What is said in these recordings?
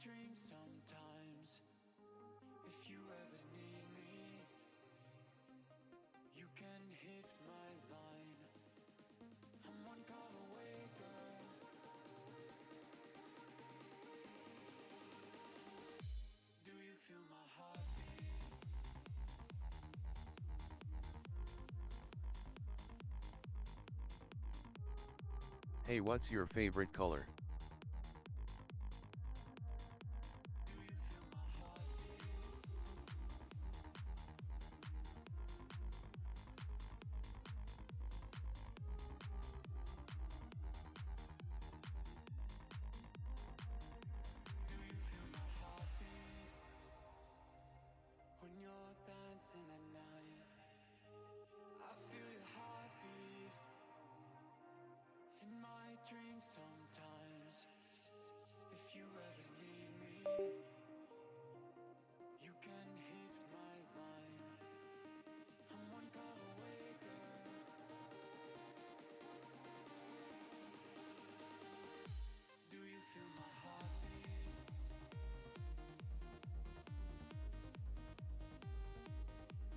dreams sometimes. If you ever need me, you can hit my line. I'm one call away, girl. Do you feel my heartbeat? Hey, what's your favorite color? Do you feel my heartbeat? Do you feel my heartbeat? When you're dancing at night, I feel your heartbeat. In my dreams sometimes. If you ever need me, you can hit my line. I'm one call away, girl. Do you feel my heartbeat?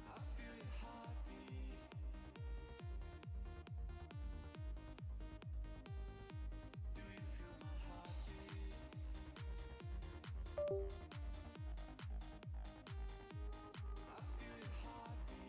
I feel your heartbeat. Do you feel my heartbeat? I feel your heartbeat.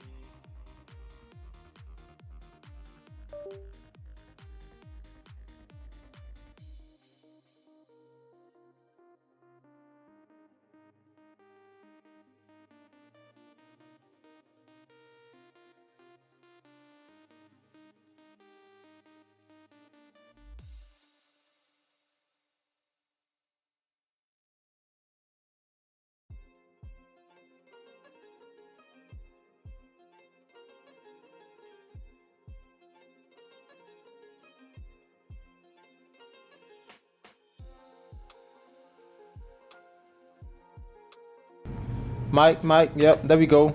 Mike, yep, there we go.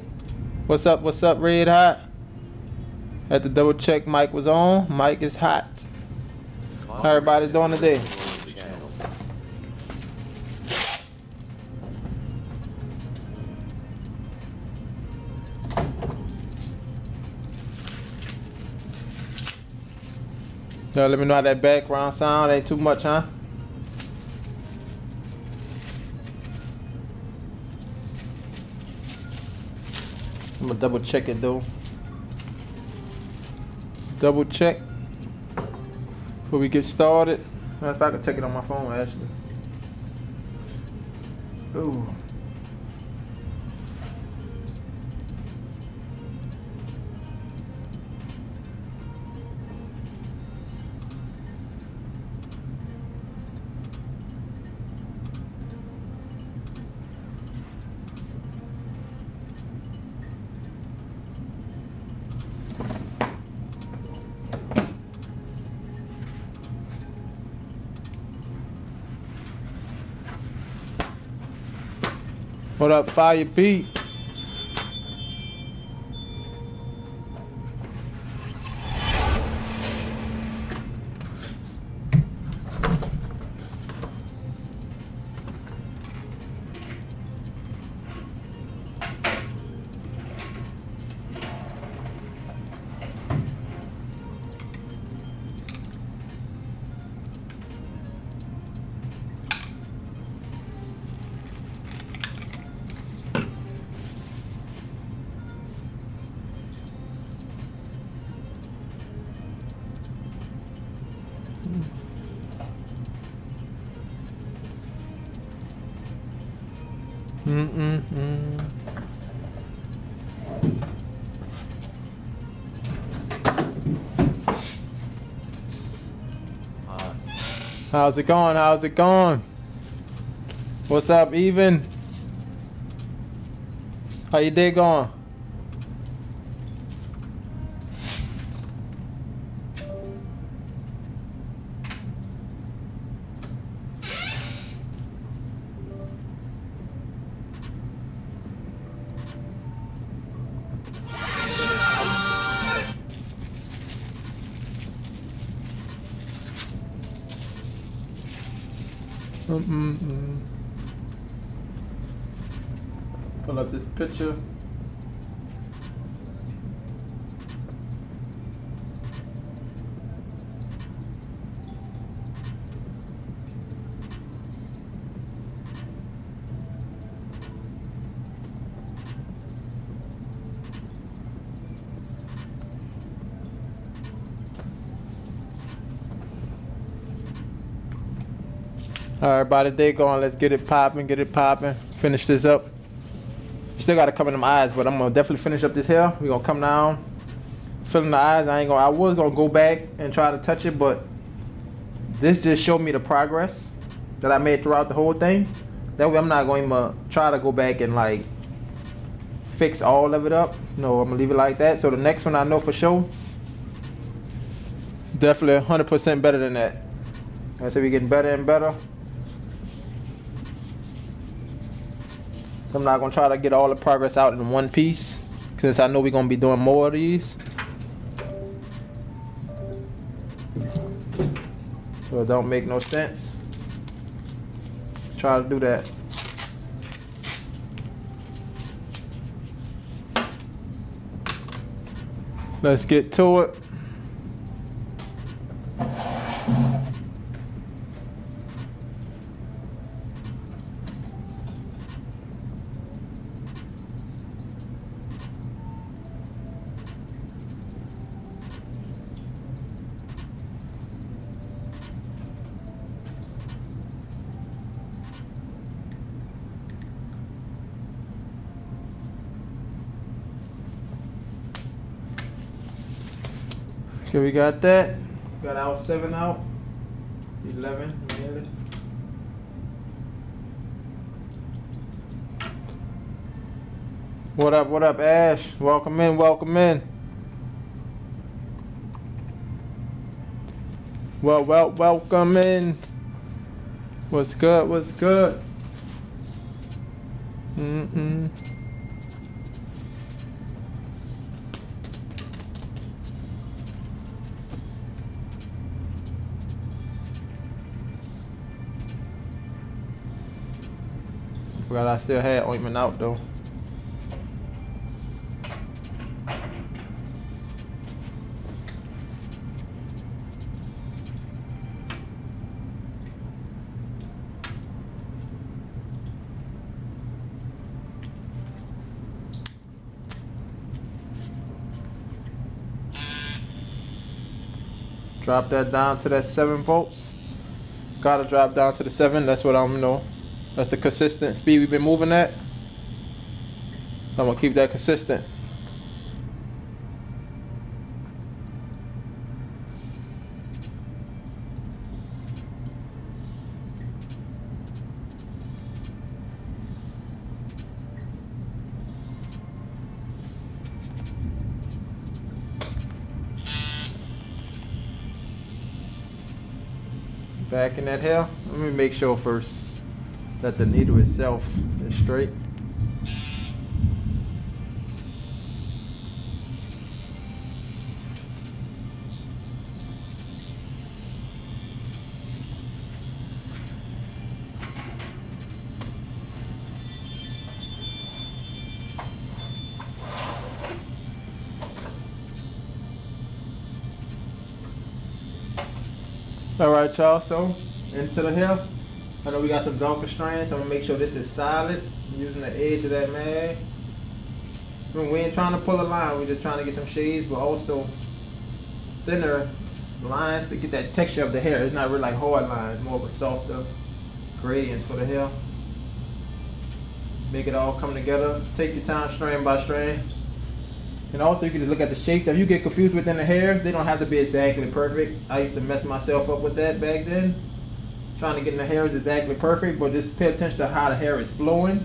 What's up, Red Hot? Had to double check Mike was on. Mike is hot. How everybody's doing today? Yo, let me know how that background sound ain't too much, huh? I'm gonna double check it though. Double check before we get started. Matter of fact, I can check it on my phone actually. Ooh. What up, Fire Pete? How's it going? How's it going? What's up, Even? How your day going? Pull up this picture. Alright, by the day going, let's get it popping, finish this up. Still gotta cover them eyes, but I'm gonna definitely finish up this hair. We're gonna come down, fill in the eyes. I was gonna go back and try to touch it, but this just showed me the progress that I made throughout the whole thing. That way I'm not going to try to go back and like fix all of it up. No, I'm gonna leave it like that. So the next one I know for sure, definitely 100% better than that. I say we're getting better and better. So I'm not gonna try to get all the progress out in one piece, since I know we're gonna be doing more of these. So it don't make no sense. Try to do that. Let's get to it. Okay, we got that. Got our 7 out. 11, nearly. What up, Ash? Welcome in, welcome in. Welcome in. What's good, what's good? Forgot I still had ointment out though. Drop that down to that 7 volts. Gotta drop down to the 7. That's what I'm know. That's the consistent speed we've been moving at. So I'm gonna keep that consistent. Back in that hair. Let me make sure first that the needle itself is straight. Alright y'all, so into the hair. I know we got some darker strands, so I'm gonna make sure this is solid. I'm using the edge of that mag. We ain't trying to pull a line, we're just trying to get some shades, but also thinner lines to get that texture of the hair. It's not really like hard lines, more of a softer gradients for the hair. Make it all come together. Take your time strand by strand. And also you can just look at the shapes. If you get confused within the hairs, they don't have to be exactly perfect. I used to mess myself up with that back then. Trying to get in the hair is exactly perfect, but just pay attention to how the hair is flowing,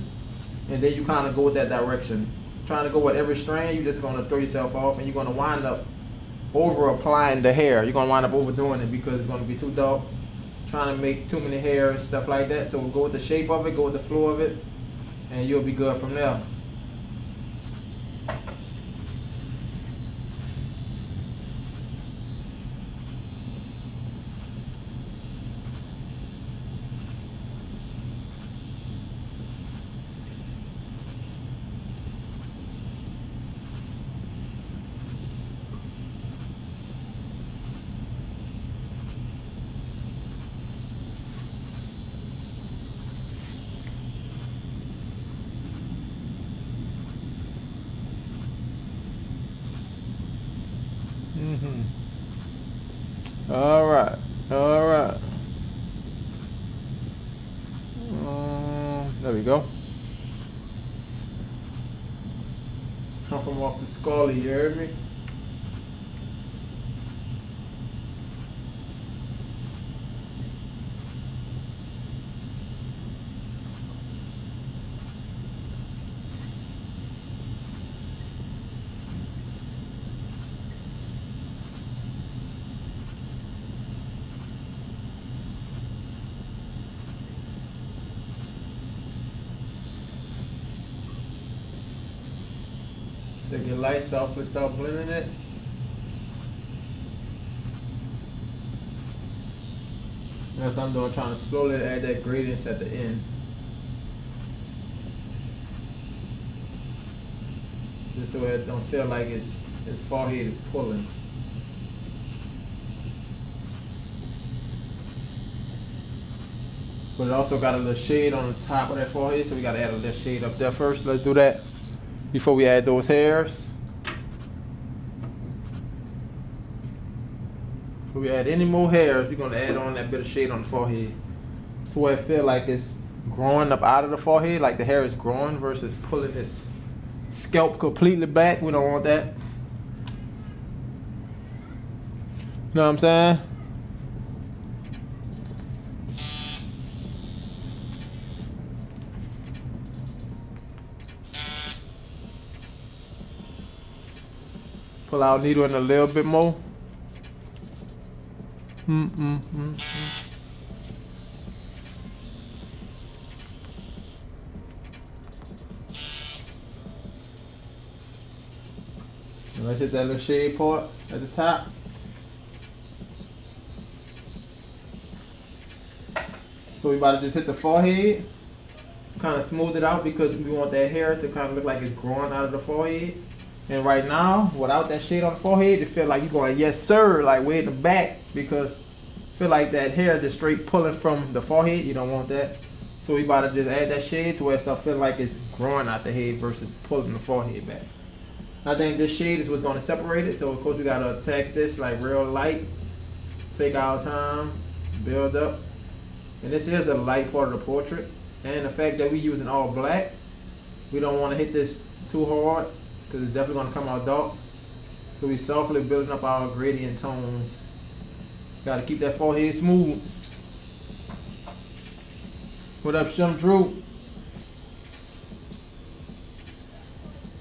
and then you kind of go with that direction. Trying to go with every strand, you're just going to throw yourself off, and you're going to wind up over applying the hair. You're going to wind up overdoing it because it's going to be too dark. Trying to make too many hairs, stuff like that. So go with the shape of it, go with the flow of it, and you'll be good from there. All right. All right. There we go. Come from off the Scully, you heard me? Take your lights off and start blending it. That's what I'm doing, trying to slowly add that gradients at the end. Just so it don't feel like its forehead is pulling. But it also got a little shade on the top of that forehead, so we gotta add a little shade up there first. Let's do that before we add those hairs. Before we add any more hairs, we're gonna add on that bit of shade on the forehead. To where it feel like it's growing up out of the forehead, like the hair is growing versus pulling this scalp completely back. We don't want that. Know what I'm saying? Pull our needle in a little bit more. And let's hit that little shade part at the top. So we about to just hit the forehead, kind of smooth it out because we want that hair to kind of look like it's growing out of the forehead. And right now, without that shade on the forehead, it feel like you're going, yes sir, like way in the back, because feel like that hair is just straight pulling from the forehead. You don't want that. So we about to just add that shade to where it feel like it's growing out the head versus pulling the forehead back. I think this shade is what's going to separate it. So of course we got to attack this like real light. Take our time, build up. And this is a light part of the portrait. And the fact that we're using all black, we don't want to hit this too hard, because it's definitely going to come out dark. So we softly building up our gradient tones. Got to keep that forehead smooth. What up, Shum Drew?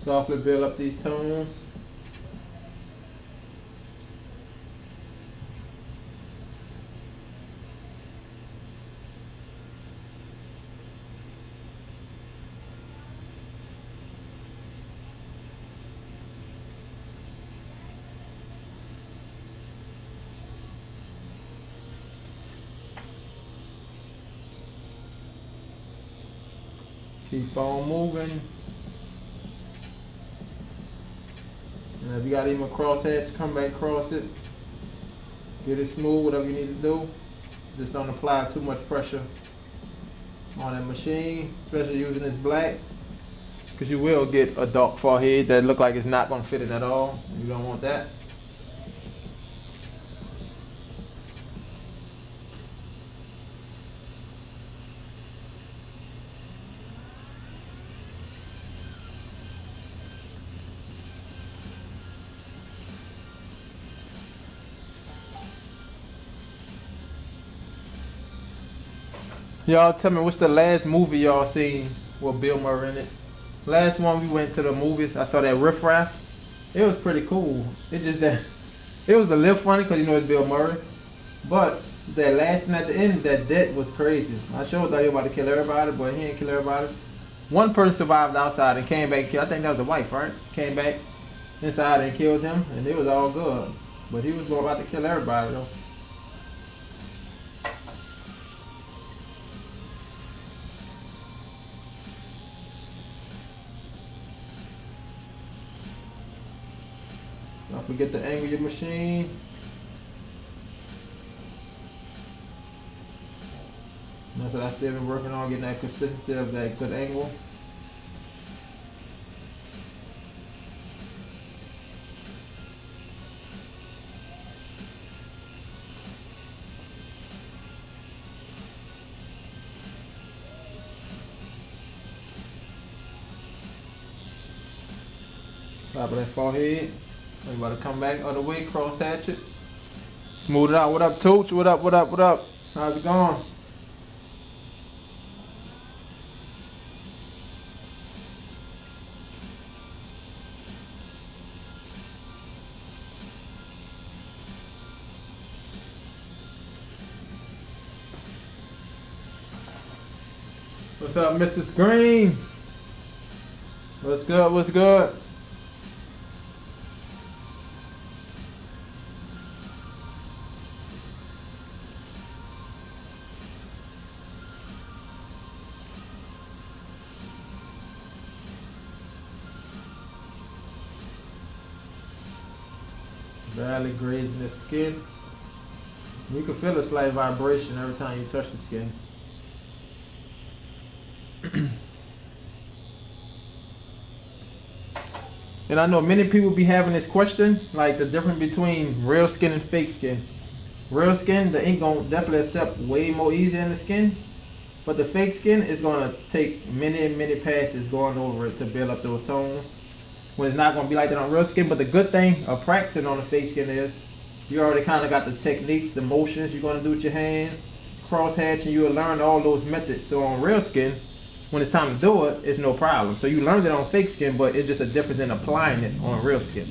Softly build up these tones. Keep on moving. And if you got even crossheads, come back across it. Get it smooth, whatever you need to do. Just don't apply too much pressure on that machine, especially using this black, because you will get a dark forehead that look like it's not going to fit it at all. You don't want that. Y'all tell me, what's the last movie y'all seen with Bill Murray in it? Last one we went to the movies, I saw that Riff Raff. It was pretty cool. It just that it was a little funny because you know it's Bill Murray. But that last one at the end, that death was crazy. I sure thought he was about to kill everybody, but he didn't kill everybody. One person survived outside and came back and killed, I think that was the wife, right? Came back inside and killed him, and it was all good. But he was about to kill everybody though. Don't forget to angle your machine. That's what I still been working on, getting that consistency of that good angle. Top of that forehead. We about to come back other way, cross hatch it. Smooth it out. What up, Tooch? What up, what up, what up? How's it going? What's up, Mrs. Green? What's good? What's good? Barely grazing the skin. You can feel a slight vibration every time you touch the skin. And I know many people be having this question, like the difference between real skin and fake skin. Real skin, the ink gonna definitely accept way more easier in the skin, but the fake skin is gonna take many passes going over it to build up those tones. When it's not gonna be like that on real skin. But the good thing of practicing on the fake skin is you already kind of got the techniques, the motions you're gonna do with your hand, cross hatching. You'll learn all those methods. So on real skin, when it's time to do it, it's no problem. So you learned it on fake skin, but it's just a difference in applying it on real skin.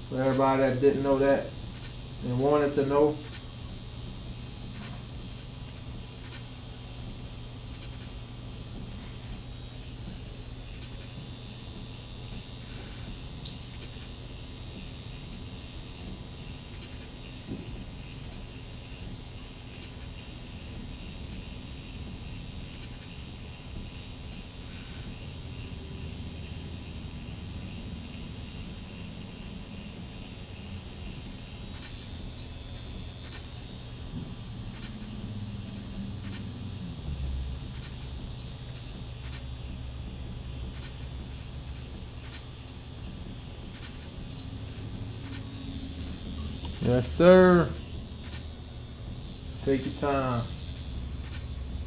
For everybody that didn't know that and wanted to know, yes sir. Take your time.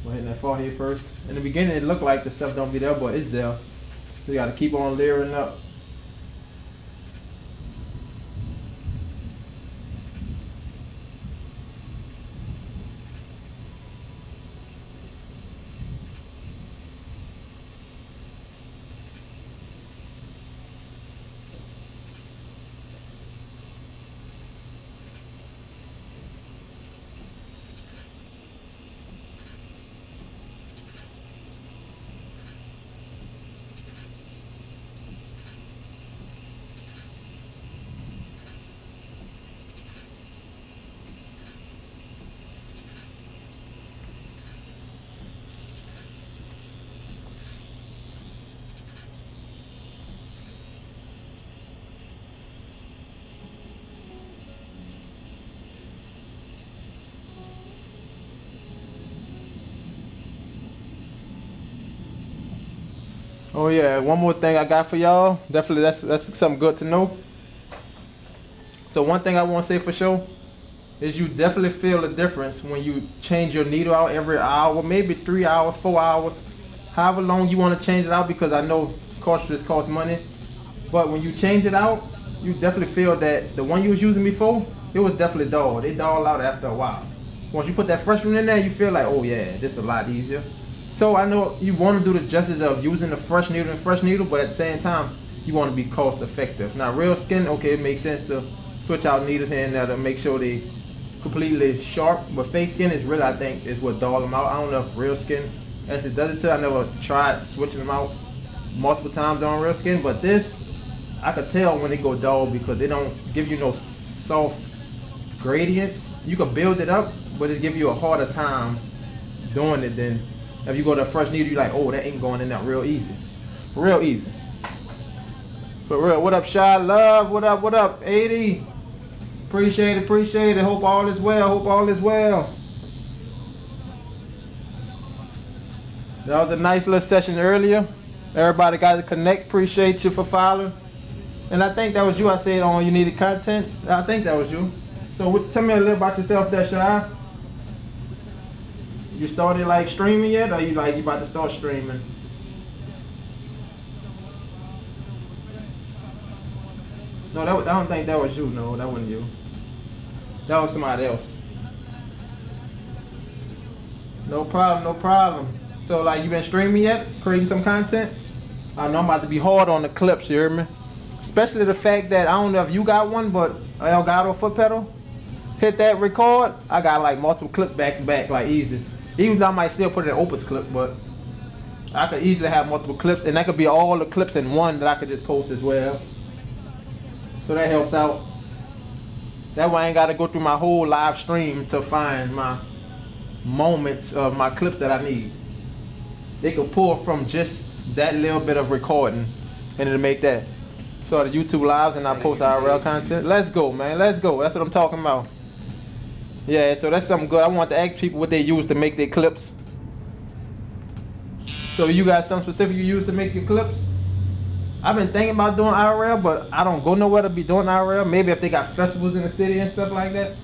We're hitting that forehead first. In the beginning it looked like the stuff don't be there, but it's there. So you gotta keep on layering up. Oh yeah, one more thing I got for y'all. Definitely that's something good to know. So one thing I want to say for sure is you definitely feel the difference when you change your needle out every hour, maybe 3 hours, 4 hours, however long you want to change it out, because I know cartridges cost money. But when you change it out, you definitely feel that the one you was using before, it was definitely dull. They dull out after a while. Once you put that fresh one in there, you feel like, oh yeah, this is a lot easier. So I know you want to do the justice of using the fresh needle and fresh needle, but at the same time, you want to be cost effective. Now real skin, okay, it makes sense to switch out needles here and there to make sure they completely sharp, but fake skin is really, I think, is what dull them out. I don't know if real skin actually does it too. I never tried switching them out multiple times on real skin, but this, I could tell when they go dull because they don't give you no soft gradients. You can build it up, but it give you a harder time doing it than if you go to a fresh needle. You're like, oh, that ain't going in there real easy. Real easy. For real. What up, Shy Love? What up, what up, 80? Appreciate it, appreciate it. Hope all is well, hope all is well. That was a nice little session earlier. Everybody got to connect. Appreciate you for following. And I think that was you I said on You Needed Content. I think that was you. So tell me a little about yourself there, Shy. You started like streaming yet, or you about to start streaming? No, I don't think that was you. No, that wasn't you. That was somebody else. No problem, no problem. So like, you been streaming yet? Creating some content? I know I'm about to be hard on the clips, you hear me? Especially the fact that I don't know if you got one, but Elgato foot pedal. Hit that record, I got like multiple clips back to back, like easy. Even though I might still put it in Opus clip, but I could easily have multiple clips, and that could be all the clips in one that I could just post as well. So that helps out. That way I ain't gotta go through my whole live stream to find my moments of my clips that I need. They could pull from just that little bit of recording, and it'll make that. So the YouTube lives and I post IRL content. Let's go, man. Let's go. That's what I'm talking about. Yeah, so that's something good. I want to ask people what they use to make their clips. So you got something specific you use to make your clips? I've been thinking about doing IRL, but I don't go nowhere to be doing IRL. Maybe if they got festivals in the city and stuff like that.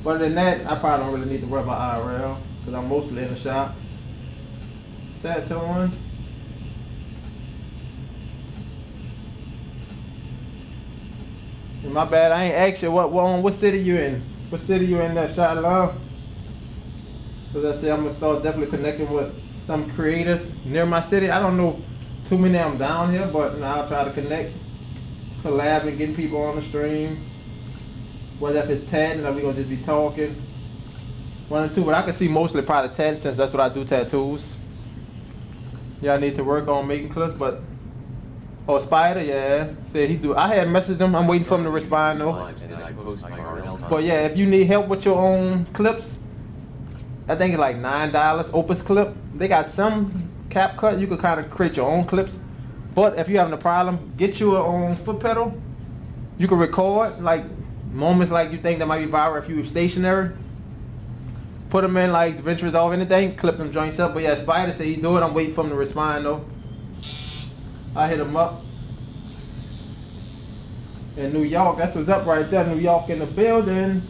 But other than that, I probably don't really need to worry about IRL because I'm mostly in the shop. Tattoo on. My bad, I ain't asked you what city you in. What city you in that shot love? So I say I'm gonna start definitely connecting with some creators near my city. I don't know too many of them down here, but I'll try to connect, collab, and get people on the stream. Whether if it's tatting or we gonna just be talking. One or two, but I can see mostly probably tatting since that's what I do, tattoos. Yeah, I need to work on making clips, but oh, Spider, yeah. Said he do. I had messaged him. I'm waiting for him to respond though. But yeah, if you need help with your own clips, I think it's like $9 Opus clip. They got some CapCut. You could kind of create your own clips. But if you're having a problem, get your own foot pedal. You can record like moments like you think that might be viral if you're stationary. Put them in like DaVinci Resolve anything. Clip them joints up. But yeah, Spider said he do it. I'm waiting for him to respond though. I hit him up. In New York, that's what's up right there. New York in the building.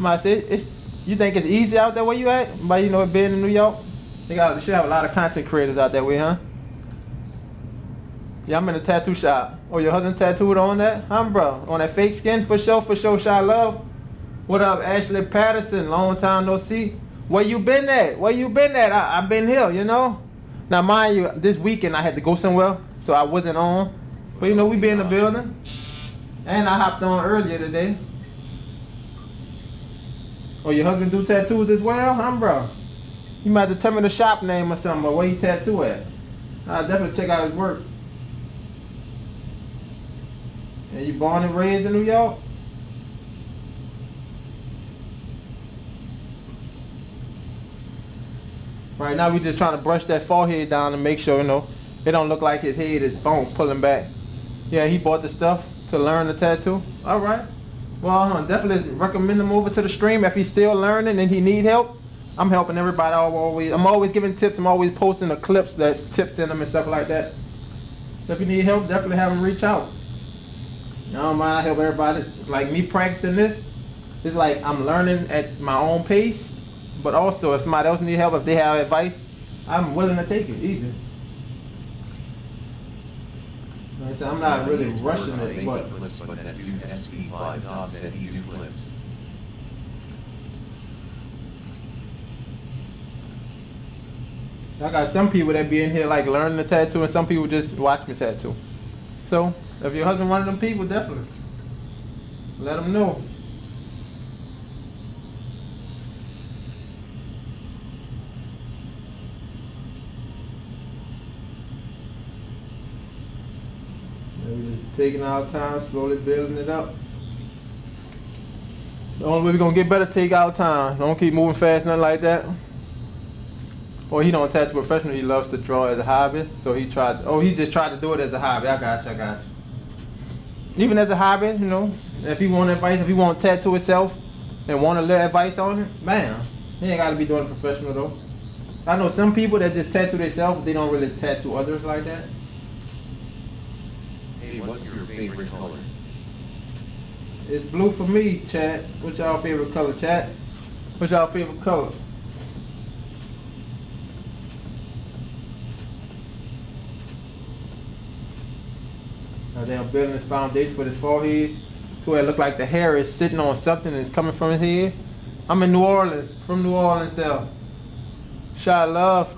I said, you think it's easy out there where you at? By being in New York? They should have a lot of content creators out that way, huh? Yeah, I'm in a tattoo shop. Oh, your husband tattooed on that? Huh, bro? On that fake skin? For sure, Shy Love. What up, Ashley Patterson? Long time no see. Where you been at? I've been here, Now, mind you, this weekend I had to go somewhere, so I wasn't on. But we be in the building. And I hopped on earlier today. Oh, your husband do tattoos as well? Huh, bro? You might have to tell me the shop name or something, or where you tattoo at. I'll definitely check out his work. And you born and raised in New York? Right now we just trying to brush that forehead down and make sure, it don't look like his head is pulling back. Yeah, he bought the stuff to learn the tattoo. All right. Well, definitely recommend him over to the stream if he's still learning and he need help. I'm helping everybody. I'm always giving tips. I'm always posting the clips that's tips in them and stuff like that. So if you need help, definitely have him reach out. I don't mind. I help everybody. Like me practicing this, it's like I'm learning at my own pace. But also, if somebody else need help, if they have advice, I'm willing to take it. Easy. Like I said, I'm not really rushing it, but that dude SP5 said he do clips. I got some people that be in here like learning the tattoo, and some people just watch me tattoo. So if your husband one of them people, definitely let him know. We're just taking our time, slowly building it up. The only way we're gonna get better, take our time. Don't keep moving fast, nothing like that. Or he don't tattoo professional, he loves to draw as a hobby. So he just tried to do it as a hobby. I got you. Even as a hobby, if he want advice, if he want to tattoo himself and want a little advice on it, man, he ain't gotta be doing it professional though. I know some people that just tattoo themselves, they don't really tattoo others like that. Hey, what's your favorite color? It's blue for me, chat. What's y'all favorite color, chat? What's y'all favorite color? Now they're building this foundation for this forehead. So it look like the hair is sitting on something that's coming from his head. I'm in New Orleans, from New Orleans there. Shy Love.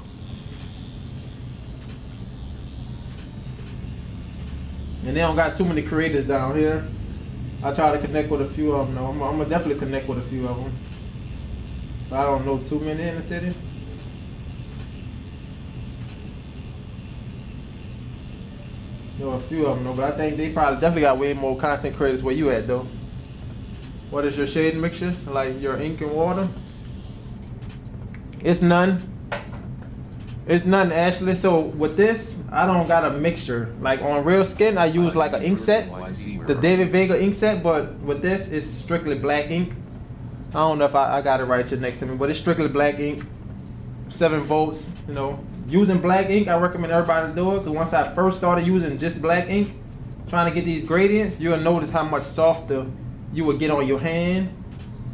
And they don't got too many creators down here. I try to connect with a few of them though. I'm gonna definitely connect with a few of them. But I don't know too many in the city. Know a few of them though, but I think they probably definitely got way more content creators where you at though. What is your shade mixtures? Like your ink and water? It's none. It's none, Ashley. So with this, I don't got a mixture. Like on Real Skin, I use like an ink set, the David Vega ink set. But with this, it's strictly black ink. I don't know if I got it right here next to me, but it's strictly black ink. 7 volts, you know. Using black ink, I recommend everybody to do it. Because once I first started using just black ink, trying to get these gradients, you'll notice how much softer you will get on your hand.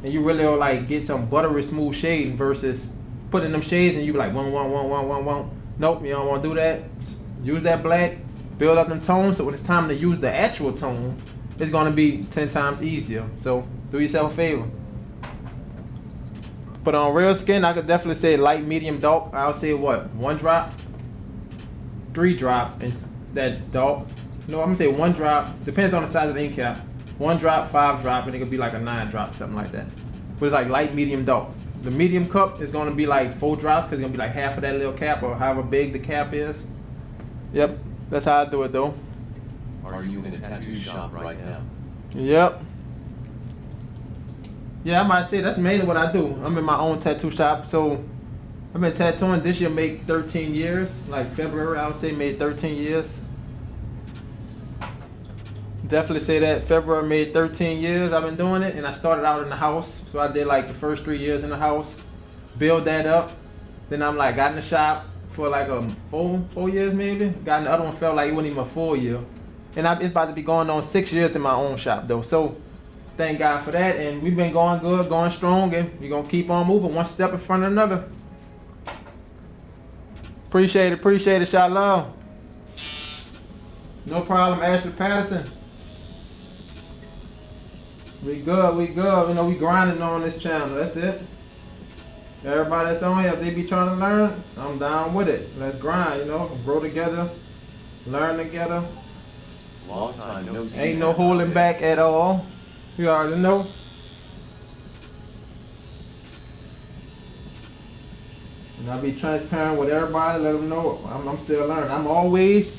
And you really will like get some buttery smooth shading versus putting them shades and you be like, one. Nope, you don't want to do that. Use that black, build up them tones, so when it's time to use the actual tone, it's going to be 10 times easier. So do yourself a favor. But on Real Skin, I could definitely say light, medium, dark. I'll say what? 1 drop, 3 drop, and that dark. No, I'm gonna say 1 drop. Depends on the size of the ink cap. 1 drop, 5 drop, and it could be like a 9 drop, something like that. But it's like light, medium, dark. The medium cup is gonna be like 4 drops because it's gonna be like half of that little cap or however big the cap is. Yep, that's how I do it though. Are you in a tattoo shop right now? Yep. Yeah, I might say that's mainly what I do. I'm in my own tattoo shop, so I've been tattooing this year, make 13 years. Like February, I would say made 13 years. Definitely say that February made 13 years I've been doing it, and I started out in the house. So I did like the first 3 years in the house, build that up. Then I'm like got in the shop for like 4 years maybe. Got in the other one, felt like it wasn't even a full year. And it's about to be going on 6 years in my own shop though. So thank God for that, and we've been going good, going strong, and we're gonna keep on moving one step in front of another. Appreciate it, Shalom. No problem, Ashley Patterson. We good. You know, we grinding on this channel, that's it. Everybody that's on here, if they be trying to learn, I'm down with it. Let's grind, you know, grow together, learn together. Long time no see. Ain't no holding back at all. You already know. And I'll be transparent with everybody, let them know I'm still learning. I'm always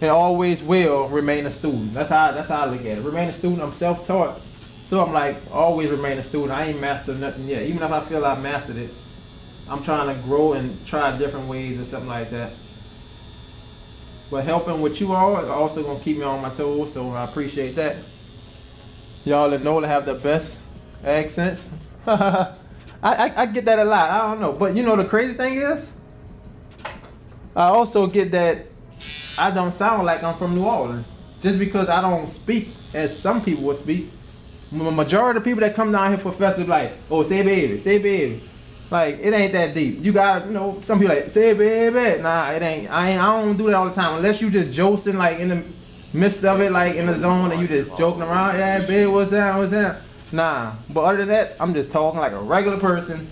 and always will remain a student. That's how I look at it. Remain a student, I'm self-taught. So I'm like, always remain a student. I ain't mastered nothing yet. Even if I feel I mastered it, I'm trying to grow and try different ways or something like that. But helping with you all is also gonna keep me on my toes, so I appreciate that. Y'all that know to have the best accents. I get that a lot. I don't know. But you know the crazy thing is, I also get that I don't sound like I'm from New Orleans. Just because I don't speak as some people would speak. Majority of the people that come down here for festivals like, oh, say baby. Like, it ain't that deep. You got, you know, some people like, say baby. Nah, it ain't. I don't do that all the time. Unless you just josting like in the midst of it, like in the zone, and you just joking around. Yeah, baby, what's that? Nah. But other than that, I'm just talking like a regular person.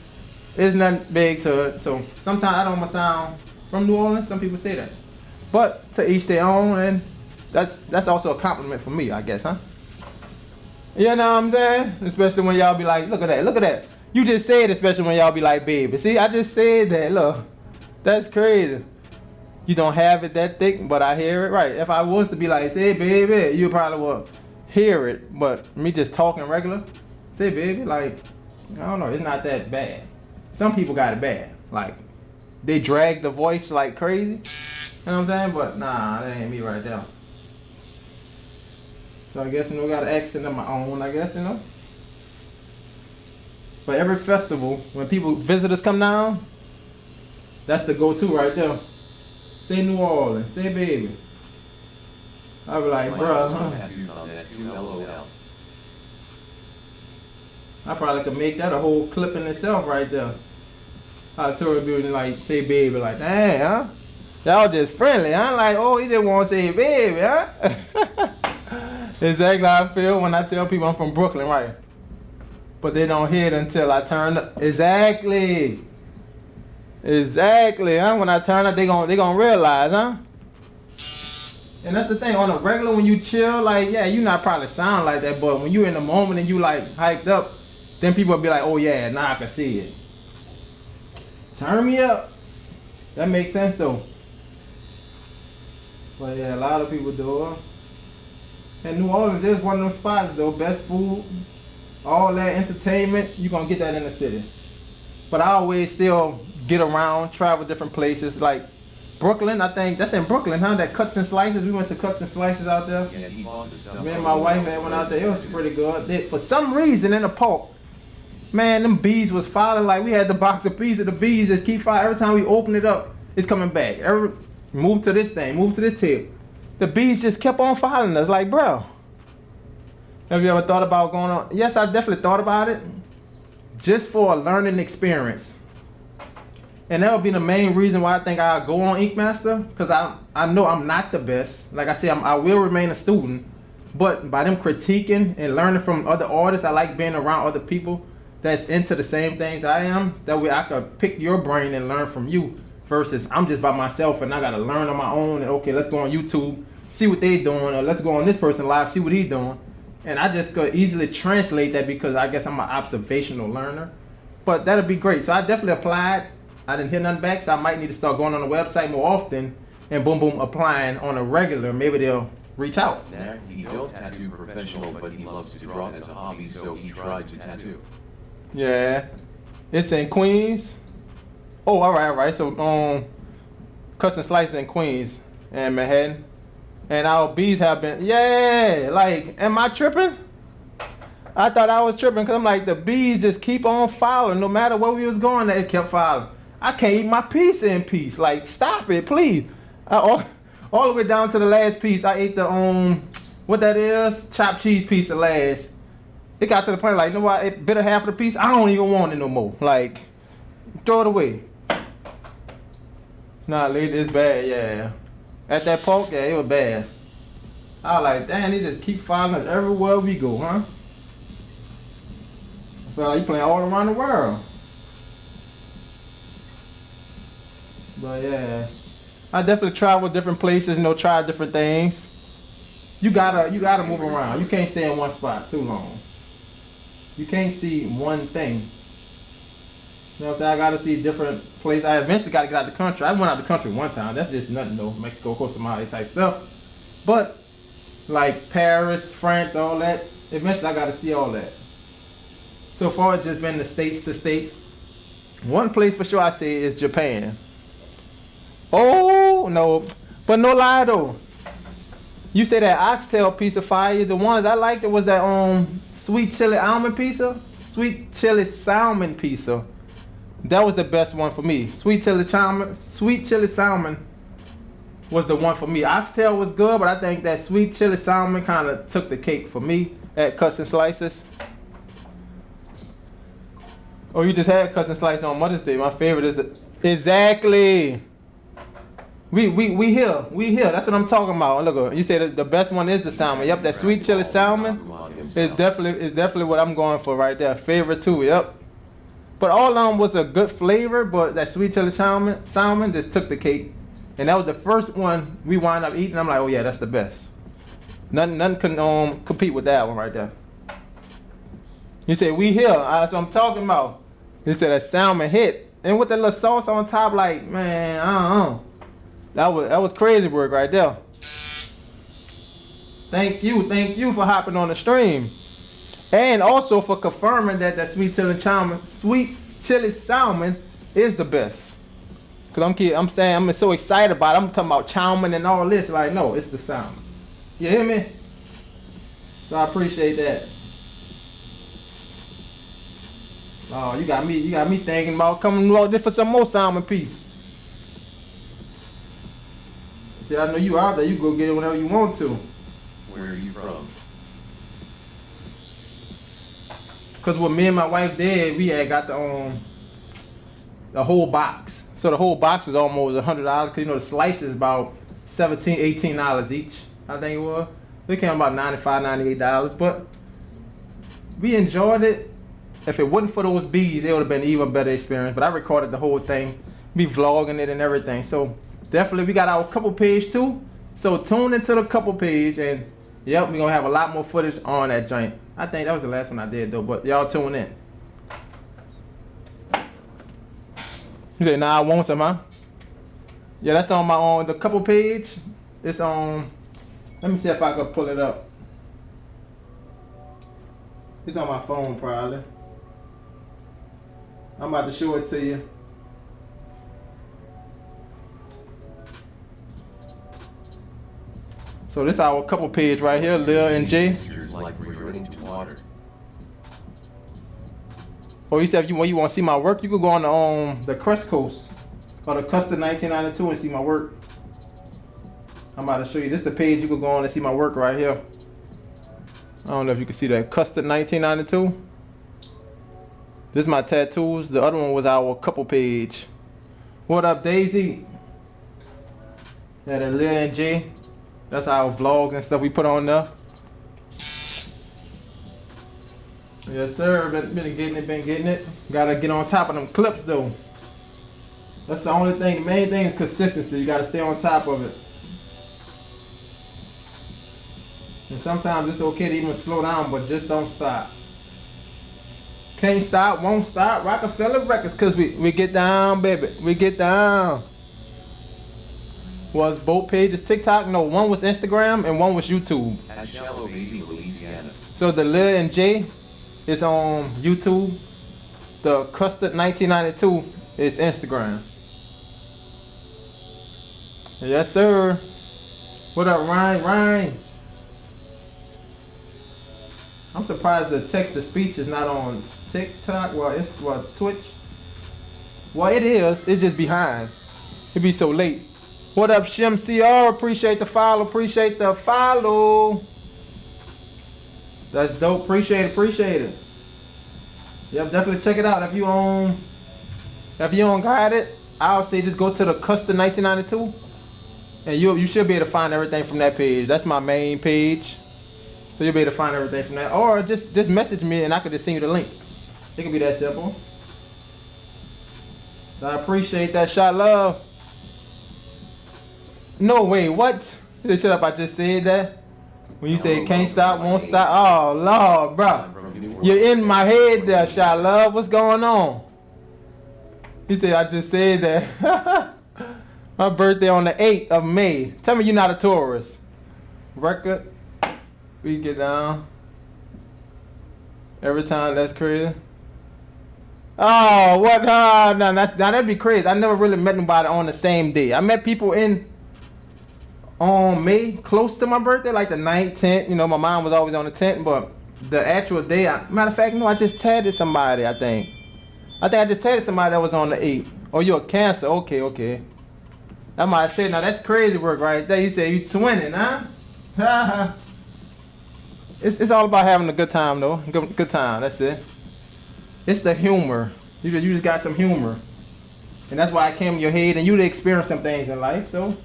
It's nothing big to it. So sometimes I don't sound from New Orleans. Some people say that. But to each their own, and that's also a compliment for me, I guess, huh? You know what I'm saying? Especially when y'all be like, look at that. You just said, especially when y'all be like, baby. See, I just said that. Look, that's crazy. You don't have it that thick, but I hear it right. If I was to be like, say, baby, you probably would hear it. But me just talking regular, say, baby, like, I don't know, it's not that bad. Some people got it bad. Like, they drag the voice like crazy. You know what I'm saying? But nah, that ain't me right there. So I guess, you know, I got an accent of my own, I guess, you know. But every festival, when visitors come down, that's the go-to right there. Say New Orleans, say baby. I be like, bruh, huh? I probably could make that a whole clip in itself right there. I told her like say baby like, dang, huh? Y'all just friendly, huh? Like, oh, he just want to say baby, huh? Exactly how I feel when I tell people I'm from Brooklyn, right? But they don't hear it until I turn up. Exactly, huh? When I turn up, they gonna realize, huh? And that's the thing, on a regular, when you chill, like, yeah, you not probably sound like that, but when you in the moment and you like hyped up, then people will be like, oh yeah, now I can see it. Turn me up. That makes sense though. But yeah, a lot of people do it. And New Orleans is one of them spots though, best food, all that entertainment, you gonna get that in the city. But I always still get around, travel different places, like Brooklyn, I think that's in Brooklyn, huh? That Cuts and Slices. We went to Cuts and Slices out there. Yeah, he bought the stuff. Me and my wife had went out there. It was pretty good. For some reason in the park, man, them bees was following. Like we had the box of pizza. The bees just keep following. Every time we open it up, it's coming back. Move to this thing. Move to this table. The bees just kept on following us. Like, bro, have you ever thought about going on? Yes, I definitely thought about it. Just for a learning experience. And that would be the main reason why I think I'll go on Ink Master, because I know I'm not the best. Like I said, I will remain a student, but by them critiquing and learning from other artists, I like being around other people that's into the same things I am. That way I could pick your brain and learn from you, versus I'm just by myself and I gotta learn on my own. And okay, let's go on YouTube, see what they doing, or let's go on this person live, see what he doing. And I just could easily translate that because I guess I'm an observational learner. But that'd be great. So I definitely applied. I didn't hear nothing back, so I might need to start going on the website more often and boom, applying on a regular. Maybe they'll reach out. Nah, he don't tattoo professional, but he loves to draw as a hobby, so he tried to tattoo. Yeah, it's in Queens. Oh, all right. So, Cuts and Slices in Queens and Manhattan, and our bees have been. Yeah, like, am I tripping? I thought I was tripping because I'm like, the bees just keep on following. No matter where we was going, they kept following. I can't eat my pizza in peace. Like, stop it, please. All the way down to the last piece, I ate the what that is, chopped cheese pizza last. It got to the point like, you know what? It bit of half of the piece. I don't even want it no more. Like, throw it away. Nah, lady, it's bad. Yeah. At that park, yeah, it was bad. I was like, damn, they just keep following us everywhere we go, huh? I feel like you playing all around the world. But yeah, I definitely travel different places, try different things. You gotta move around. You can't stay in one spot too long. You can't see one thing. You know what I'm saying? I gotta see different places. I eventually gotta get out of the country. I went out of the country one time. That's just nothing though. Mexico, Costa Mali type stuff. But like Paris, France, all that. Eventually I gotta see all that. So far it's just been the states to states. One place for sure I say is Japan. Oh no, but no lie though. You say that oxtail piece of fire. The ones I liked, it was that sweet chili almond pizza, sweet chili salmon pizza. That was the best one for me. Sweet chili salmon was the one for me. Oxtail was good, but I think that sweet chili salmon kind of took the cake for me at Cuts and Slices. Oh, you just had Cuts and Slices on Mother's Day. My favorite is exactly. We here. That's what I'm talking about. Look, you said the best one is the salmon. Yep, that sweet chili salmon is definitely what I'm going for right there. Favorite too. Yep. But all of them was a good flavor, but that sweet chili salmon just took the cake, and that was the first one we wound up eating. I'm like, oh yeah, that's the best. Nothing can compete with that one right there. You said we here. That's what I'm talking about. You said that salmon hit, and with that little sauce on top, like man, I don't know. That was crazy work right there. Thank you for hopping on the stream, and also for confirming that sweet chili salmon is the best. Cause I'm saying I'm so excited about it. I'm talking about salmon and all this. Like no, it's the salmon. You hear me? So I appreciate that. Oh, you got me thinking about coming out there for some more salmon piece. See, I know you out there. You go get it whenever you want to. Where are you from? Cause what me and my wife did, we had got the whole box. So the whole box was almost $100. Cause you know the slice is about $17, $18 each. I think it was. It came about $95, $98. But we enjoyed it. If it wasn't for those bees, it would have been an even better experience. But I recorded the whole thing, me vlogging it and everything. So definitely we got our couple page too. So tune into the couple page and yep, we're gonna have a lot more footage on that joint. I think that was the last one I did though, but y'all tune in. You say, nah, I want some, huh? Yeah, that's on my the couple page. It's on, let me see if I can pull it up. It's on my phone probably. I'm about to show it to you. So this our couple page right here, Lil and Jay. Like reverting to water. Or you said if you want to see my work, you could go on the Crest Coast or the Custom 1992 and see my work. I'm about to show you. This is the page you could go on and see my work right here. I don't know if you can see that Custom 1992. This is my tattoos. The other one was our couple page. What up, Daisy? Yeah, the Lil and Jay. That's our vlogs and stuff we put on there. Yes, sir. Been getting it. Gotta get on top of them clips though. That's the only thing. The main thing is consistency. You gotta stay on top of it. And sometimes it's okay to even slow down, but just don't stop. Can't stop, won't stop. Rockefeller Records, cause we get down, baby. We get down. Was both pages TikTok? No, one was Instagram and one was YouTube. At Shallow Baby, Louisiana. So the Lil and Jay is on YouTube. The Custard 1992 is Instagram. Yes, sir. What up, Ryan? I'm surprised the text-to-speech is not on TikTok. Well, Twitch. Well, it is. It's just behind. It be so late. What up, Shim CR? Appreciate the follow. That's dope. Appreciate it. Yep, definitely check it out. If you don't got it, I'll say just go to the Custom 1992, and you should be able to find everything from that page. That's my main page, so you'll be able to find everything from that. Or just message me, and I could just send you the link. It can be that simple. So I appreciate that. Shot love. No way, what? Shut up, I just said that. When you say can't stop, won't stop. Oh, Lord, bro. You're in my head there, Shot love. What's going on? He said, I just said that. My birthday on the 8th of May. Tell me you're not a tourist. Record. We get down. Every time, that's crazy. Oh, what? No, that'd be crazy. I never really met nobody on the same day. I met people on May, close to my birthday, like the 9th, 10th. You know, my mom was always on the 10th, but the actual day, matter of fact, no, I just tagged somebody, I think I just tagged somebody that was on the 8th. Oh, you're a Cancer. Okay. That might say, now that's crazy work right there. You say you 20, huh? It's all about having a good time, though. Good time, that's it. It's the humor. You just got some humor. And that's why it came to your head, and you experienced some things in life, so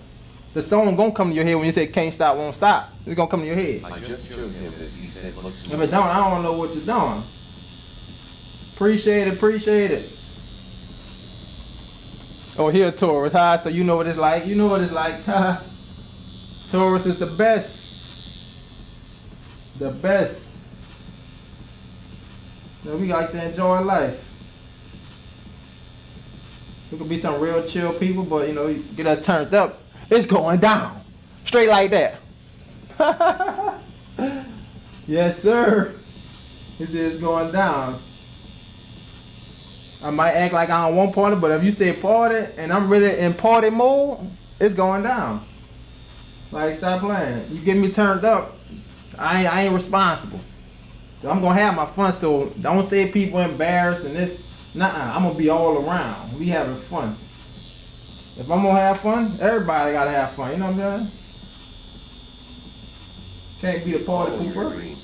the song gonna come to your head when you say can't stop, won't stop. It's gonna come to your head. I just showed him this, he said looks If it don't, I don't know what you're doing. Appreciate it. Oh, here Taurus, huh? So you know what it's like. Taurus is the best. So we like to enjoy life. We could be some real chill people, but you get us turned up. It's going down. Straight like that. Yes, sir. This is going down. I might act like I don't want party, but if you say party and I'm really in party mode, it's going down. Like, stop playing. You get me turned up, I ain't responsible. I'm gonna have my fun, so don't say people embarrassed and this. Nuh-uh, I'm gonna be all around. We having fun. If I'm gonna have fun, everybody gotta have fun. You know what I'm saying? Can't be the party pooper.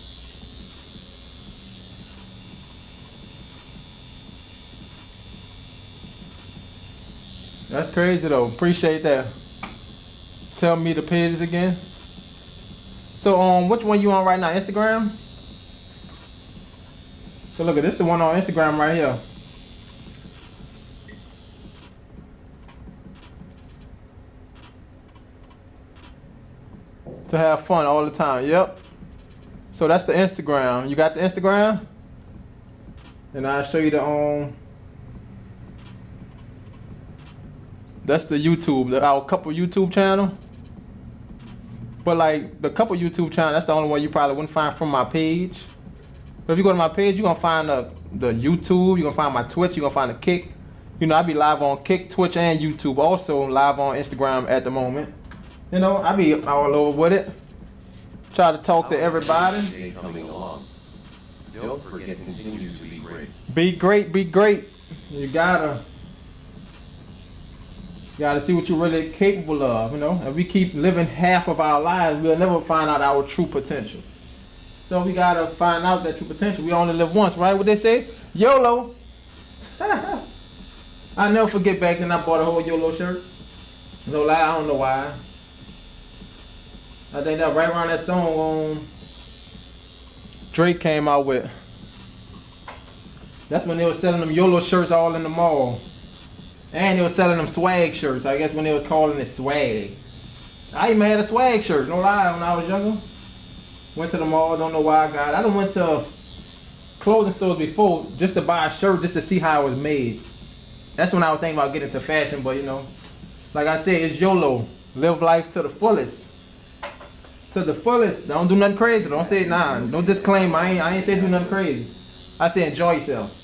That's crazy though. Appreciate that. Tell me the pages again. So which one you on right now? Instagram? So look at this, the one on Instagram right here. To have fun all the time. Yep. So that's the Instagram. You got the Instagram? And I'll show you the that's the YouTube, our couple YouTube channel. But like the couple YouTube channel, that's the only one you probably wouldn't find from my page. But if you go to my page, you're gonna find the YouTube, you're gonna find my Twitch, you're gonna find the Kick. You know, I be live on Kick, Twitch, and YouTube. Also live on Instagram at the moment. You know, I be all over with it. Try to talk to everybody. Stay coming along. Don't forget, continue to be great. Be great, be great. You gotta see what you're really capable of, you know. If we keep living half of our lives, we'll never find out our true potential. So we gotta find out that true potential. We only live once, right? What they say? YOLO. I never forget back then I bought a whole YOLO shirt. No lie, I don't know why. I think that right around that song Drake came out with. That's when they were selling them YOLO shirts all in the mall. And they were selling them swag shirts. I guess when they were calling it swag. I even had a swag shirt, no lie, when I was younger. Went to the mall, don't know why I got it. I done went to clothing stores before just to buy a shirt, just to see how it was made. That's when I was thinking about getting into fashion, but you know, like I said, it's YOLO. Live life to the fullest. To the fullest. Don't do nothing crazy. Don't say, nah, don't disclaim. I ain't say do nothing crazy. I say enjoy yourself.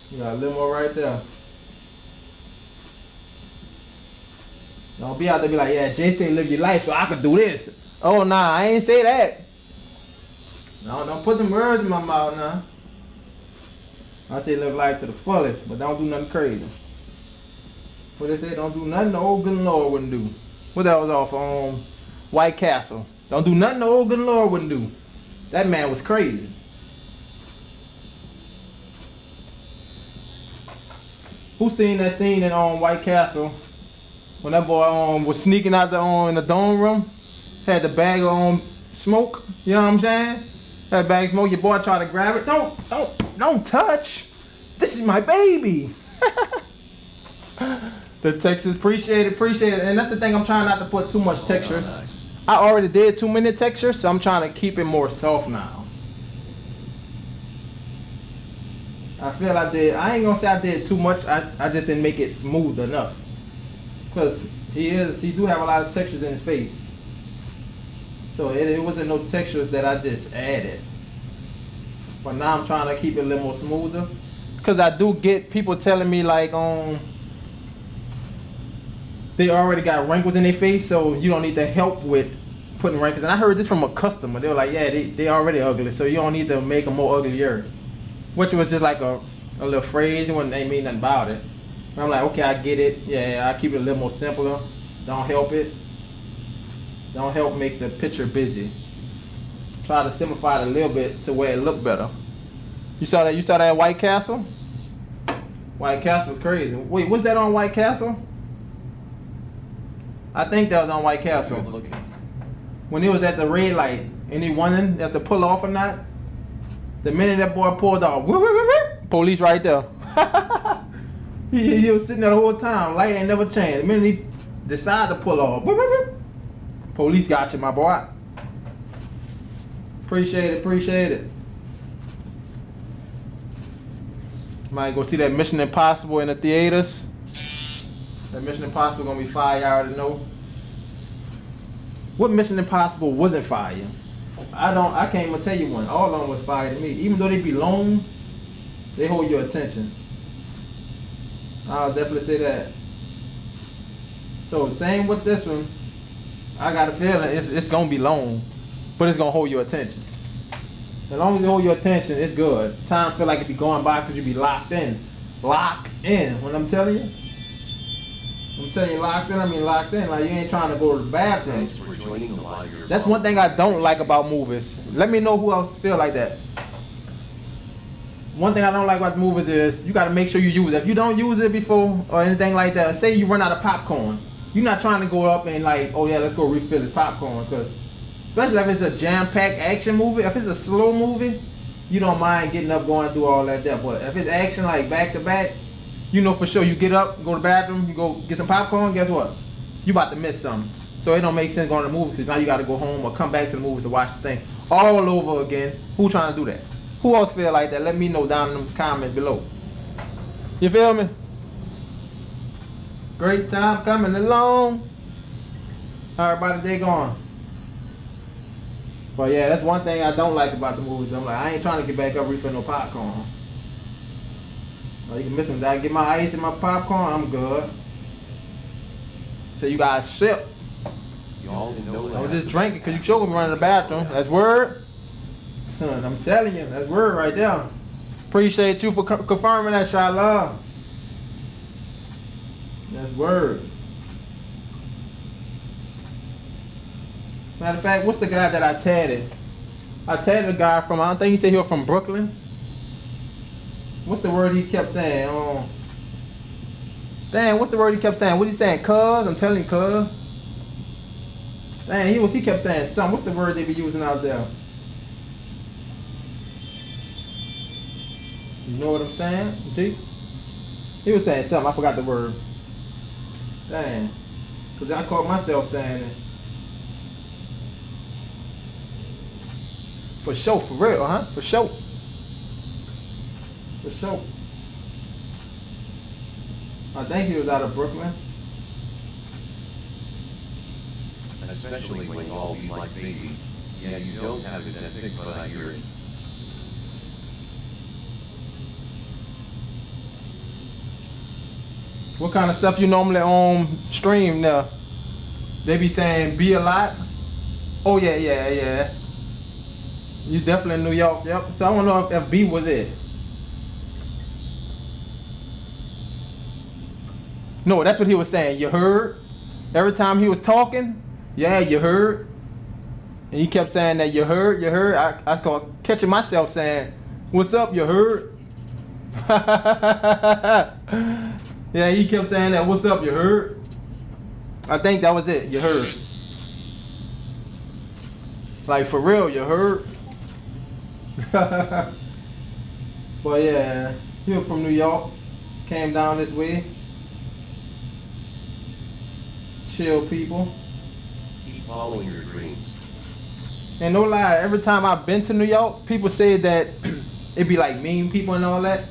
You got a little more right there. Don't be out there be like, yeah, Jay say live your life so I could do this. Oh, nah, I ain't say that. No, don't put them words in my mouth now. I say live life to the fullest, but don't do nothing crazy. What they say, don't do nothing the old good Lord wouldn't do. What that was off White Castle. Don't do nothing the old good Lord wouldn't do. That man was crazy. Who seen that scene in White Castle when that boy was sneaking out in the dorm room? Had the bag of smoke. You know what I'm saying? Had a bag of smoke. Your boy tried to grab it. Don't touch. This is my baby. The textures, appreciate it. And that's the thing, I'm trying not to put too much textures. Oh, nice. I already did too many textures, so I'm trying to keep it more soft now. I feel I ain't gonna say I did too much, I just didn't make it smooth enough. Because he do have a lot of textures in his face. So it wasn't no textures that I just added. But now I'm trying to keep it a little more smoother. Because I do get people telling me like, they already got wrinkles in their face, so you don't need the help with putting wrinkles. And I heard this from a customer. They were like, yeah, they already ugly, so you don't need to make them more uglier. Which was just like a little phrase. It ain't mean nothing about it. And I'm like, okay, I get it. Yeah, I keep it a little more simpler. Don't help it. Don't help make the picture busy. Try to simplify it a little bit to where it look better. You saw that? You saw that at White Castle? White Castle was crazy. Wait, was that on White Castle? I think that was on White Castle. Good looking. When he was at the red light and he wondering if to pull off or not. The minute that boy pulled off, police right there. he was sitting there the whole time. Light ain't never changed. The minute he decided to pull off, police got you, my boy. Appreciate it. Might go see that Mission Impossible in the theaters. That Mission Impossible gonna be fire, I already know. What Mission Impossible wasn't fire? I can't even tell you one. All of them was fire to me. Even though they be long, they hold your attention. I'll definitely say that. So same with this one. I got a feeling it's gonna be long, but it's gonna hold your attention. As long as it hold your attention, it's good. Time feel like it be going by because you be locked in. Locked in. When I'm telling you locked in, I mean locked in. Like you ain't trying to go to the bathroom. Thanks for joining the live. That's one thing I don't like about movies. Let me know who else feel like that. one thing I don't like about the movies is you got to make sure you use it. If you don't use it before or anything like that, say you run out of popcorn, you're not trying to go up and like, oh yeah, let's go refill this popcorn. Because especially if it's a jam-packed action movie, if it's a slow movie, you don't mind getting up, going through all that there. But if it's action like back to back, you know for sure you get up, go to the bathroom, you go get some popcorn. Guess what? You about to miss something. So it don't make sense going to the movie because now you got to go home or come back to the movie to watch the thing all over again. Who trying to do that? Who else feel like that? Let me know down in the comments below. You feel me? Great time coming along. How everybody day going? But yeah, that's one thing I don't like about the movies. I'm like, I ain't trying to get back up refill no popcorn. Well, you can miss me. I get my ice and my popcorn, I'm good. So you gotta sip. Y'all didn't know I was that. just drinking because you showed me running the bathroom. That's word. Son, I'm telling you, that's word right there. Appreciate you for confirming that, Shyla. That's word. Matter of fact, what's the guy that I tatted? I tatted a guy from, I don't think he said he was from Brooklyn. What's the word he kept saying? Damn, what's the word he kept saying? What he saying? Cuz? I'm telling you, cuz. Damn, he kept saying something. What's the word they be using out there? You know what I'm saying? G? He was saying something. I forgot the word. Dang. Because I caught myself saying it. For sure, for real, huh? For sure. For sure. I think he was out of Brooklyn. Especially when y'all be like, baby, yeah, you don't have it that thick, but I hear it. What kind of stuff you normally stream now? They be saying be a lot? Oh yeah. You definitely in New York, yep. So I don't know if B was it. No, that's what he was saying. You heard? Every time he was talking, yeah, you heard. And he kept saying that you heard. I caught catching myself saying, what's up, you heard? Yeah, he kept saying that, what's up, you heard? I think that was it, you heard. Like, for real, you heard? But yeah, he was from New York, came down this way. Chill people. Keep following your dreams. And no lie, every time I've been to New York, people say that it be like mean people and all that.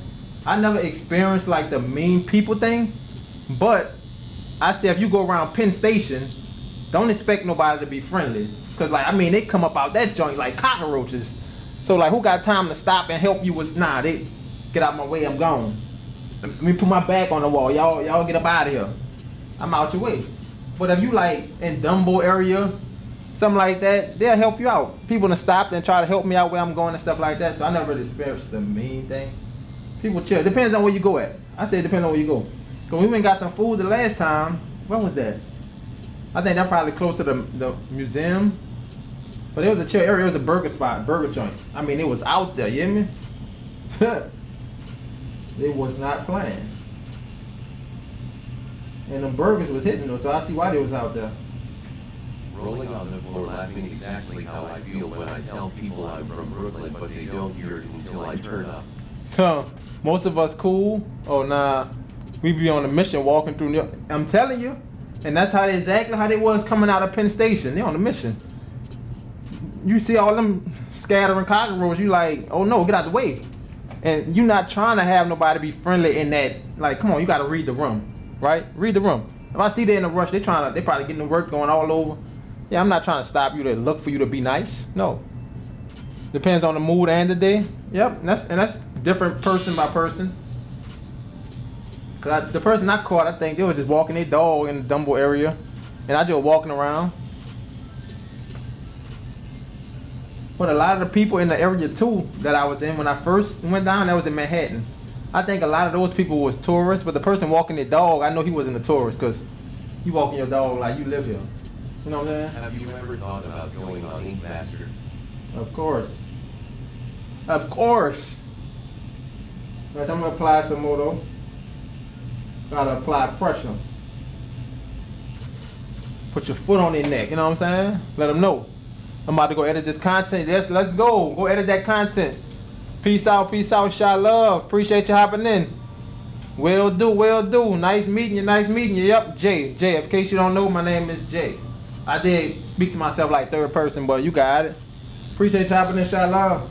I never experienced like the mean people thing, but I say if you go around Penn Station, don't expect nobody to be friendly. Cause like, I mean, they come up out that joint like cockroaches. So like, who got time to stop and help you with, nah, they get out my way, I'm gone. Let me put my back on the wall, y'all get up out of here. I'm out your way. But if you like in Dumbo area, something like that, they'll help you out. People to stop and try to help me out where I'm going and stuff like that. So I never really experienced the mean thing. People chill. Depends on where you go at. I say it depends on where you go. Cause we went and got some food the last time. What was that? I think that probably close to the museum. But it was a chill area. It was a burger spot, burger joint. I mean, it was out there. You hear me? It was not playing. And them burgers was hitting them, so I see why they was out there. Rolling on the floor laughing exactly how I feel when I tell people I'm from Brooklyn, but they don't hear it until I turn up. Most of us cool. Oh nah, we be on a mission walking through New York. I'm telling you, and that's how exactly how they was coming out of Penn Station. They on a mission. You see all them scattering cockroaches, you like, oh no, get out the way. And you not trying to have nobody be friendly in that. Like, come on, you gotta read the room, right? Read the room. If I see they in a rush, they probably getting the work going all over. Yeah, I'm not trying to stop you to look for you to be nice. No. Depends on the mood and the day. Yep, and that's different person by person. Cause the person I caught, I think they were just walking their dog in the Dumbo area, and I just walking around. But a lot of the people in the area too that I was in when I first went down, that was in Manhattan. I think a lot of those people was tourists, but the person walking their dog, I know he wasn't a tourist because you walking your dog like you live here. You know what I'm saying? Have you ever thought about going on Ink Master? Of course. Of course. Right, I'm gonna apply some more though. Gotta apply pressure. Put your foot on their neck, you know what I'm saying? Let them know. I'm about to go edit this content. Yes, let's go. Go edit that content. Peace out, shy love. Appreciate you hopping in. Will do, will do. Nice meeting you, nice meeting you. Yep, Jay. Jay, in case you don't know, my name is Jay. I did speak to myself like third person, but you got it. Appreciate you hopping in, shy love.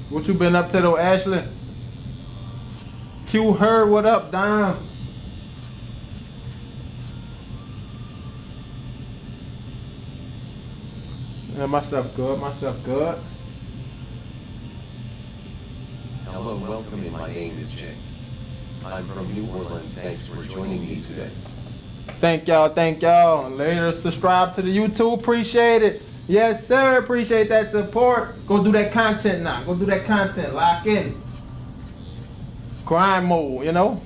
What you been up to though, Ashley? Q her, what up, Dom? Yeah, my stuff good, my stuff good. Hello, welcome in. My name is Jay. I'm from New Orleans. Thanks for joining me today. Thank y'all, thank y'all. Later, subscribe to the YouTube, appreciate it. Yes, sir, appreciate that support. Go do that content now, go do that content, lock in. Grind mode, you know?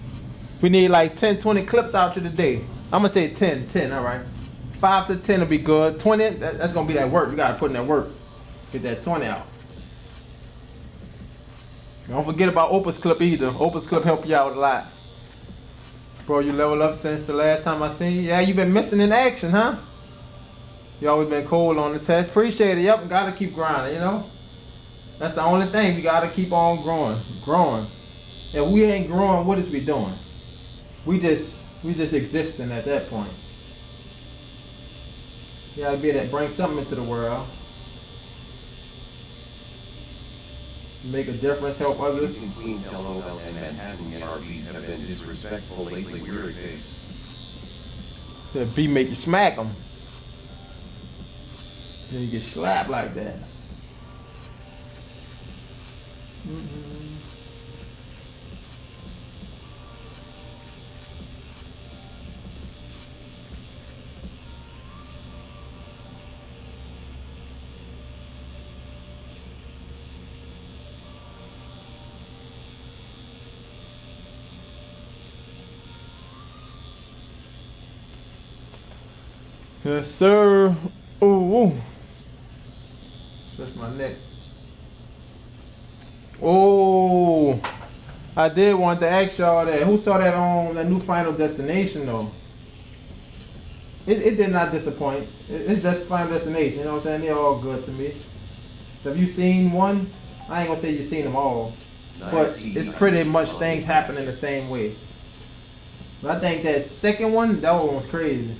We need like 10, 20 clips out to today. I'm gonna say 10, all right. 5 to 10 will be good. 20, that's gonna be that work. You gotta put in that work. Get that 20 out. Don't forget about Opus Clip either. Opus Clip help you out a lot. Bro, you level up since the last time I seen you? Yeah, you been missing in action, huh? You always been cold on the test. Appreciate it. Yep, gotta keep grinding, you know? That's the only thing. We gotta keep on growing. If we ain't growing, what is we doing? We just existing at that point. You gotta be that bring something into the world. Make a difference, help others. Kings and Queens, LOL, and Manhattan NRGs have been disrespectful lately. Weird face. That beat make you smack them. Then you get slapped like that. Yes, sir. Ooh. That's my neck. Oh, I did want to ask y'all that. Who saw that on that new Final Destination though? It did not disappoint. It's just Final Destination. You know what I'm saying? They're all good to me. Have you seen one? I ain't gonna say you've seen them all, but it's pretty much things happening the same way. But I think that second one, that one was crazy.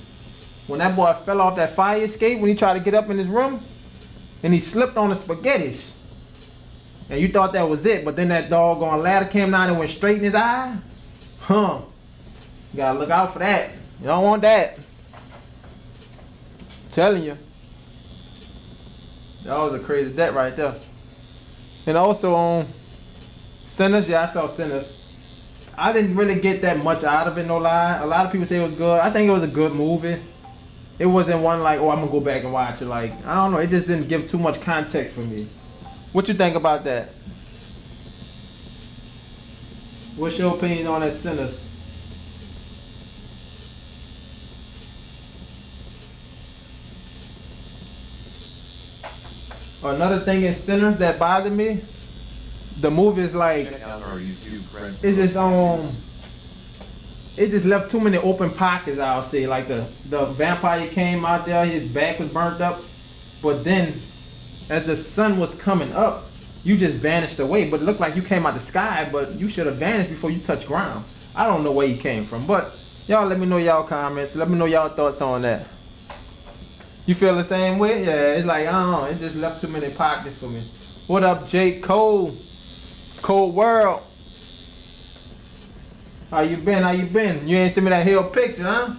When that boy fell off that fire escape, when he tried to get up in his room, and he slipped on the spaghettis. And you thought that was it, but then that doggone ladder came down and went straight in his eye. Huh. You gotta look out for that. You don't want that. I'm telling you. That was a crazy death right there. And also on Sinners, yeah, I saw Sinners. I didn't really get that much out of it, no lie. A lot of people say it was good. I think it was a good movie. It wasn't one like, oh, I'm gonna go back and watch it. Like, I don't know, it just didn't give too much context for me. What you think about that? What's your opinion on that Sinners? Another thing in Sinners that bothered me, the movie is like, Check out our YouTube friends. it's just it just left too many open pockets, I'll say. Like the vampire came out there, his back was burnt up, but then as the sun was coming up, you just vanished away. But it looked like you came out the sky, but you should have vanished before you touched ground. I don't know where you came from, but y'all let me know y'all comments. Let me know y'all thoughts on that. You feel the same way? Yeah, it's like, I don't know, it just left too many pockets for me. What up, Jake Cole? Cold World. How you been? How you been? You ain't send me that hill picture, huh?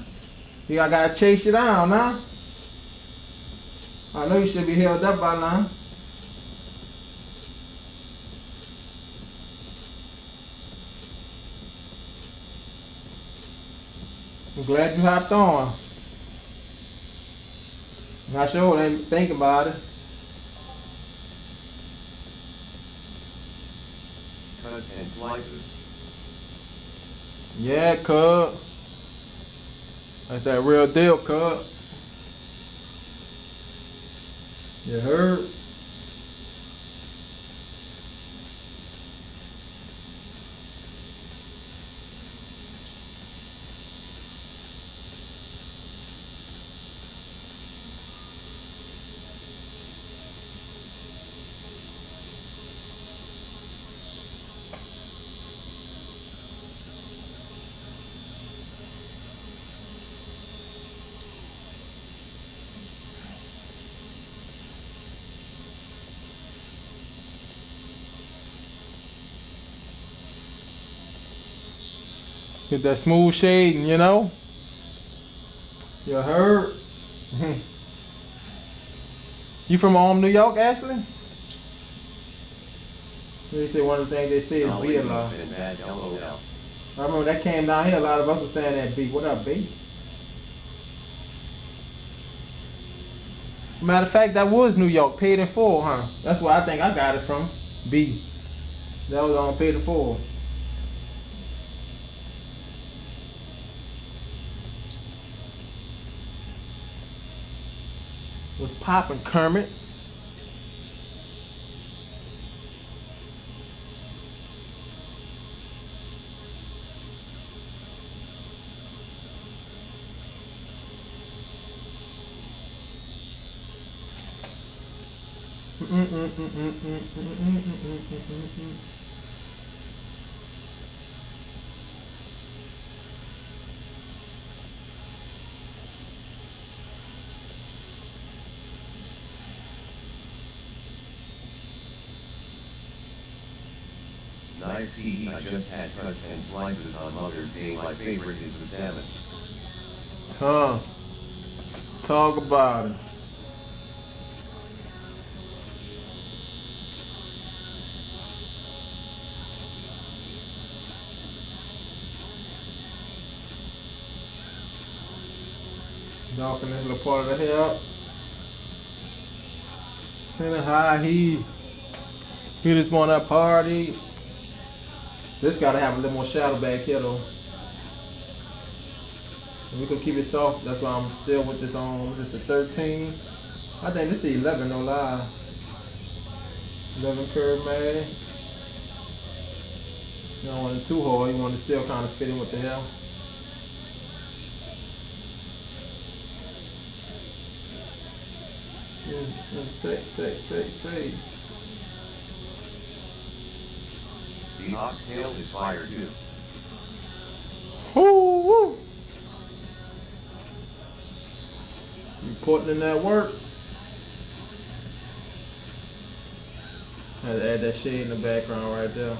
You gotta chase you down, huh? I know you should be healed up by now. I'm glad you hopped on. I sure didn't think about it. Cuts and slices. Yeah, cub. That's that real deal, cub. You heard? Get that smooth shading, you know? You heard? You from New York, Ashley? They say one of the things they say is No, B a it's lot. been bad, LOL. I remember that came down here, a lot of us were saying that B. What up, B? Matter of fact, that was New York, paid in full, huh? That's where I think I got it from. B. That was on paid in full. Was popping, Kermit. Nice CE, I just had cuts and slices on Mother's Day. My favorite is the salmon. Huh. Talk about it. Darken this little part of the hair up. In a high heat. He just want that party. This gotta have a little more shadow back here though. And we could keep it soft. That's why I'm still with this on. This is a 13. I think this is the 11, no lie. 11 curve, man. You don't want it too hard. You want it to still kind of fit in with the hair. Say. The oxtail is fire too. Woo! You putting in that work. Had to add that shade in the background right there.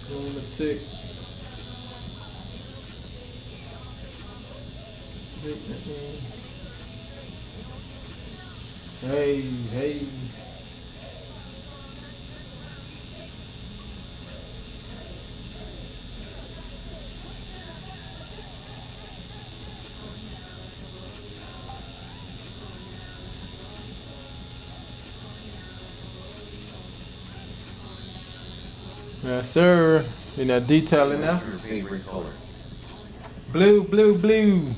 Doing the tick. Hey. Yes, sir. You know, detailing now. What's your favorite color? Blue.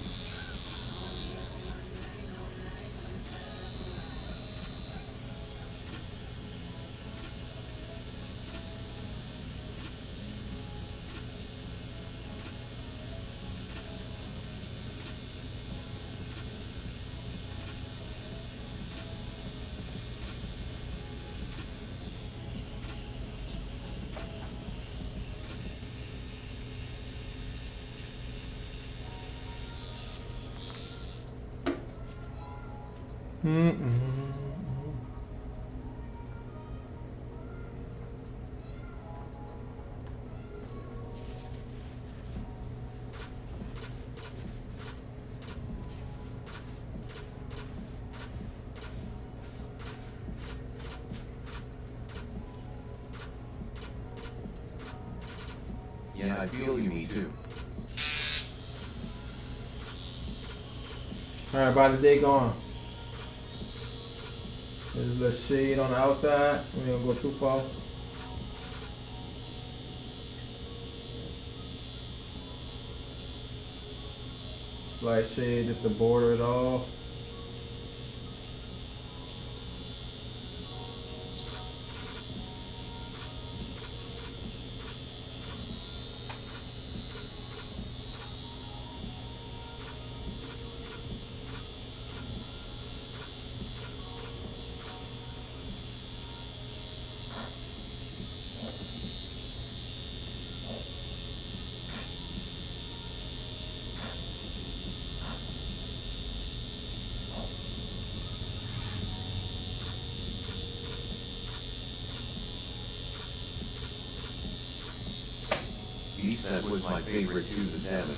Yeah, I feel you, me too. Alright, by the day gone. There's a little shade on the outside. We ain't gonna go too far. Slight shade just to border it off. Geese, that was my favorite too, the salmon.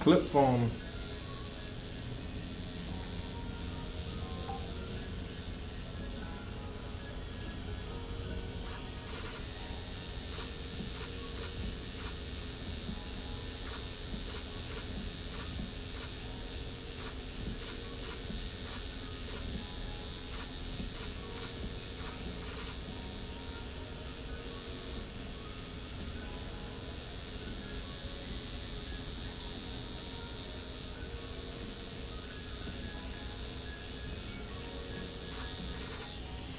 Clip foam.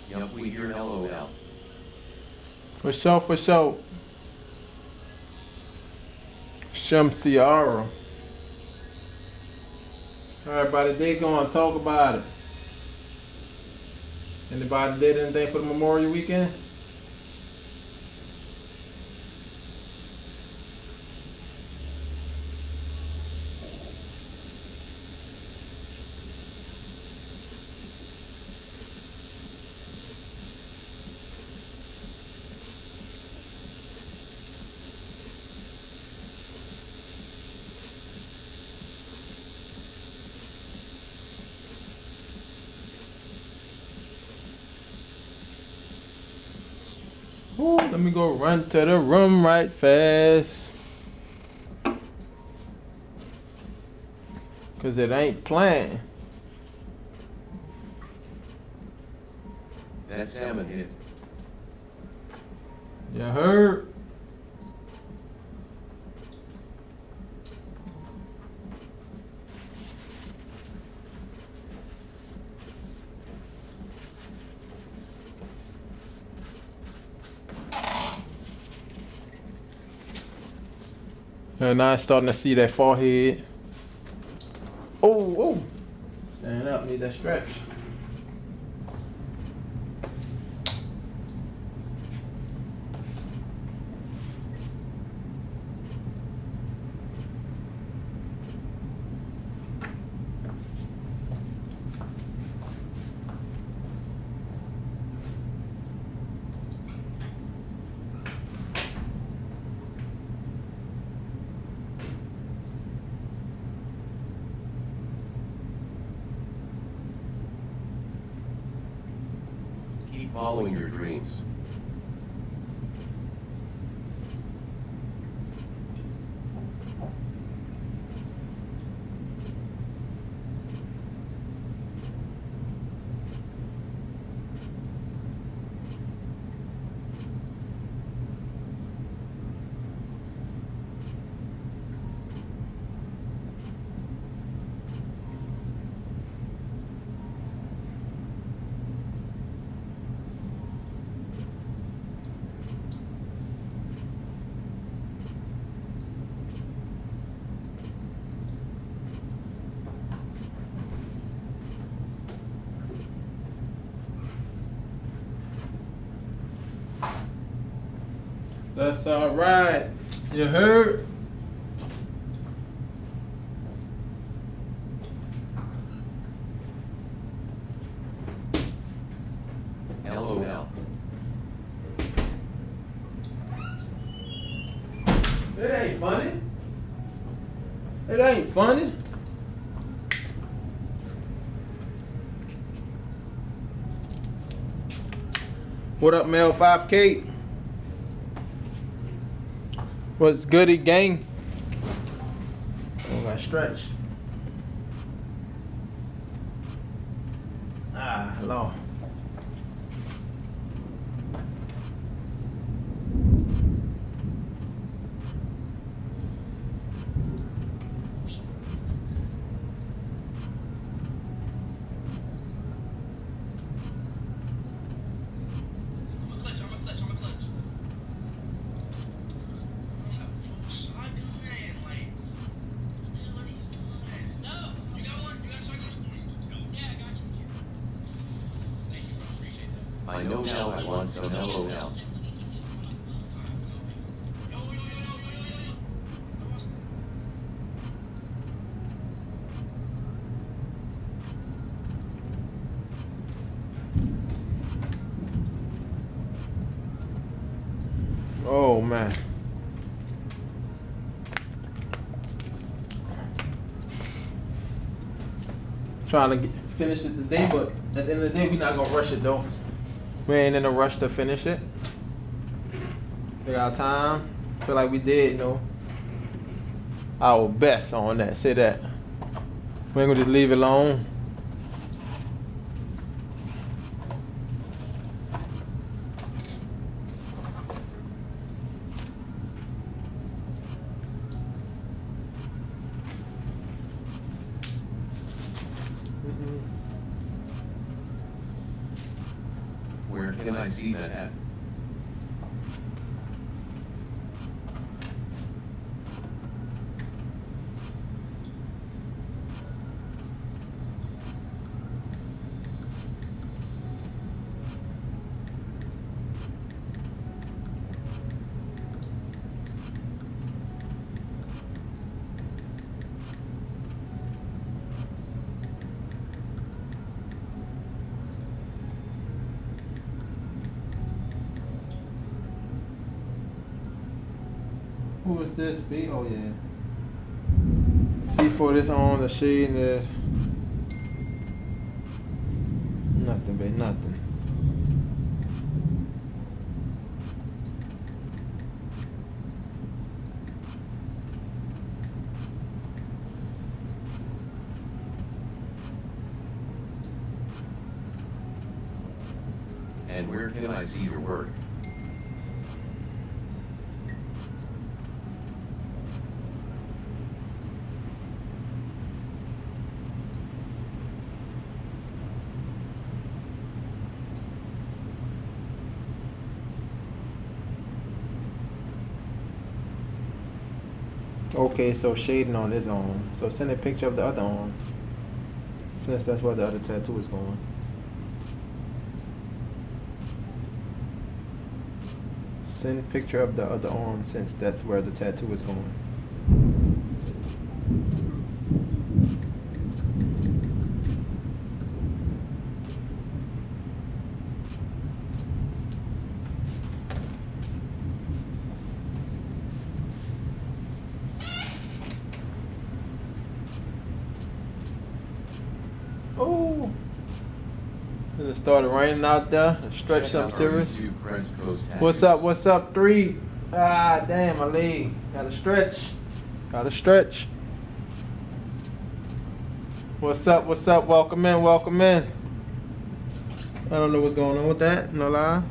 Yup, we hear LOL. For sure, for sure. Shamsiara. Everybody, they gonna talk about it. Anybody did anything for the Memorial Weekend? Ooh, let me go run to the room right fast. Cause it ain't playing. That salmon hit. You heard? And now I'm starting to see that forehead. Oh, oh. Stand up, need that stretch. Keep following your dreams. That's all right. You heard? LOL. It ain't funny. It ain't funny. What up, Mel 5K? What's goody, gang? Oh, got stretch. Ah, hello. I know now I want some LOL. Oh man. Trying to finish it today, but at the end of the day, we're not gonna rush it though. We ain't in a rush to finish it. We got time. Feel like we did, you know, our best on that. Say that. We ain't gonna just leave it alone. Where can I see that at? Who is this? B? Oh yeah. C4 this on the shade and the nothing, babe, nothing. And where can I see your work? Okay, so shading on this arm. So send a picture of the other arm. Since that's where the other tattoo is going. Send a picture of the other arm since that's where the tattoo is going. Oh, it started raining out there. Stretch Check something out our serious. YouTube Crest Coast What's up? Tattoos. What's up? 3. Ah, damn, my leg. Gotta stretch. Gotta stretch. What's up? What's up? Welcome in. Welcome in. I don't know what's going on with that. No lie.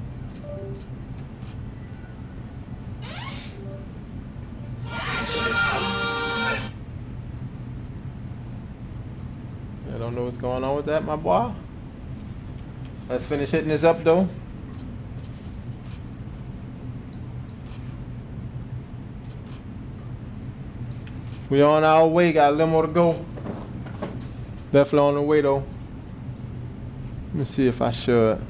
I don't know what's going on with that, my boy. Let's finish hitting this up though. We on our way, got a little more to go. Definitely on the way though. Let me see if I should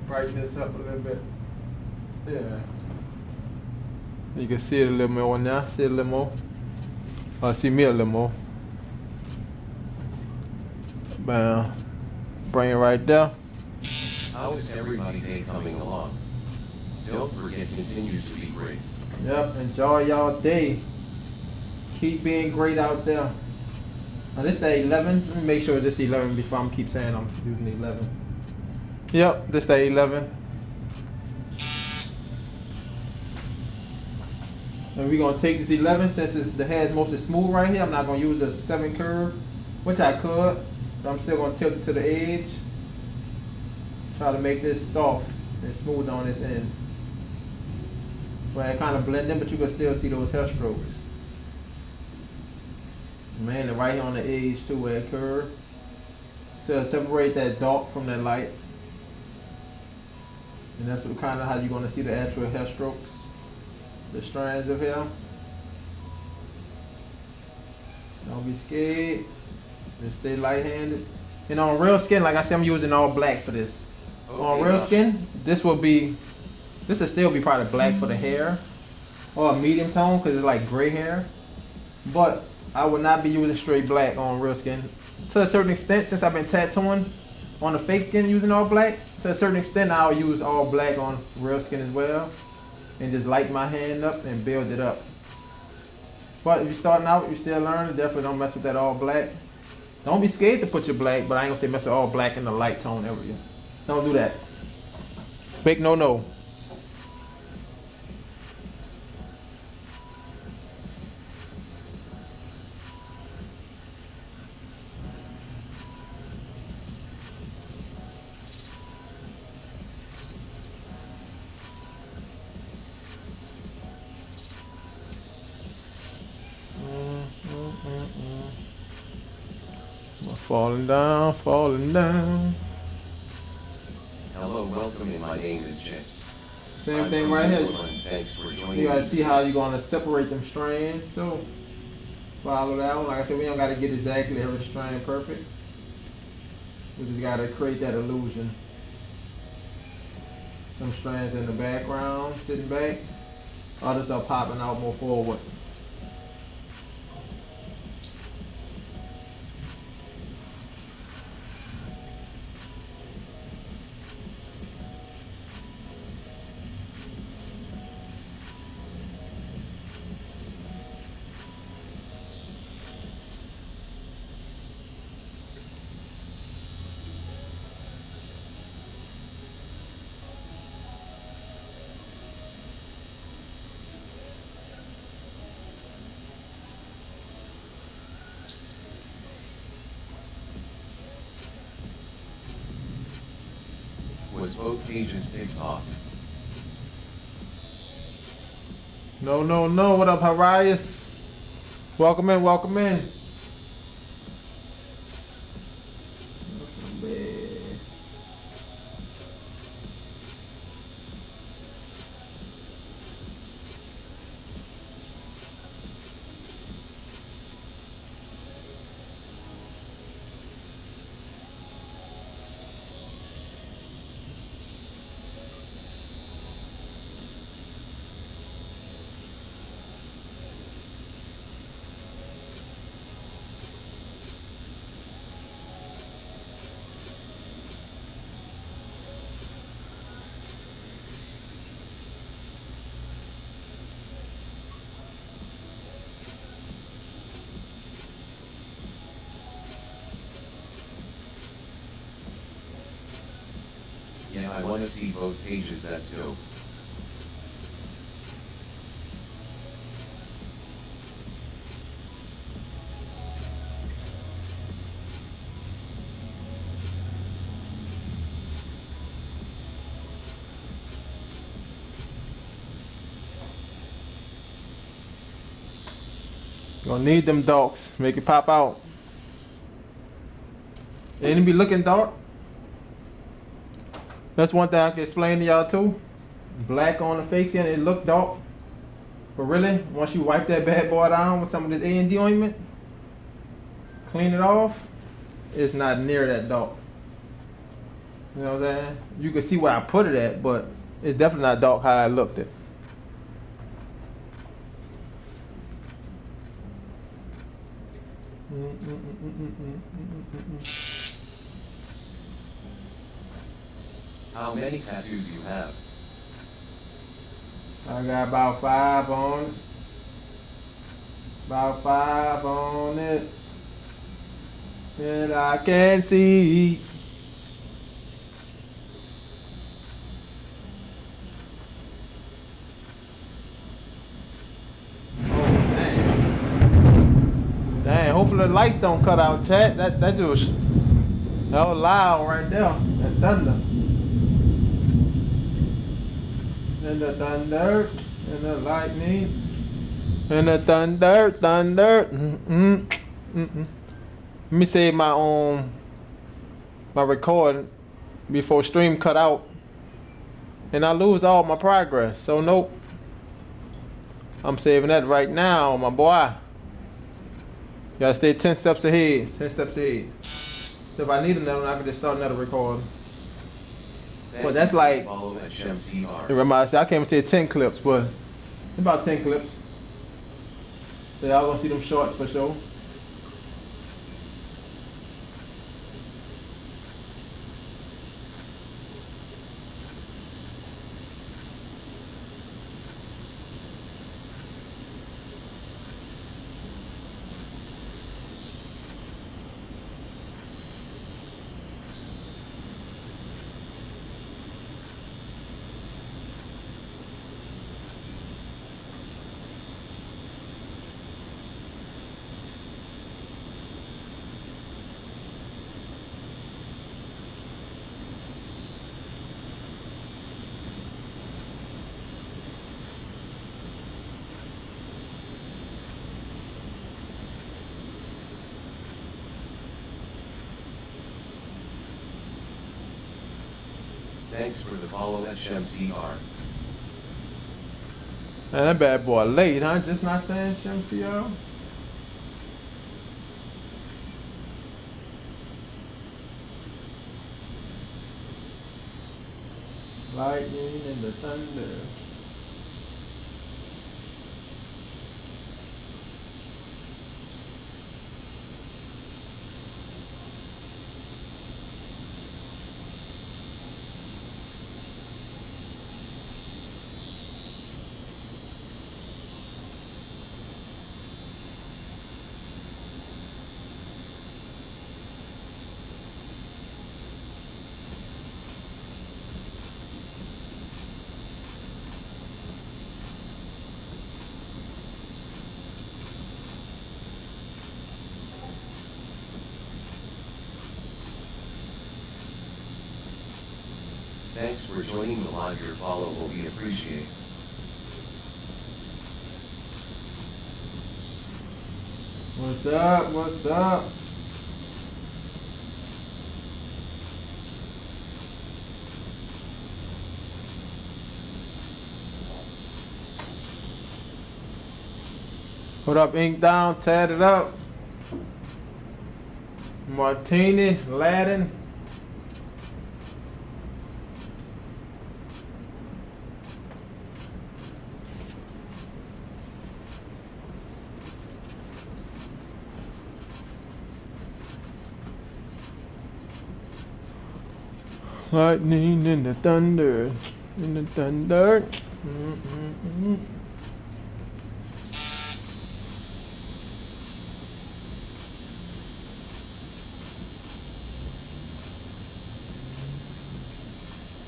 brighten this up a little bit. Yeah. You can see it a little more now. See it a little more. See me a little more. Bam. Bring it right there. How is everybody day coming along? Don't forget continues to be great. Yep, enjoy y'all day. Keep being great out there. Now this the 11. Let me make sure this 11 before I keep saying I'm using 11. Yep, this the 11. And we're gonna take this 11 since the hair is mostly smooth right here. I'm not gonna use the 7 curve, which I could, but I'm still gonna tilt it to the edge. Try to make this soft and smooth on this end. Where it kind of blend in, but you can still see those hair strokes. Man, and right here on the edge too, where it curve. So separate that dark from that light. And that's what kind of how you're gonna see the actual hair strokes. The strands of hair. Don't be scared. Just stay light-handed. And on real skin, like I said, I'm using all black for this. On real skin, this will still be probably black for the hair, or a medium tone because it's like gray hair. But I would not be using straight black on real skin. To a certain extent, since I've been tattooing on the fake skin using all black, to a certain extent I'll use all black on real skin as well. And just light my hand up and build it up. But if you're starting out, you're still learning, definitely don't mess with that all black. Don't be scared to put your black, but I ain't gonna say mess with all black in the light tone area. Don't do that. Big no. Falling down. Hello, welcome, and my name is Chet. Same thing right here. Thanks for joining You gotta me. see how you're gonna separate them strands. So follow that one. Like I said, we don't gotta get exactly every strand perfect. We just gotta create that illusion. Some strands in the background, sitting back. Others are popping out more forward. Was both pages TikTok? No. What up, Harias? Welcome in. Yeah, I wanna see both pages, that's dope. Gonna need them darks. Make it pop out. And it be looking dark. That's one thing I can explain to y'all too. Black on the face and it look dark. But really, once you wipe that bad boy down with some of this A&D ointment, clean it off, it's not near that dark. You know what I'm saying? You can see where I put it at, but it's definitely not dark how I looked at. How many tattoos you have? I got about 5 on. About 5 on it. And I can see. Dang, hopefully the lights don't cut out, chat. That was loud right there. That thunder. And the thunder. And the lightning. And the thunder. Let me save my my recording before stream cut out. And I lose all my progress. So nope. I'm saving that right now, my boy. You gotta stay 10 steps ahead. 10 steps ahead. So if I need another one, I can just start another recording. Well, that's like, Follow at ShemCR. remember I said I can't even say 10 clips, but it's about 10 clips. So y'all gonna see them shorts for sure. Thanks for the follow at ShemCR. Man, that bad boy late, huh? Just not saying ShemCR. Lightning and the thunder. Thanks for joining the live. Your follow will be appreciated. What's up? What's up? Put up, ink down, tat it up. Martini, Latin. Lightning and the thunder, and the thunder.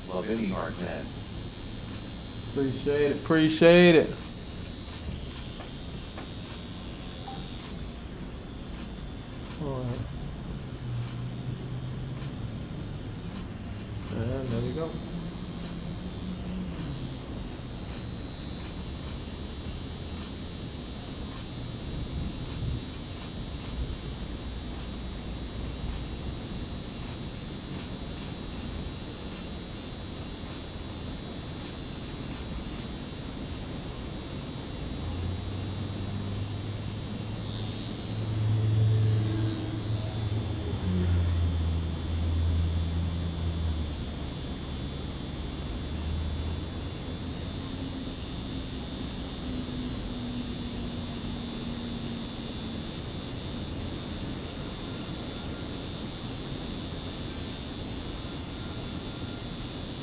Love any art, man. Appreciate it, appreciate it. And there we go.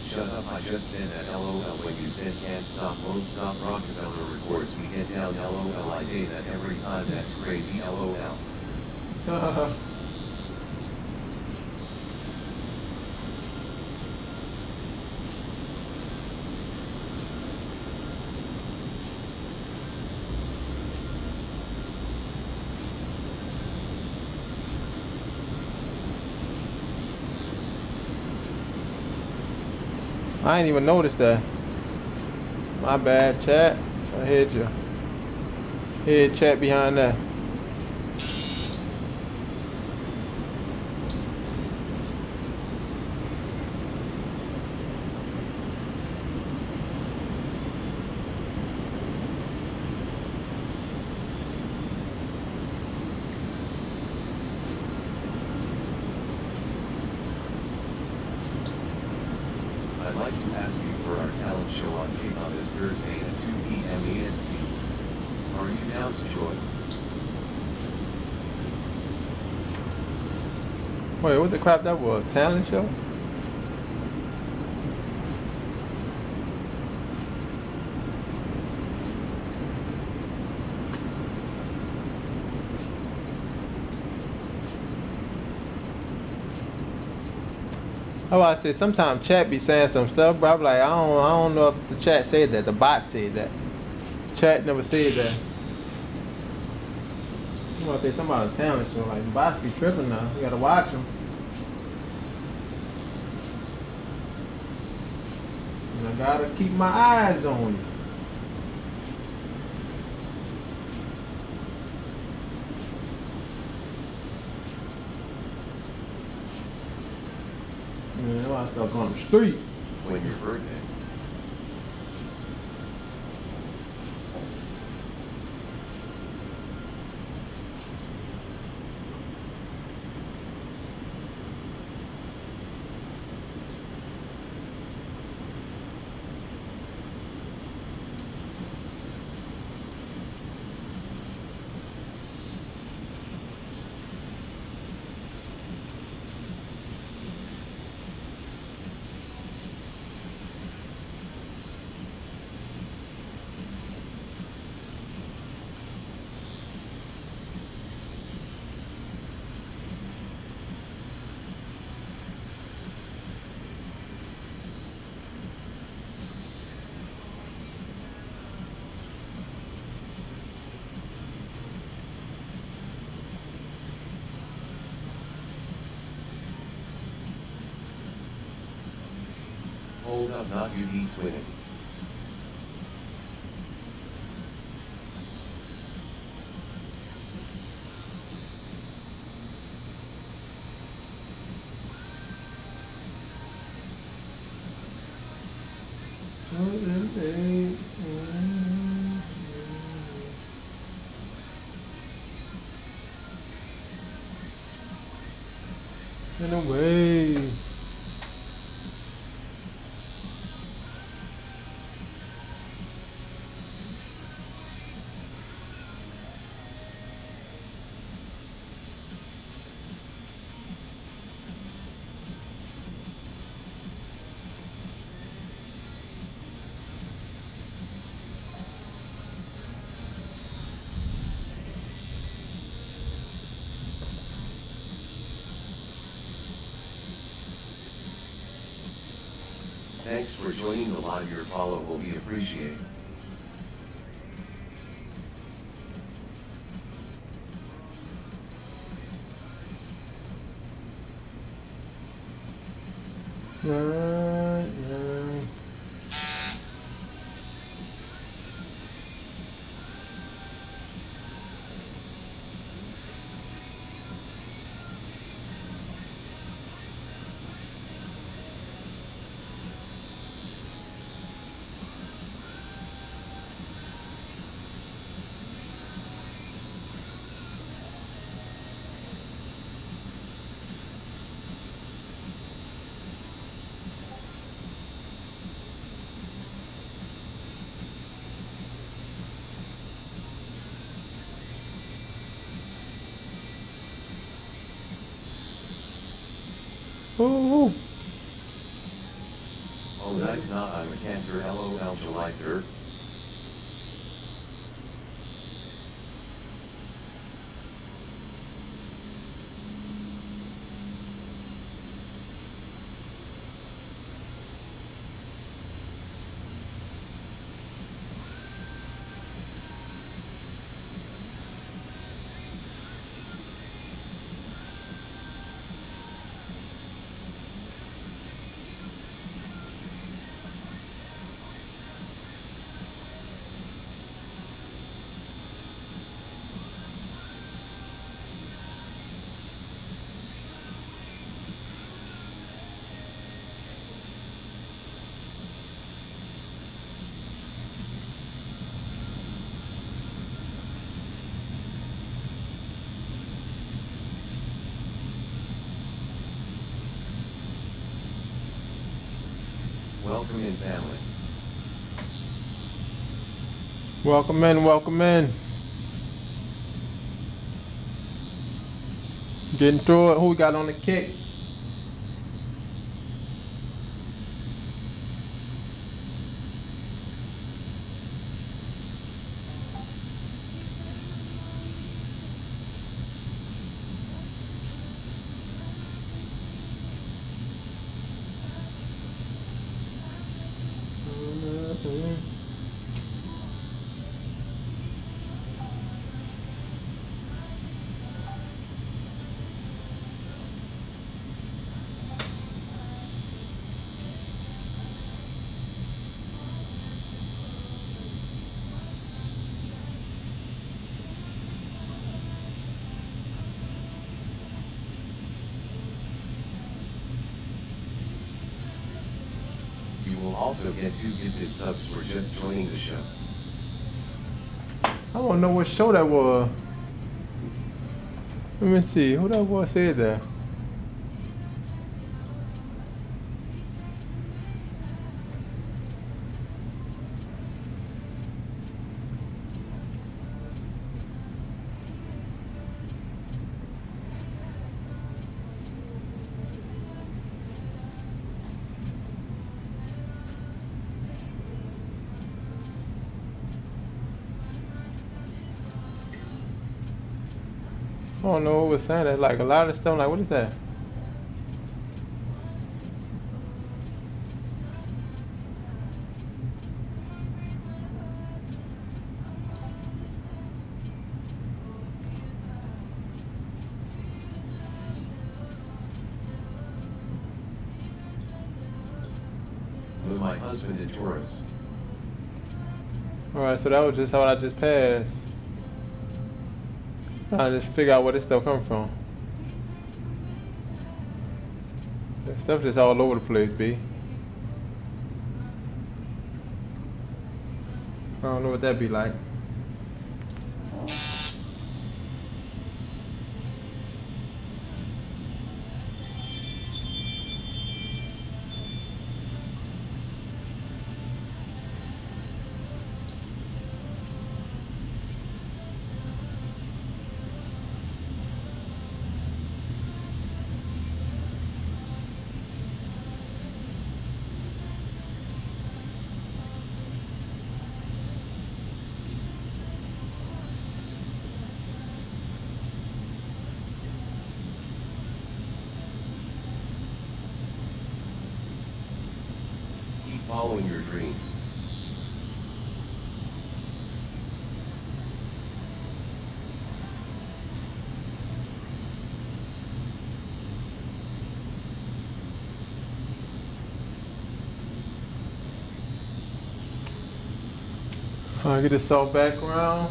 Shut up, I just said that LOL when you said can't stop, won't stop, Rockefeller reports we get down, LOL, I day that every time, that's crazy, LOL. I ain't even noticed that. My bad, chat. I hit you. Hit chat behind that. I'd like to ask you for our talent show on Kick on this Thursday at 2 p.m. EST. Are you down to join? Wait, what the crap that was? Talent show? Oh, I said sometimes chat be saying some stuff, but I'm like, I don't know if the chat said that. The bot said that. Chat never said that. You want to say something about a talent show? Like the bots be tripping now. You gotta watch them. And I gotta keep my eyes on you. Man, I start going to the street. When your birthday? Hold up, not UD twinning. In a way. Thanks for joining the live, your follow will be appreciated. does not. I'm a Cancer. LOL. July 3rd. Welcome in, family. Welcome in, welcome in. Getting through it. Who we got on the kick? You will also get 2 gifted subs for just joining the show. I don't know what show that was. Let me see. Who that was said that? I don't know what was saying that. Like a lot of stuff. I'm like, what is that? With my husband in Taurus. Alright, so that was just how I just passed. I just figure out where this stuff comes from. That stuff just all over the place, B. I don't know what that be like. Keep following your dreams. Get this all background.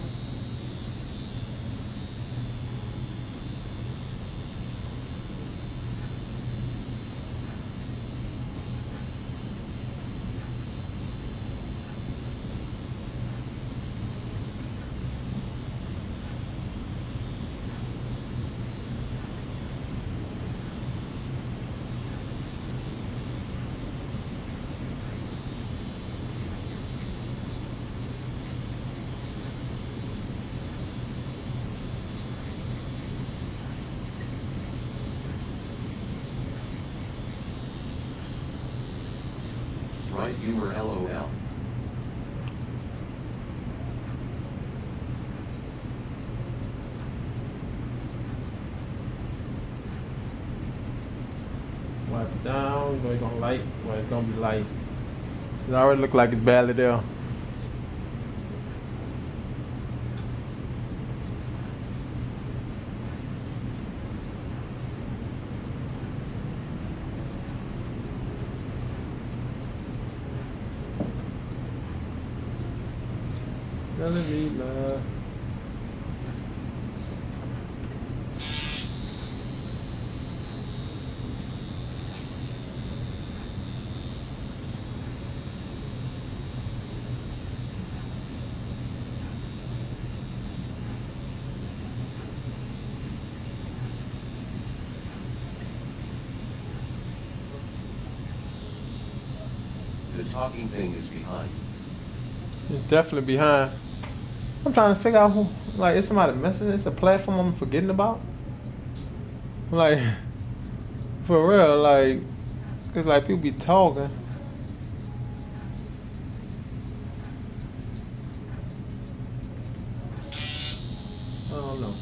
light humor LOL. Wipe it down. You know it's gonna light. Well, it's gonna be light. It already look like it's barely there. Telling me love. The talking thing is behind. It's definitely behind. I'm trying to figure out who. Like, is somebody missing? It's a platform I'm forgetting about. Like, for real. Like, cause like people be talking. I don't know.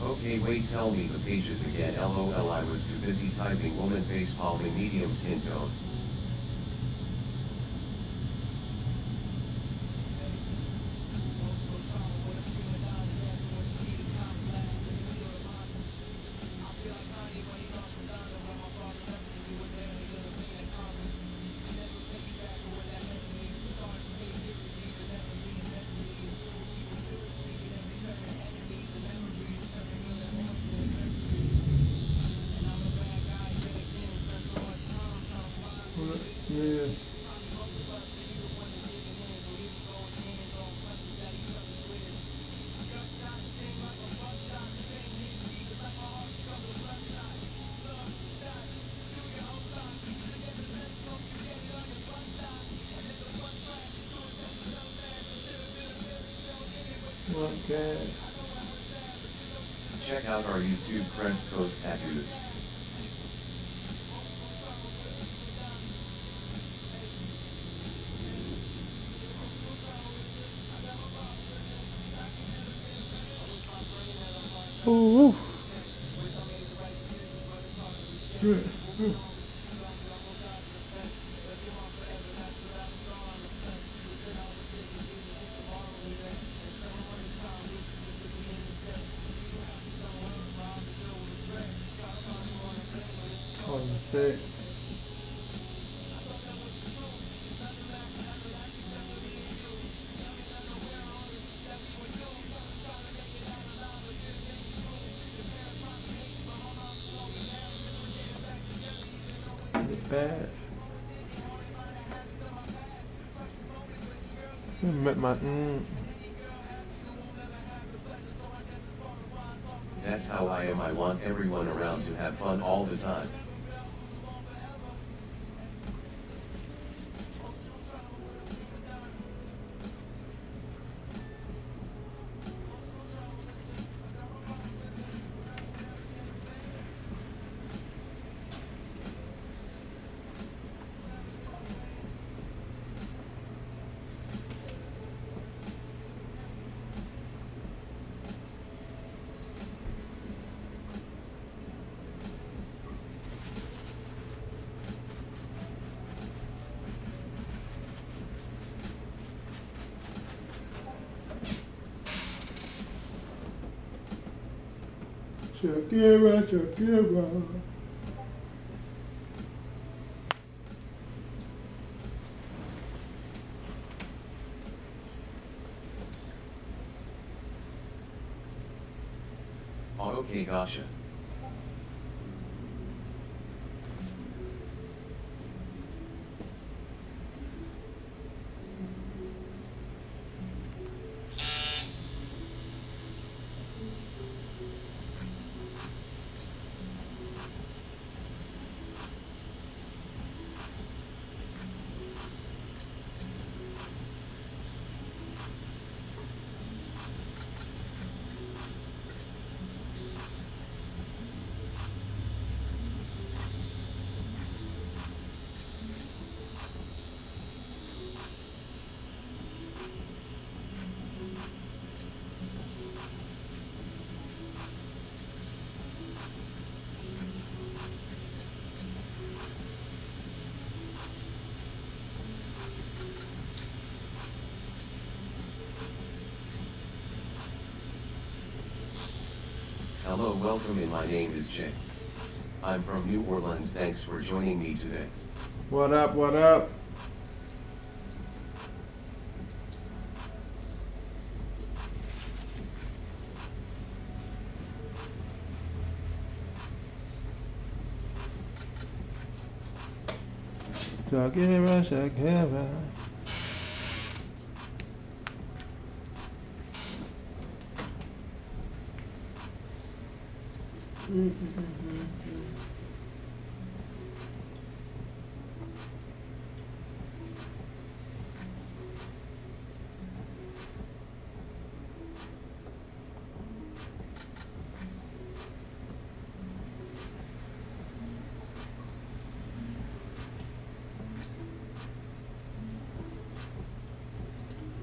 Okay, wait, tell me the pages again. LOL, I was too busy typing woman face palming medium skin tone. Yeah. Okay. Check out our YouTube Crest Coast Tattoos. Ooh. Oh, shit. Get bad. Met my That's how I am. I want everyone around to have fun all the time. Shakira, Shakira. Okay, gotcha. Hello, welcome, and my name is Jay. I'm from New Orleans. Thanks for joining me today. What up? What up?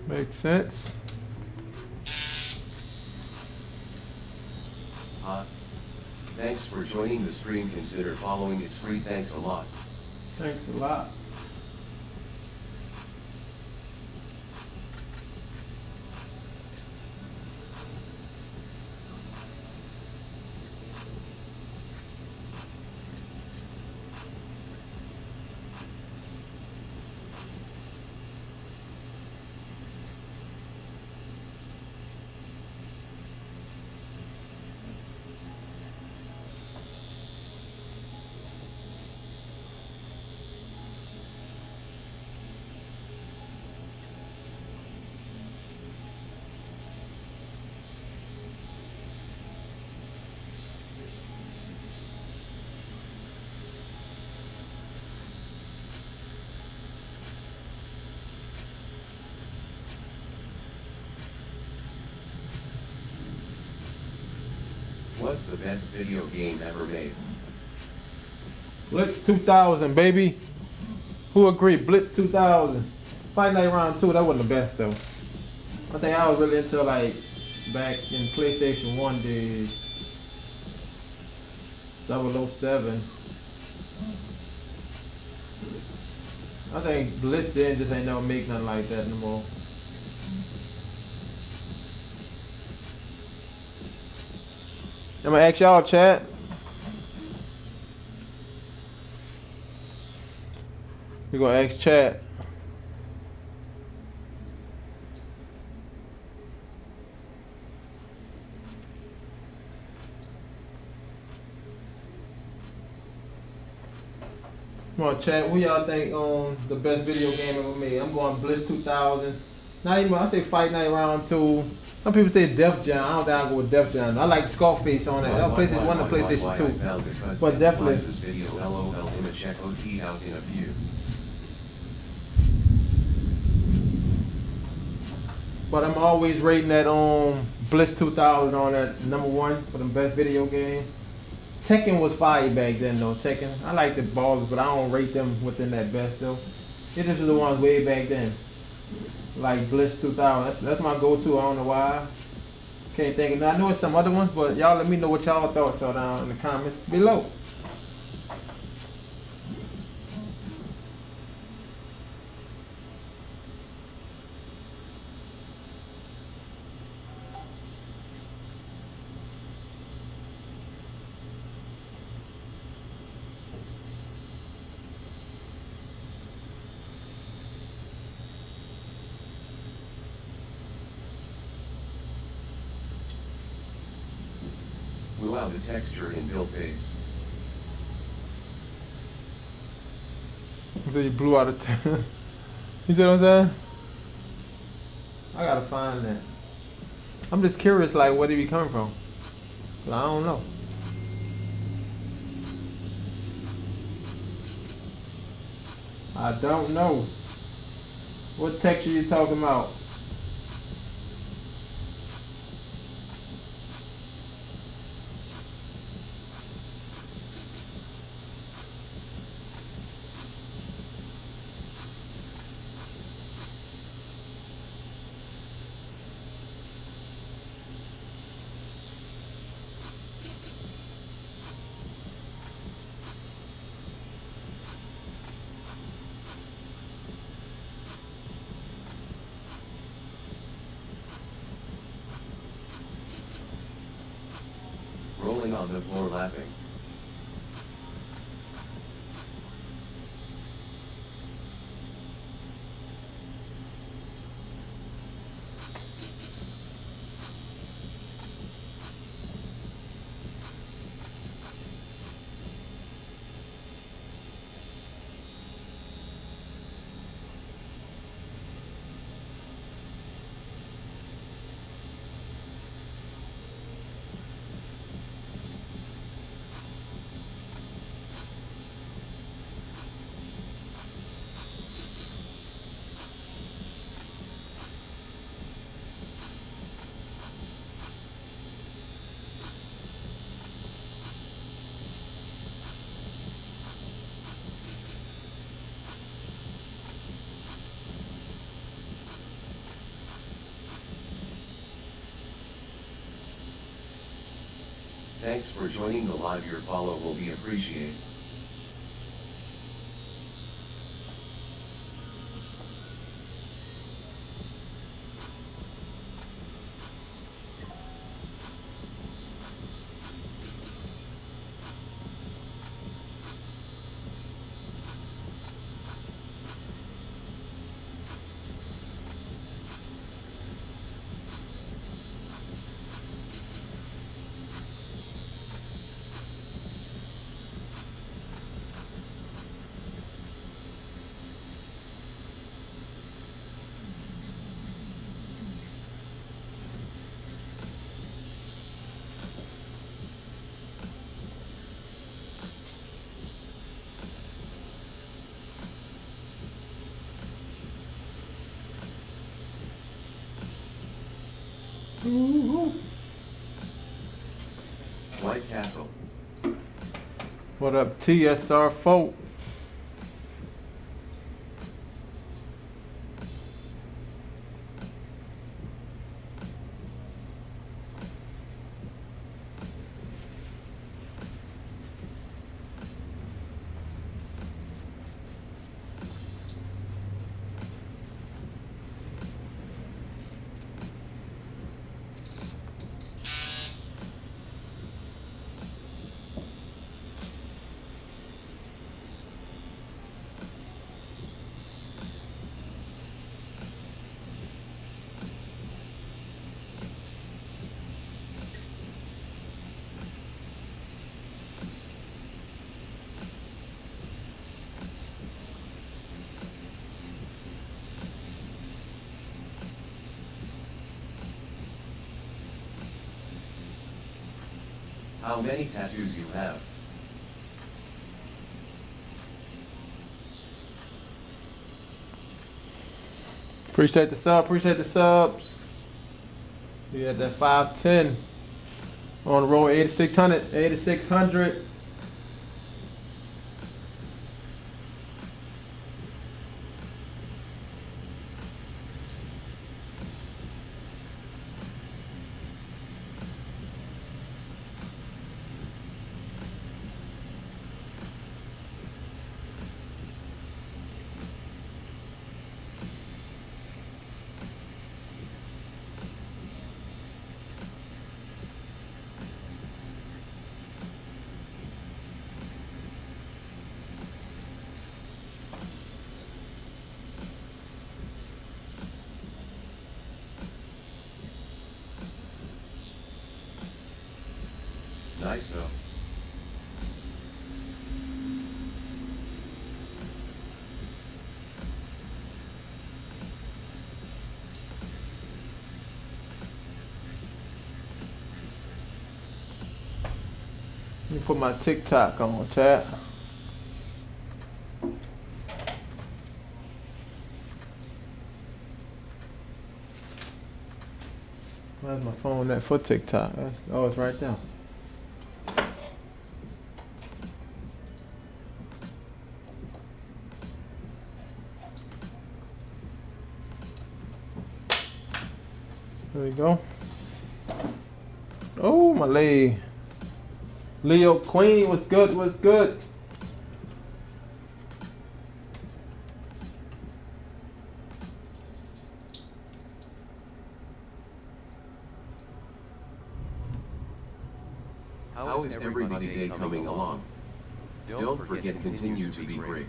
Makes sense. Thanks for joining the stream. Consider following, it's free. Thanks a lot. Thanks a lot. What's the best video game ever made? Blitz 2000, baby. Who agreed? Blitz 2000. Fight Night Round 2, that wasn't the best though. I think I was really into like back in PlayStation 1 days. 007. I think Blitz then just ain't never make nothing like that no more. I'm gonna ask y'all, chat. We're gonna ask chat. Come on, chat. What y'all think the best video game ever made? I'm going Blitz 2000. Not even, I say Fight Night Round 2. Some people say Def Jam. I don't think I'll go with Def Jam. I like Scarface on it. That PlayStation 1 and PlayStation 2. But definitely. Video, LOL, image check OT out in a few. But I'm always rating that Blitz 2000 on that #1 for the best video game. Tekken was fire back then though. Tekken. I like the ballers, but I don't rate them within that best though. It just was the ones way back then. Like Blitz 2000. That's my go-to. I don't know why. Can't think of. I know it's some other ones, but y'all let me know what y'all thoughts are down in the comments below. out the texture in Bill face. So you blew out a You see what I'm saying? I gotta find that. I'm just curious, like, where did he come from? 'Cause I don't know. I don't know. What texture you talking about? Rolling on the floor laughing. Thanks for joining the live. Your follow will be appreciated. White Castle. What up, TSR folk? How many tattoos you have? Appreciate the sub, appreciate the subs. We had that 510 on the road, 8600, 8600. Nice though. Let me put my TikTok on, chat. Where's my phone at for TikTok? Oh, it's right there. There we go. Oh, my leg. Leo Queen, what's good? What's good? How is everybody day coming along? Don't forget, continue to be great.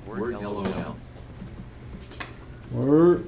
Word LOL. Word.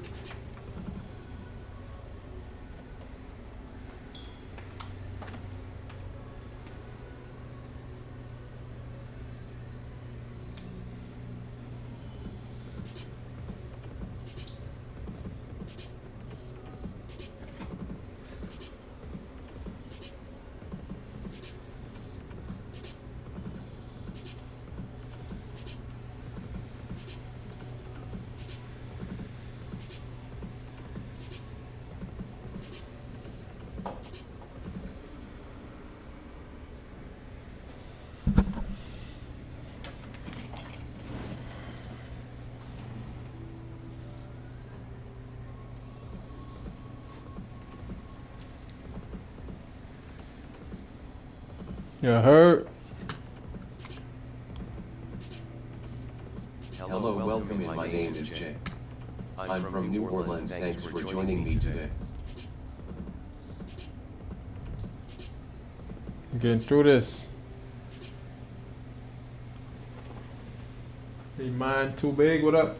You heard? Hello, welcome in. My name is Jay. I'm from New Orleans. Thanks for joining me today. Getting through this. Hey, mine too big. What up?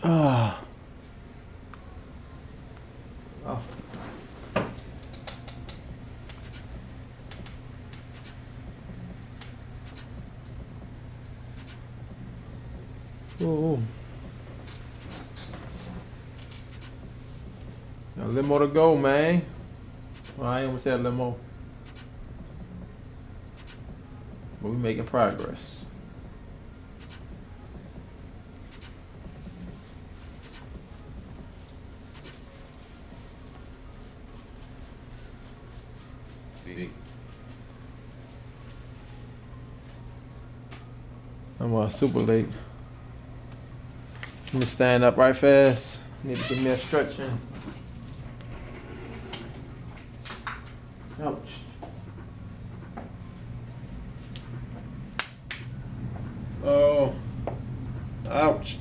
Ah. Oh. Ooh. A little more to go, man. Well, I ain't gonna say a little more. But we making progress. I'm super late. Let me stand up right fast. Need to give me a stretching. Ouch. Oh. Ouch.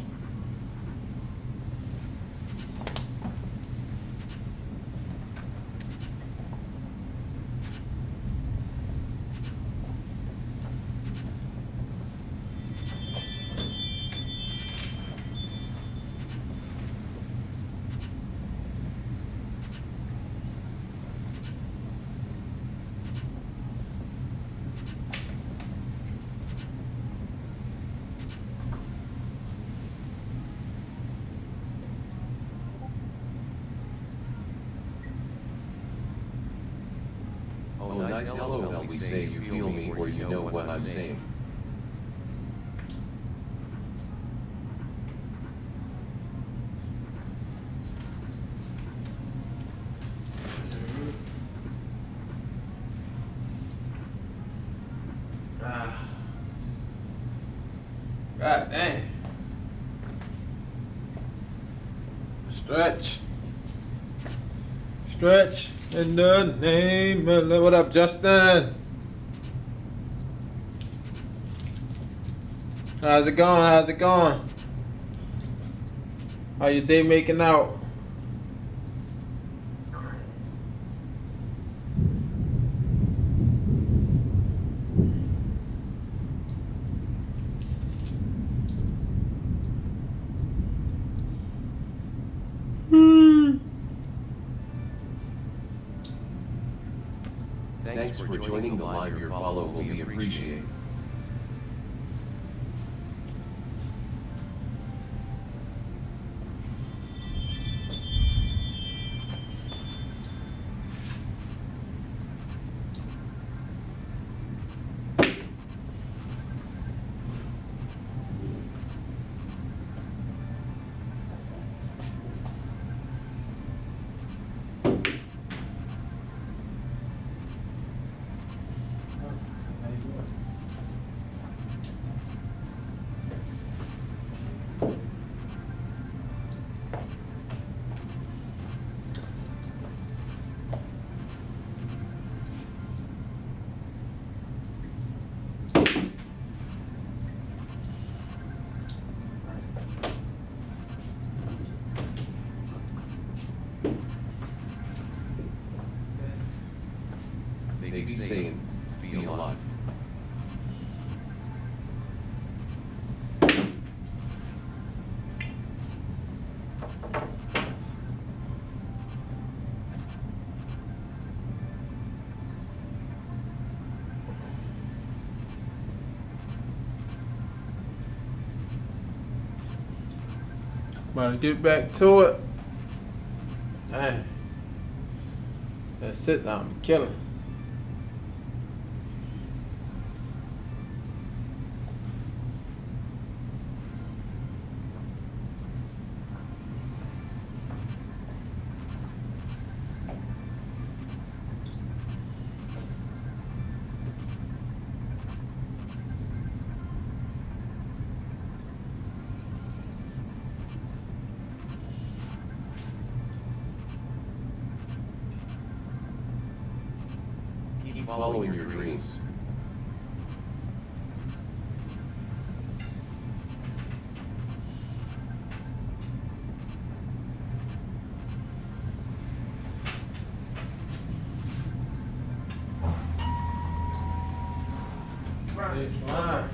Nice LOL, we say you feel me or you know what I'm saying. God dang. Stretch. Stretch in the name of love. What up, Justin? How's it going? How's it going? How your day making out? Thanks for joining the live, your follow will be appreciated. They be saying, feel alive. About to get back to it. Dang. That's it, I'm killing. Keep following your dreams. It's fine.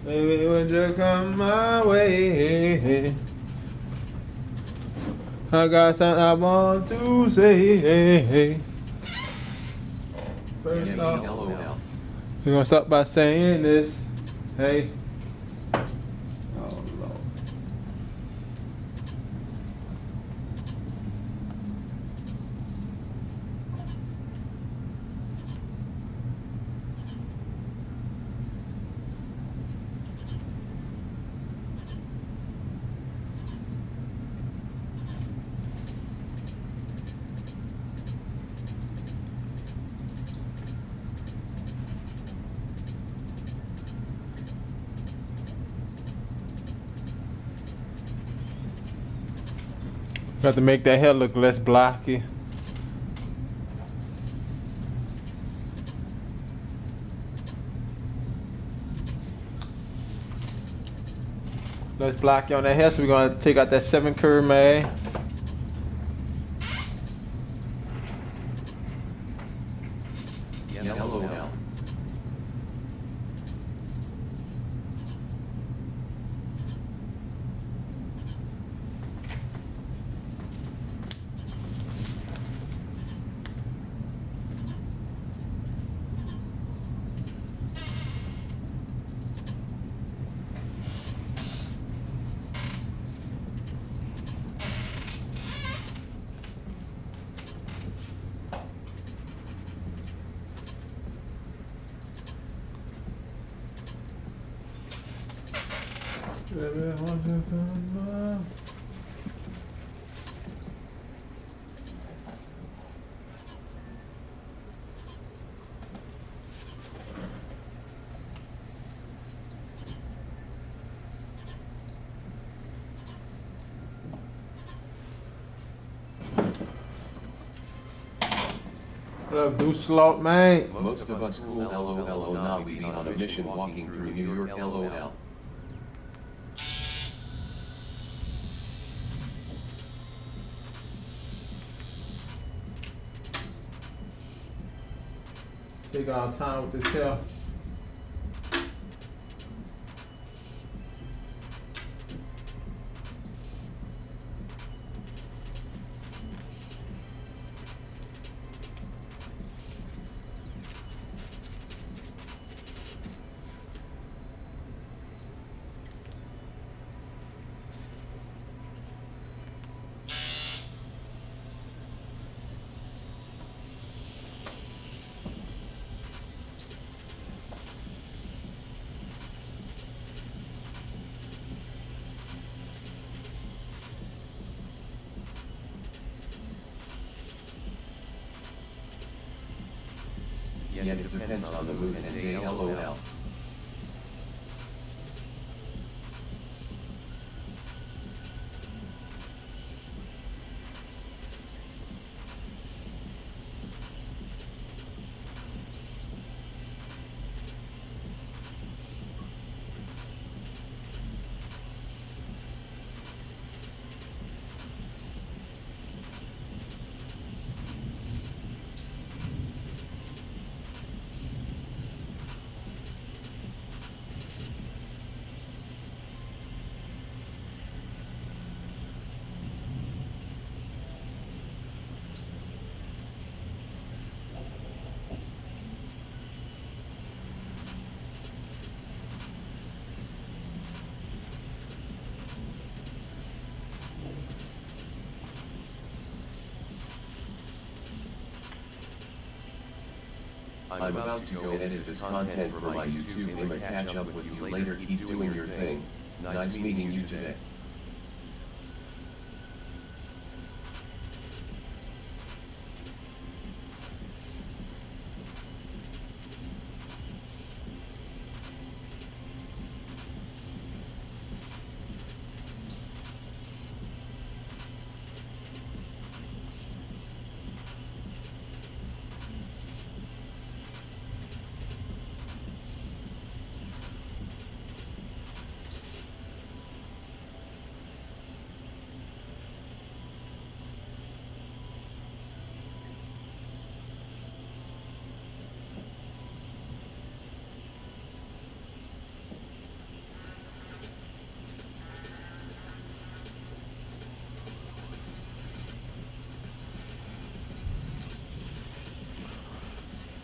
Baby, would you come my way? I got something I want to say. First off, LOL. we're gonna start by saying this. Hey. Oh Lord. Got to make that hair look less blocky. Less blocky on that hair, so we're gonna take out that 7 curve mag. LOL. What up, Deuce Slot, man? Most of us cool LOL not be on a mission walking through New York LOL. Take our time with this here. Yet it depends on the mood and day LOL. I'm about to go edit this content for my YouTube. I'ma catch up with you later. Keep doing your thing. Nice meeting you today.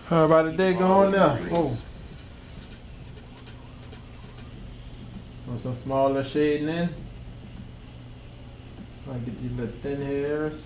How about the day going now? Oh. Some smaller shading in. Try to get these little thin hairs.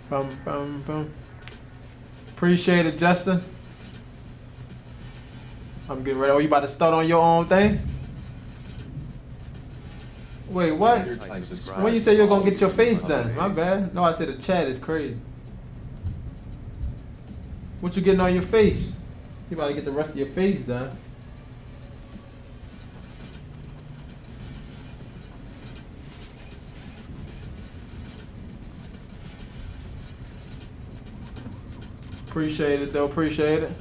Bum. Appreciate it, Justin. I'm getting ready. Oh, you about to start on your own thing? Wait, what? When you say you're gonna get your face done? My bad. No, I said the chat is crazy. What you getting on your face? You about to get the rest of your face done. Appreciate it though, appreciate it.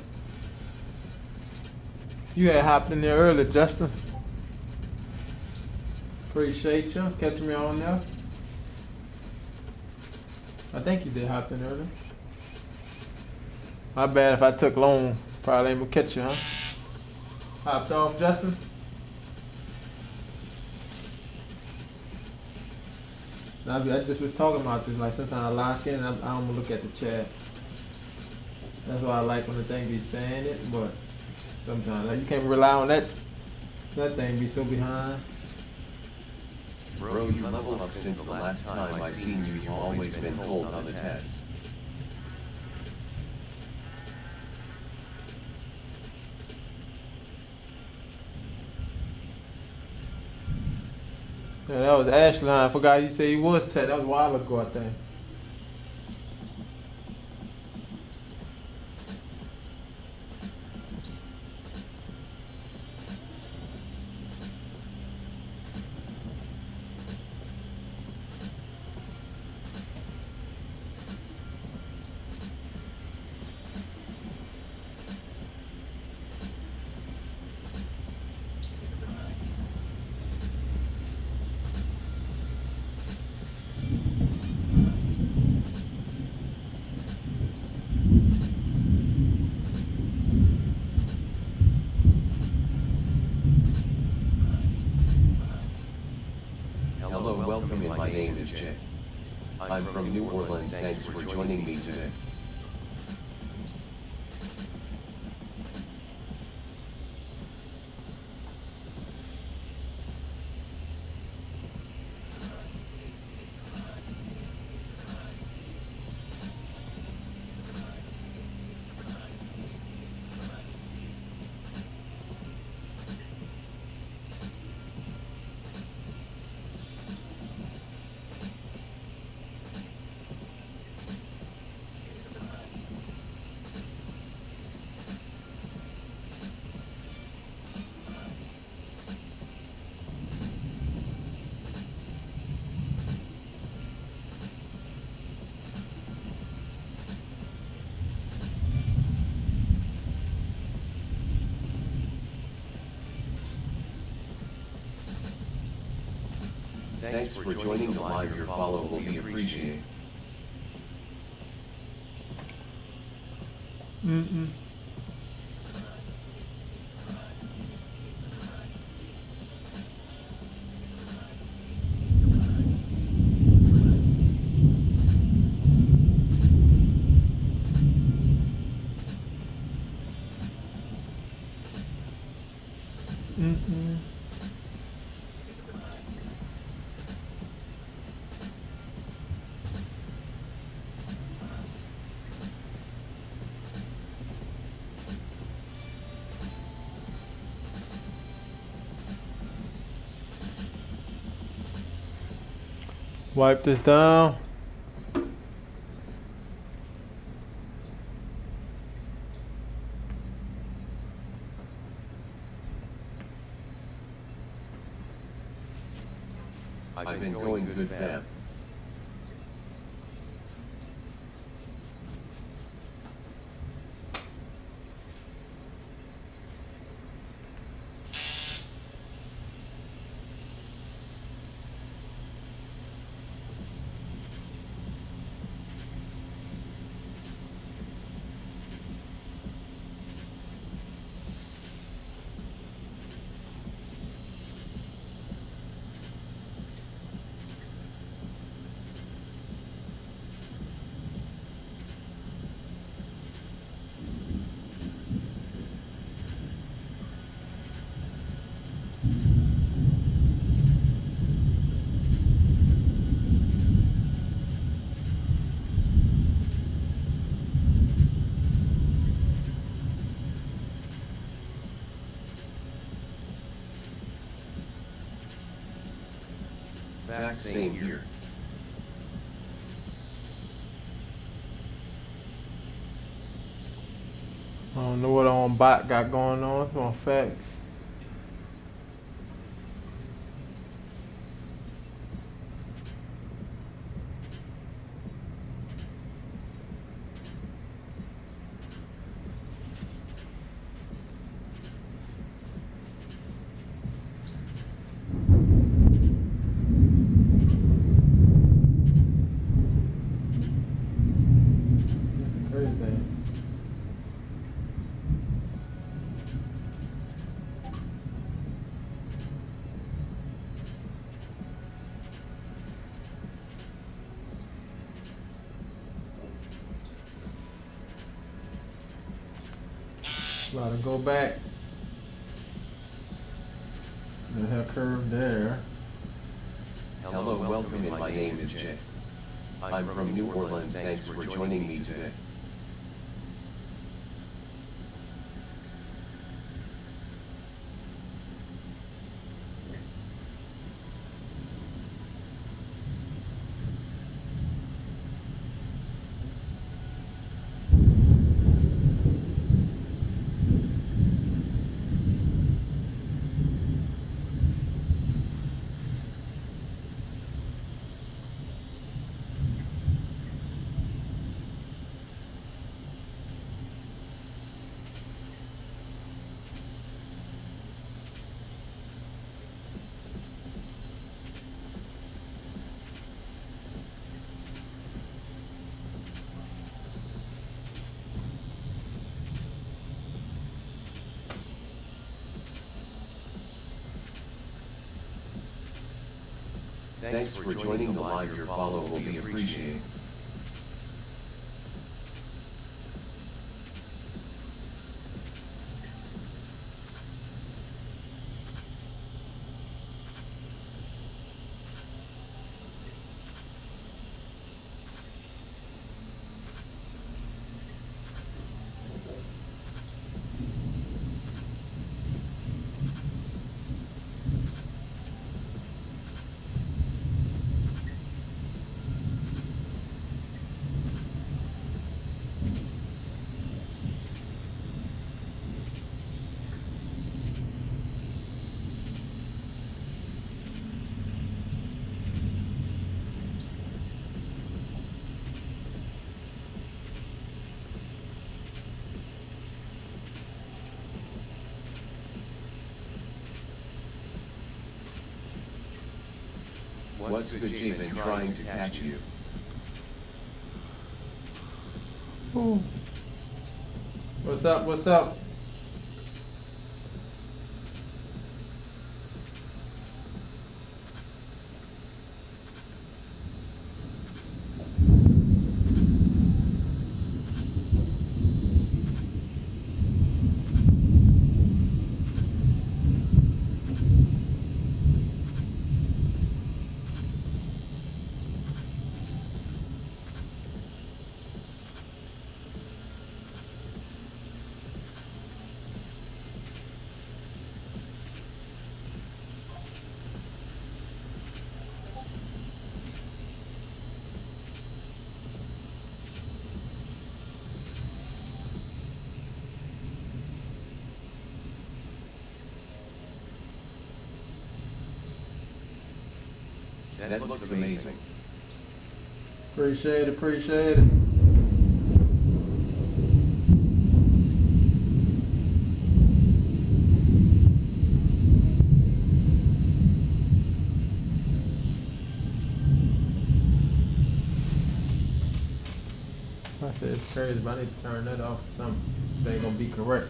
You had hopped in there early, Justin. Appreciate you catching me on there. I think you did hop in early. My bad if I took long. Probably ain't gonna catch you, huh? Hopped off, Justin. I just was talking about this. Like sometimes I lock in and I don't look at the chat. That's why I like when the thing be saying it, but sometimes like, you can't rely on that. That thing be so behind. Bro, you leveled up since the last time I seen you. You've always been cold on the tests. Yeah, that was Ashley. I forgot he said he was tech. That was a while ago, I think. Hello, welcome in. My name is Jay. I'm from New Orleans. Thanks for joining me today. Thanks for joining the live. Your follow will be appreciated. Wipe this down. I've been going good, fam. Back same here. I don't know what on bot got going on. It's on facts. Everything. About to go back. The hair curve there. Hello, welcome, and my name is Jay. I'm from New Orleans. Thanks for joining me today. Thanks for joining the live. Your follow will be appreciated. What's good, Jay? Been trying to catch you. Ooh. What's up? What's up? That looks amazing. Appreciate it, appreciate it. I said it's crazy, but I need to turn that off. Something ain't gonna be correct.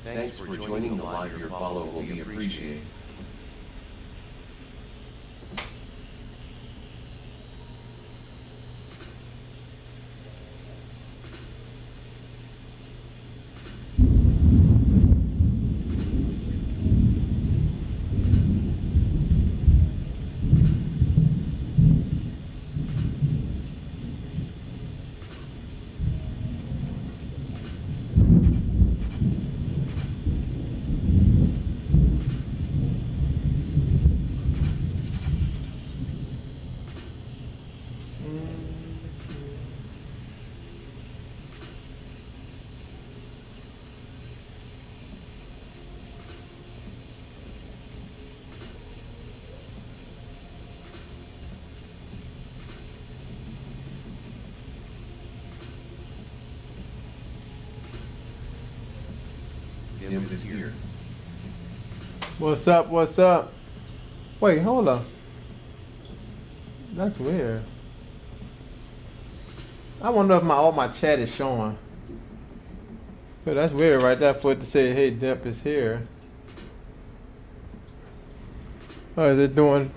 Thanks for joining the live. Your follow will be appreciated. Dimp is here. What's up? What's up? Wait, hold up. That's weird. I wonder if all my chat is showing. But that's weird right there for it to say, hey, Dimp is here. Oh, is it doing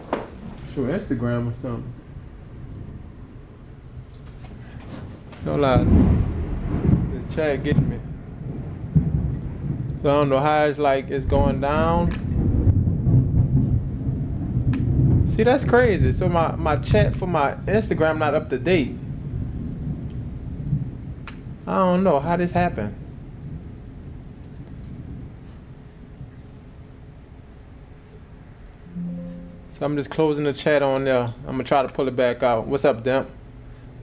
through Instagram or something? No lie. This chat getting me. So I don't know how it's like it's going down. See, that's crazy. So my chat for my Instagram not up to date. I don't know how this happened. So I'm just closing the chat on there. I'm gonna try to pull it back out. What's up, Dimp?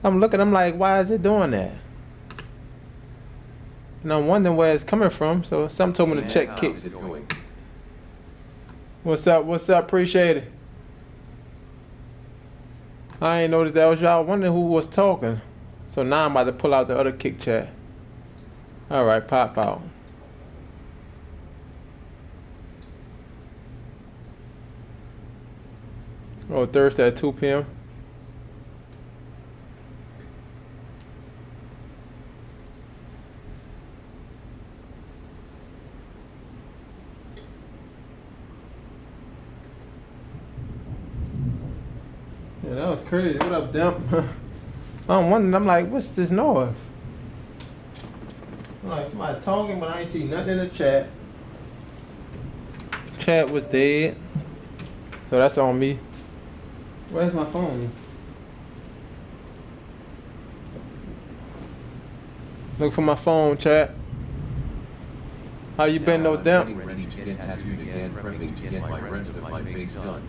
I'm looking, I'm like, why is it doing that? And I'm wondering where it's coming from. So something told me to check kick. How's it going? What's up? What's up? Appreciate it. I ain't noticed that was y'all wondering who was talking. So now I'm about to pull out the other kick chat. Alright, pop out. Oh, Thursday at 2 p.m. Yeah, that was crazy. What up, Dimp? I'm wondering, I'm like, what's this noise? I'm like, somebody talking, but I ain't see nothing in the chat. Chat was dead. So that's on me. Where's my phone? Look for my phone, chat. How you been, Now no I'm Dimp? getting ready to get tattooed again, prepping to get my rest of my face done.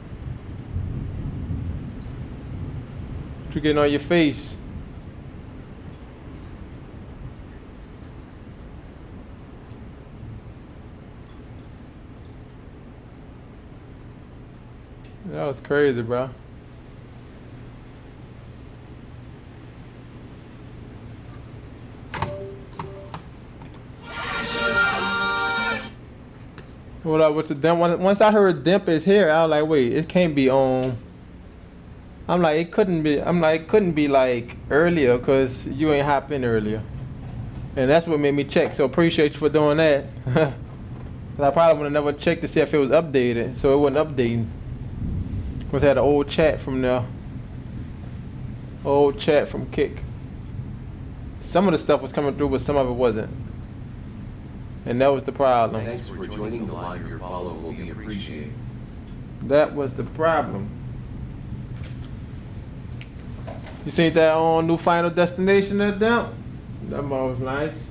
What you getting on your face? That was crazy, bro. What up? What's the Dimp? Once I heard Dimp is here, I was like, wait, it can't be on. I'm like, it couldn't be. I'm like, it couldn't be like earlier, cause you ain't hop in earlier, and that's what made me check. So appreciate you for doing that. Cause I probably would have never checked to see if it was updated, so it wasn't updating. Was had an old chat from there. Old chat from Kick. Some of the stuff was coming through, but some of it wasn't. And that was the problem. Thanks for joining the live. Your follow will be appreciated. That was the problem. You seen that on new Final Destination that down? That one was nice.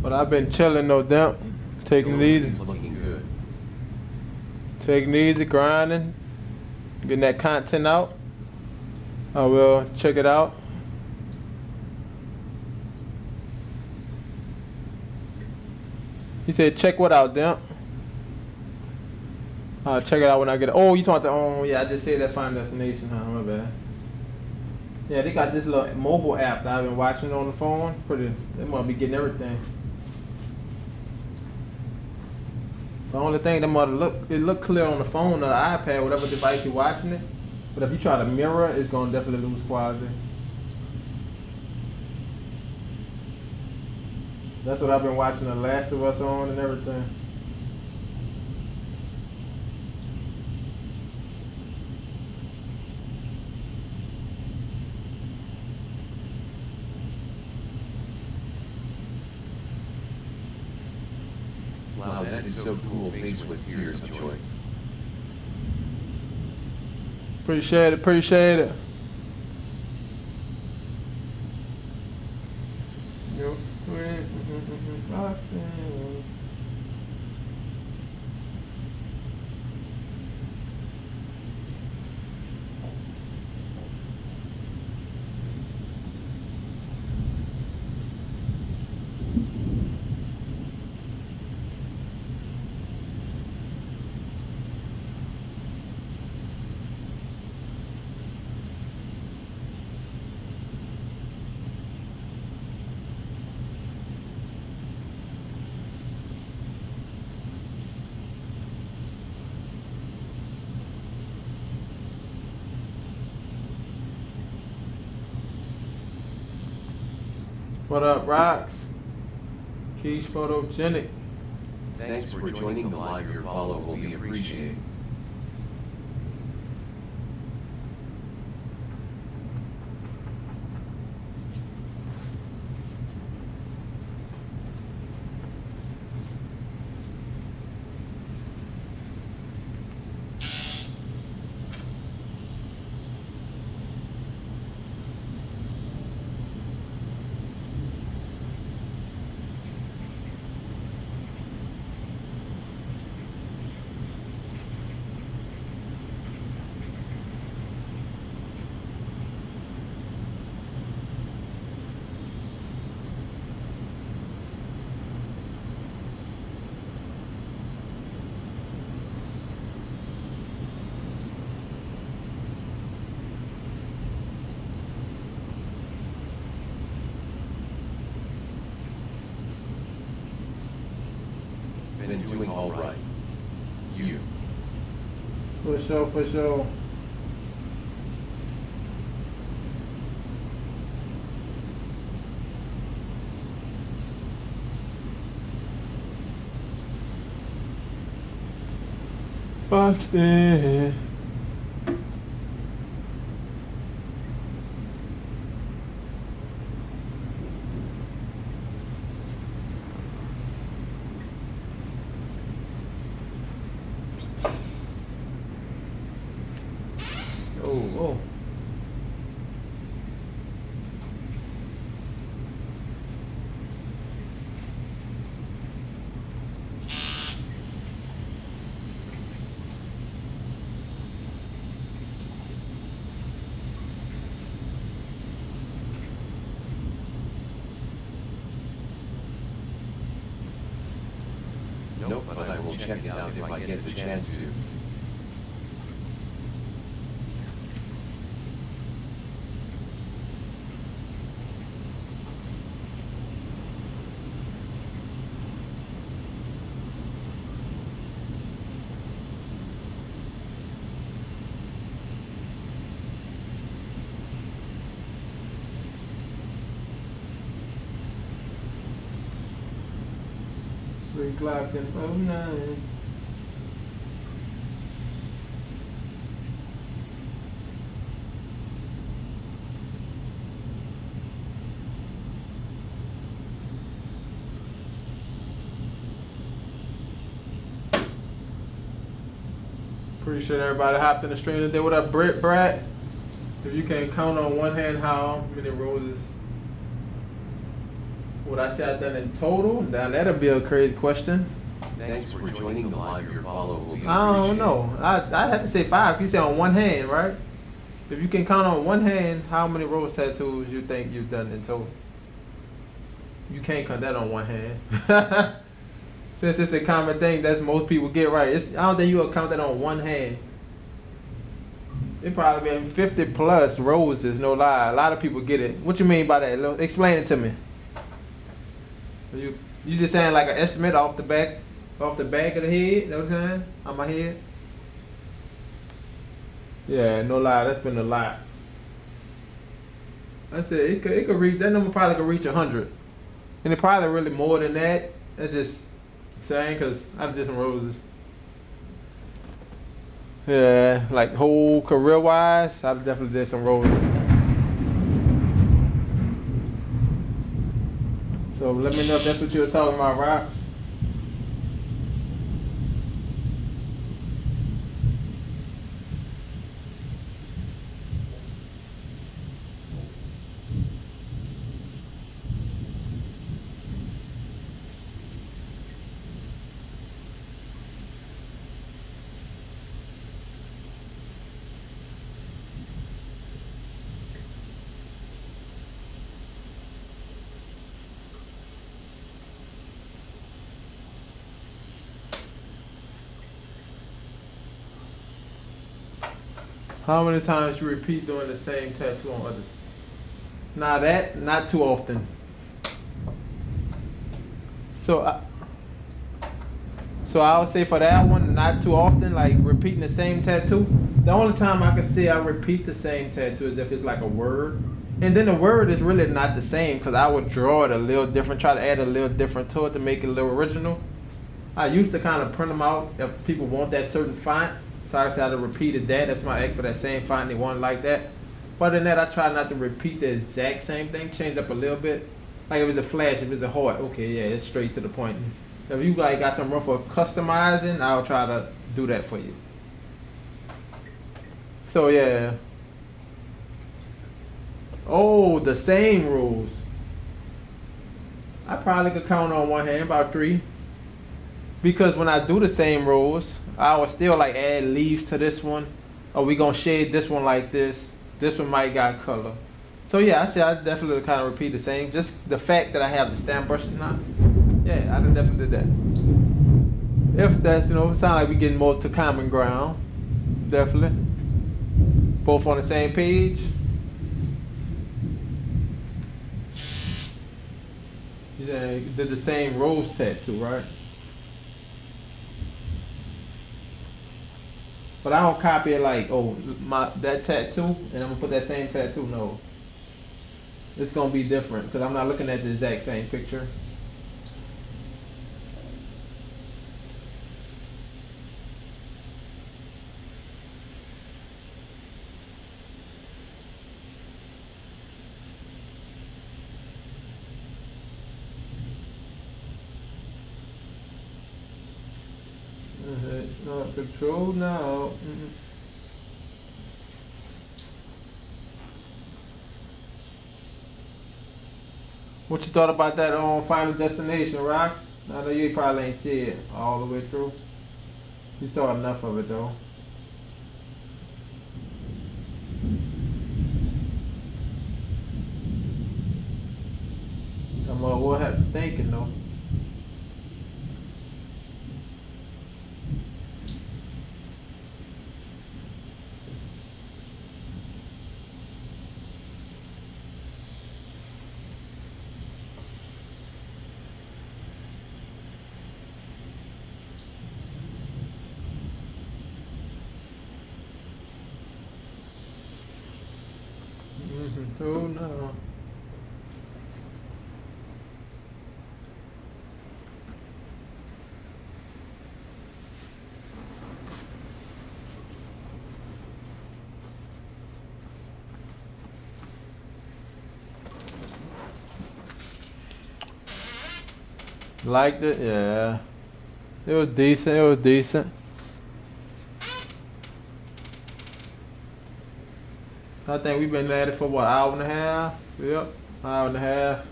But I've been chilling, no doubt. Taking it It's easy. looking good. Taking it easy, grinding. Getting that content out. I will check it out. He said, check what out, Dimp? I'll check it out when I get it. Oh, you talking about the, yeah, I just said that Final Destination, huh? My bad. Yeah, they got this little mobile app that I've been watching on the phone. They must be getting everything. The only thing that might look clear on the phone or the iPad, whatever device you're watching it. But if you try to mirror, it's gonna definitely lose quality. That's what I've been watching The Last of Us on and everything. is so cool. Face with tears of joy. Appreciate it, appreciate it. What up, Rocks? Keish Photogenic. Thanks for joining the live. Your follow will be appreciated. Been doing all right. You. For sure, for sure. Buxton. Oh. Nope, but I will check it out if I get the chance to. Three clocks and 09. Appreciate everybody hopped in the stream today. What up, Brett? If you can count on one hand how many roses would I say I've done in total? Now that'll be a crazy question. Thanks for joining the live. Your follow will be appreciated. I don't know. I have to say 5. You say on one hand, right? If you can count on one hand how many rose tattoos you think you've done in total. You can't count that on one hand. Since it's a common thing, that's most people get right. I don't think you will count that on one hand. It probably been 50 plus roses, no lie. A lot of people get it. What you mean by that? Explain it to me. You just saying like an estimate off the back of the head? That what you're saying? On my head? Yeah, no lie, that's been a lot. I said it could reach, that number probably could reach 100. And it probably really more than that. That's just saying, cause I've did some roses. Yeah, like whole career wise, I've definitely did some roses. So let me know if that's what you were talking about, Rocks. How many times you repeat doing the same tattoo on others? Now that, not too often. So I would say for that one, not too often, like repeating the same tattoo. The only time I can say I repeat the same tattoo is if it's like a word. And then the word is really not the same because I would draw it a little different, try to add a little different to it to make it a little original. I used to kind of print them out if people want that certain font. So I said I repeated that. That's my act for that same font. They want it like that. But other than that, I try not to repeat the exact same thing. Change up a little bit. Like if it's a flash, if it's a heart, okay, yeah, it's straight to the point. If you like got some room for customizing, I'll try to do that for you. So yeah. Oh, the same rules. I probably could count on one hand about 3. Because when I do the same rules, I will still like add leaves to this one. Or we gonna shade this one like this. This one might got color. So yeah, I say I definitely kind of repeat the same. Just the fact that I have the stamp brushes now. Yeah, I can definitely do that. If that's, you know, sound like we getting more to common ground. Definitely. Both on the same page. Yeah, you did the same rose tattoo, right? But I don't copy it like, oh, that tattoo, and I'm gonna put that same tattoo. No, it's gonna be different because I'm not looking at the exact same picture. Not control now. What you thought about that on Final Destination, Rocks? I know you probably ain't see it all the way through. You saw enough of it though. We'll have to thinking though. Oh no. Liked it? Yeah. It was decent. It was decent. I think we've been at it for what, hour and a half? Yep, hour and a half.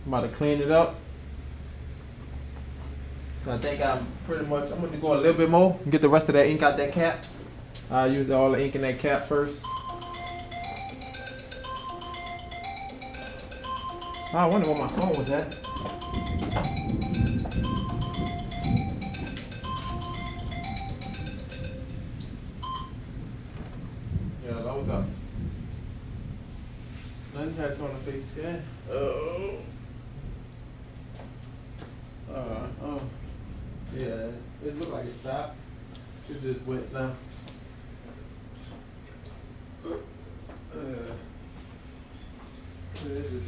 I'm about to clean it up. I think I'm gonna go a little bit more and get the rest of that ink out that cap. I'll use all the ink in that cap first. I wonder where my phone was at. Yeah, that was up. Nothing had on the face scan. Oh. Oh. Yeah, it looked like it stopped. It just went now. It just.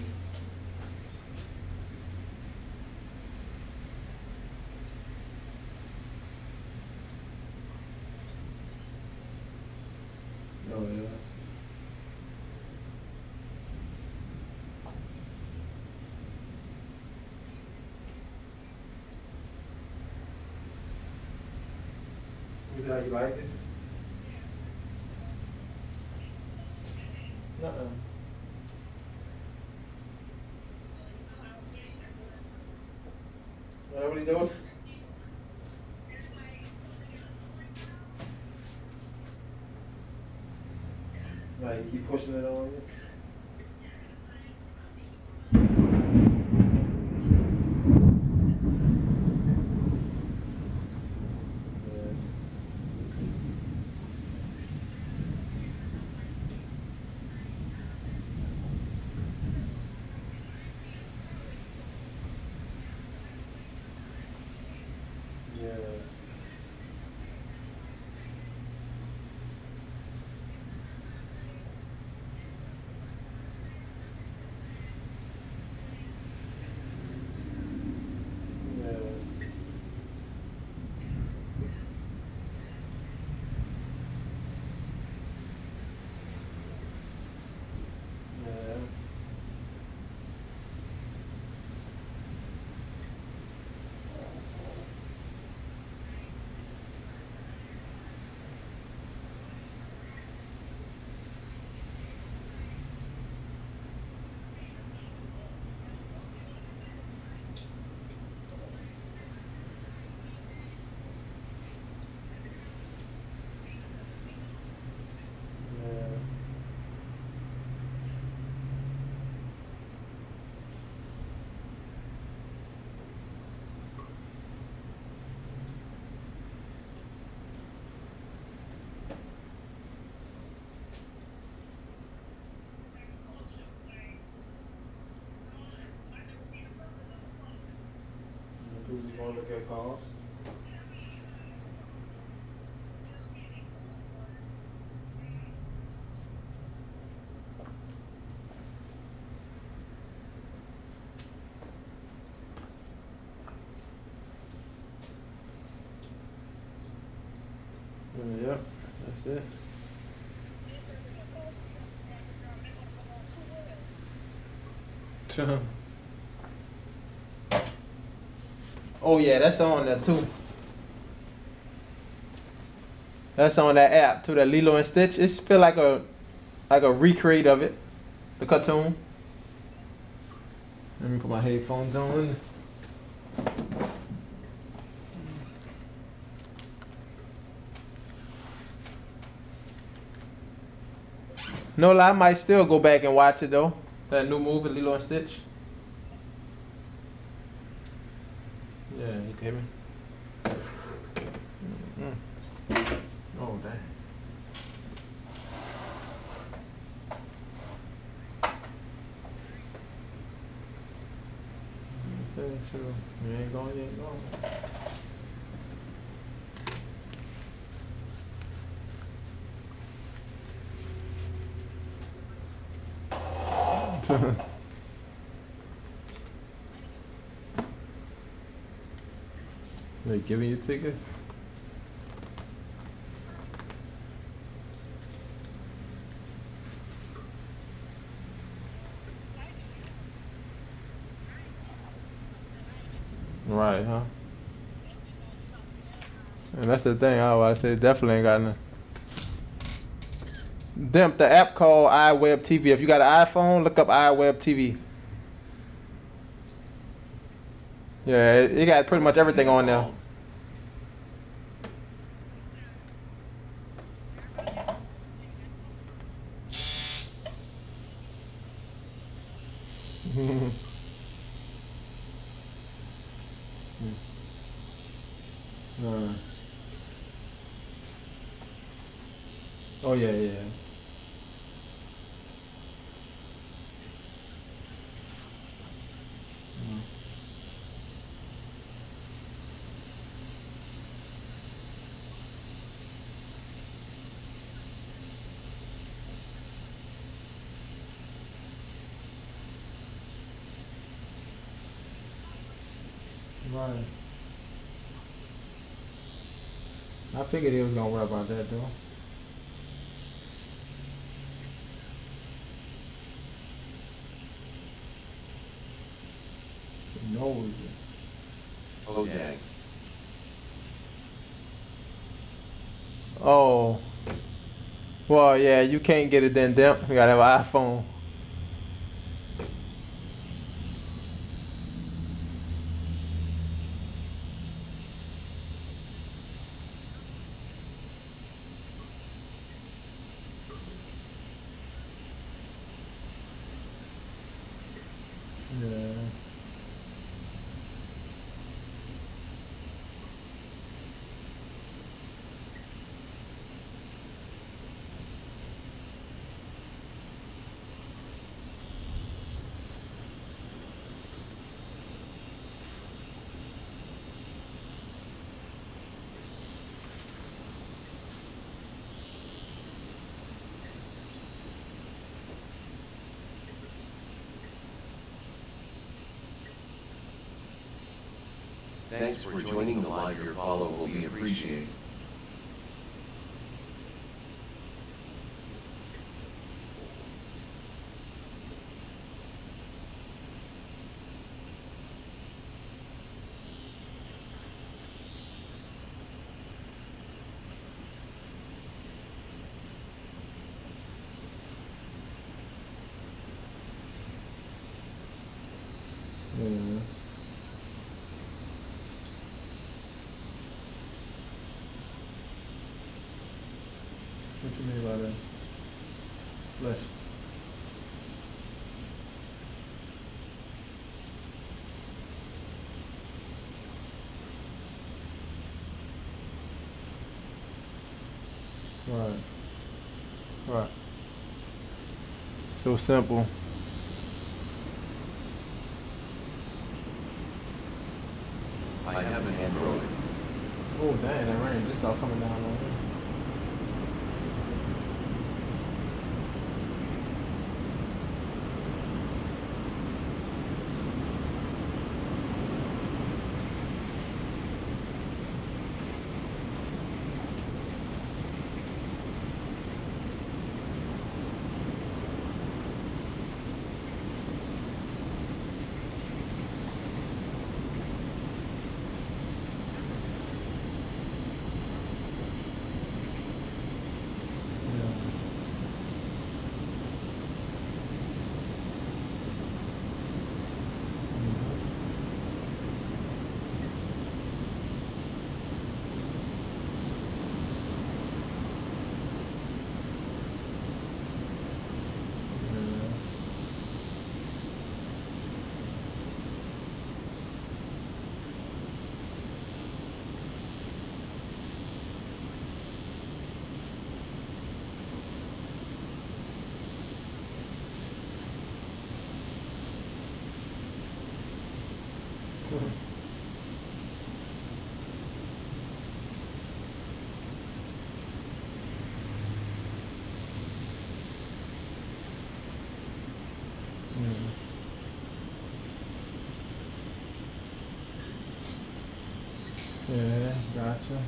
Oh yeah. Is that how you liked it? Uh-uh. What he told? Like, keep pushing it on you? want to look at calls. Yep, that's it. Oh yeah, that's on there too. That's on that app too, that Lilo and Stitch. It feel like a recreate of it, the cartoon. Let me put my headphones on. No lie, I might still go back and watch it though. That new movie, Lilo and Stitch. Yeah, you can hear me. Oh dang. You ain't going, you ain't going. They giving you tickets? Right, huh? And that's the thing, I say definitely ain't got nothing. Them, the app called iWeb TV. If you got an iPhone, look up iWeb TV. Yeah, it got pretty much everything on there. Oh yeah, yeah. Right. I figured he was gonna worry about that though. No. Oh dang. Oh. Well, yeah, you can't get it then, Demp. You gotta have an iPhone. Yeah. Thanks for joining the live. Your follow will be appreciated. Yeah. What you mean by that? Flesh. Right. Right. So simple. I have an Android. Oh, dang, that rain just started coming down on me. Yeah, gotcha.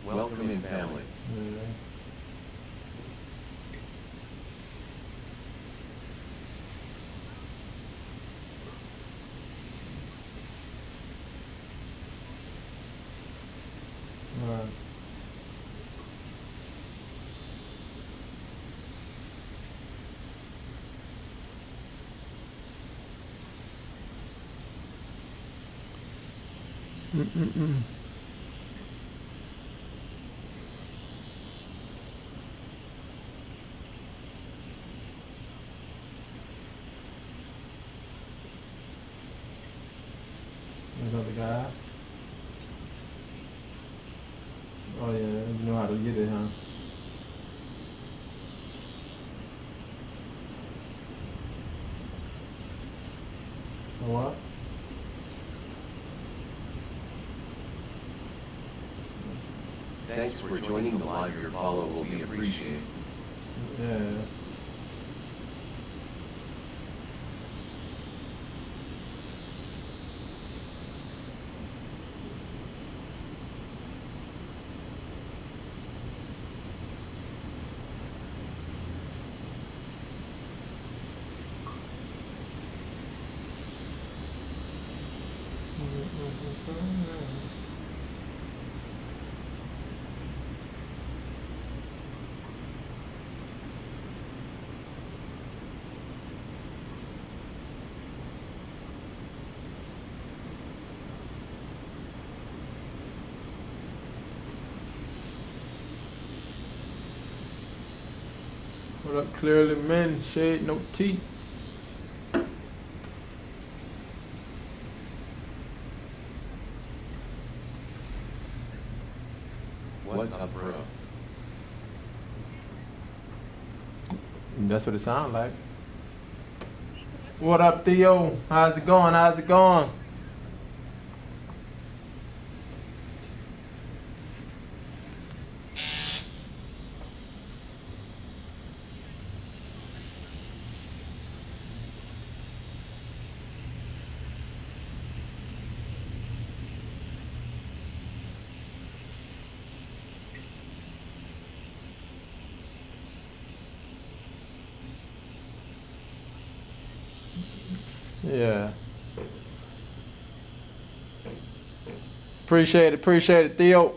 Welcome in, family. Yeah. Right. There's other guy. Oh yeah, you know how to get it, huh? What? Thanks for joining the live. Your follow will be appreciated. Yeah. What up, clearly men, shade, no teeth. What's up, bro? That's what it sounds like. What up, Theo? How's it going? How's it going? Yeah. Appreciate it, Theo.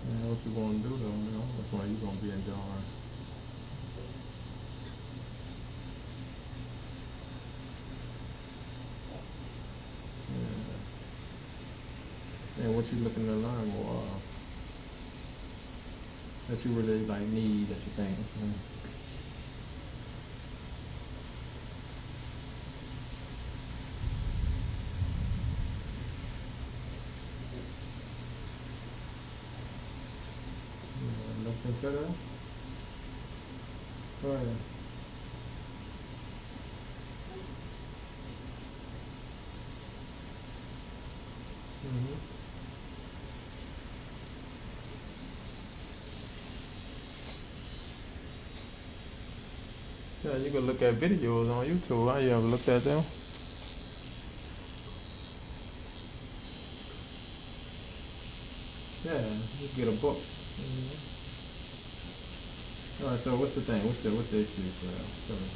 Yeah, what you gonna do though, man? That's why you gonna be enjoying. And what you looking to learn more of that you really like need that you think. Look into that. Go ahead. Mm-hmm. Yeah, you can look at videos on YouTube. Huh? You ever looked at them? Yeah, you can get a book. All right. So what's the thing? What's the excuse? Tell me.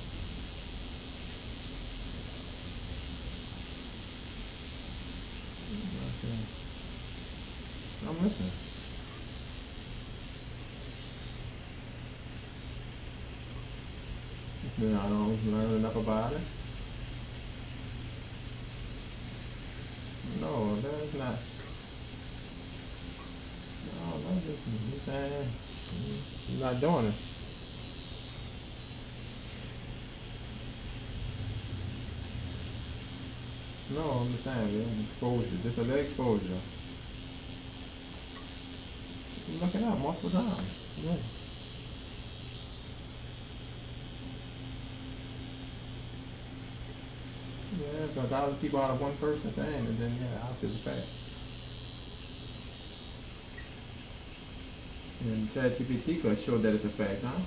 Okay. I'm listening. You know, I don't learn enough about it. No, that's not. No, that's just you saying you're not doing it. No, I'm just saying, man, exposure. Just a little exposure. You look it up multiple times. Yeah. Yeah, so 1,000 people out of one person saying it, then yeah, I'll say the fact. And ChatGPT could show that it's a fact, huh?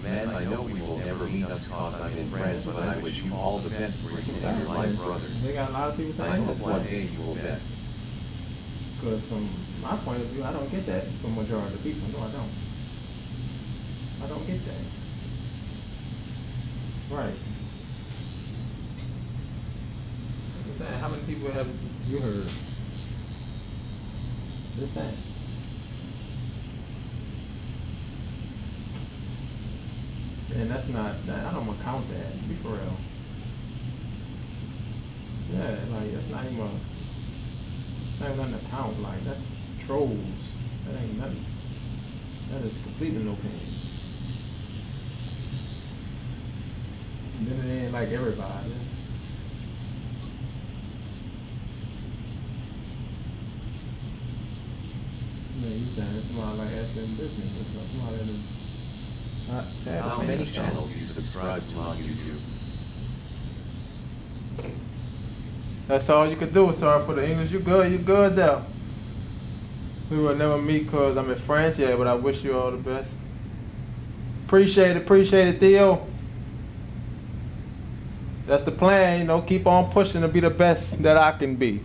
Man, I know we will never meet us cause I'm in France, but I wish you all the best for you and your life, brother. They got a lot of people I saying hope that. one day you will get. Because from my point of view, I don't get that from majority of the people. No, I don't. I don't get that. Right. I'm saying, how many people have you heard? Just saying. And that's not, I don't wanna count that, be for real. Yeah, like, that's not even, nothing to count, like, that's trolls. That ain't nothing. That is completely no opinion. And then it ain't like everybody. Yeah, you saying somebody like asking business or somebody that is not How many channels you subscribe to on YouTube? That's all you can do. Sorry for the English. You good there. We will never meet because I'm in France, yeah, but I wish you all the best. Appreciate it, Theo. That's the plan, you know, keep on pushing to be the best that I can be.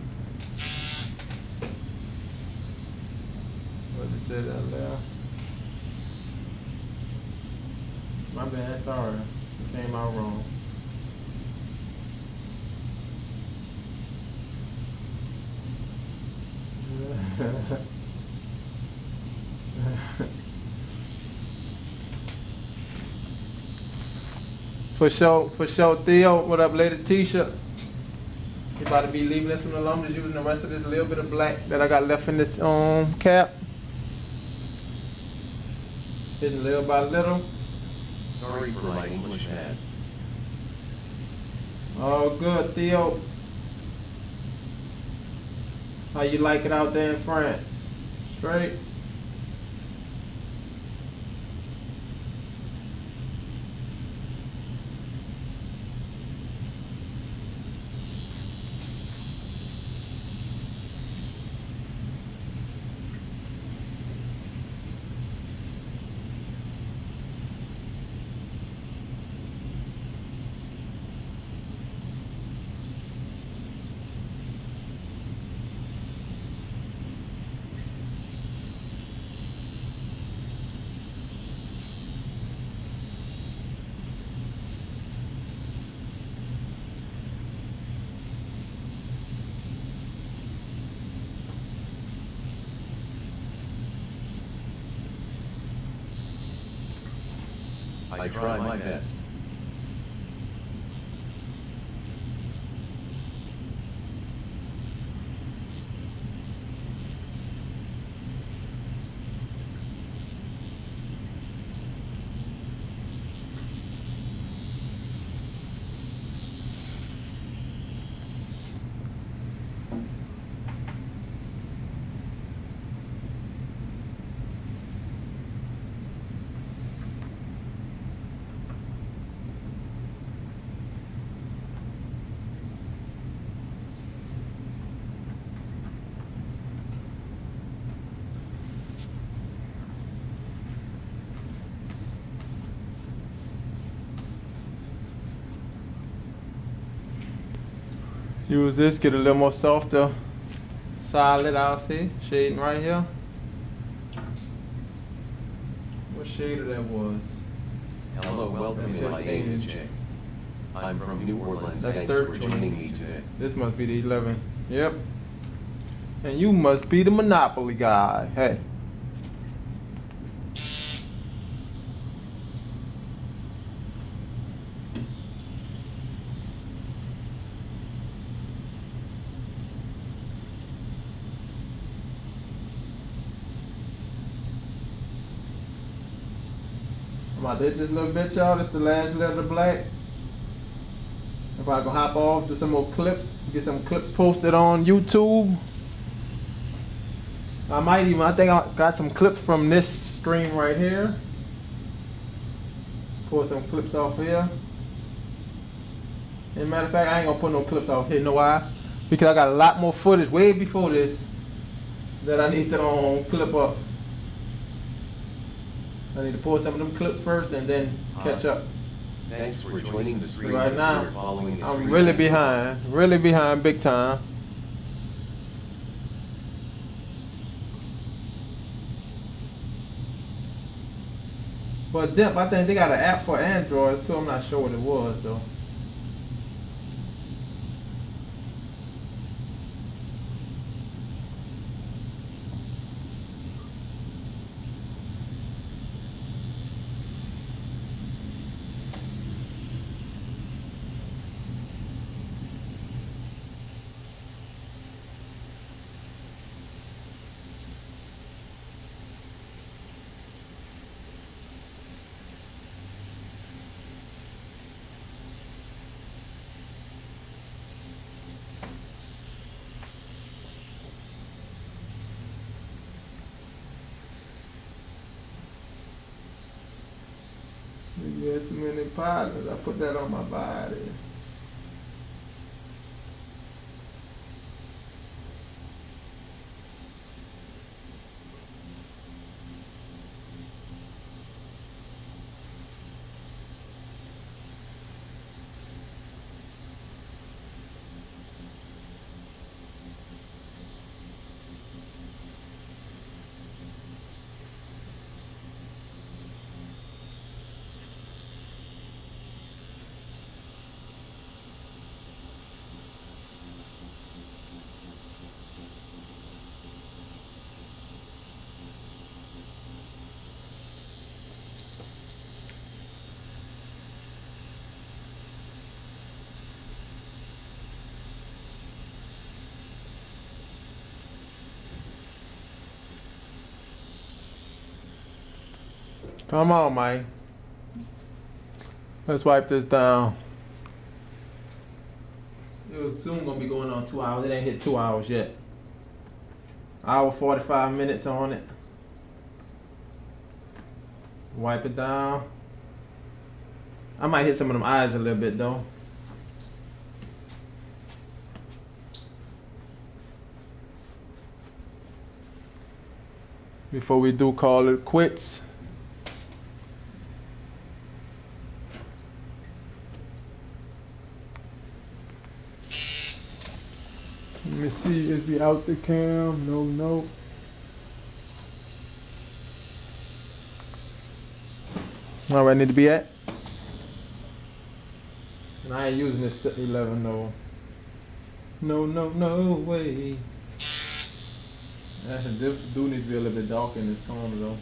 What did you say that there? My bad, sorry. It came out wrong. For sure, Theo. What up, Lady Tisha? You about to be leaving this one alone, just using the rest of this little bit of black that I got left in this cap. Hitting little by little. Sorry for my English, man. All good, Theo. How you like it out there in France? Straight? I try my best. Use this, get a little more softer, solid. I'll see shading right here. What shade that was? Hello, welcome That's in. My name is 15. Jay. I'm from New Orleans. That's Thanks for 13. joining me today. This must be the 11. Yep. And you must be the Monopoly guy. Hey. I'm about to hit this little bit, y'all. This the last letter black. If I can hop off, do some more clips, get some clips posted on YouTube. I think I got some clips from this stream right here. Pull some clips off here. As a matter of fact, I ain't gonna put no clips off here. Know why? Because I got a lot more footage way before this that I need to clip up. I need to pull some of them clips first and then catch up. Thanks for joining the stream. Right now, You're following the I'm stream. really behind big time. But Dip, I think they got an app for Androids too. I'm not sure what it was though. You had too many partners. I put that on my body. Come on, Mike. Let's wipe this down. It was soon gonna be going on 2 hours. It ain't hit 2 hours yet. Hour 45 minutes on it. Wipe it down. I might hit some of them eyes a little bit though. Before we do call it quits. Let me see, is we out the cam? No. All right, need to be at? And I ain't using this 11 though. No way. This do need to be a little bit dark in this corner though.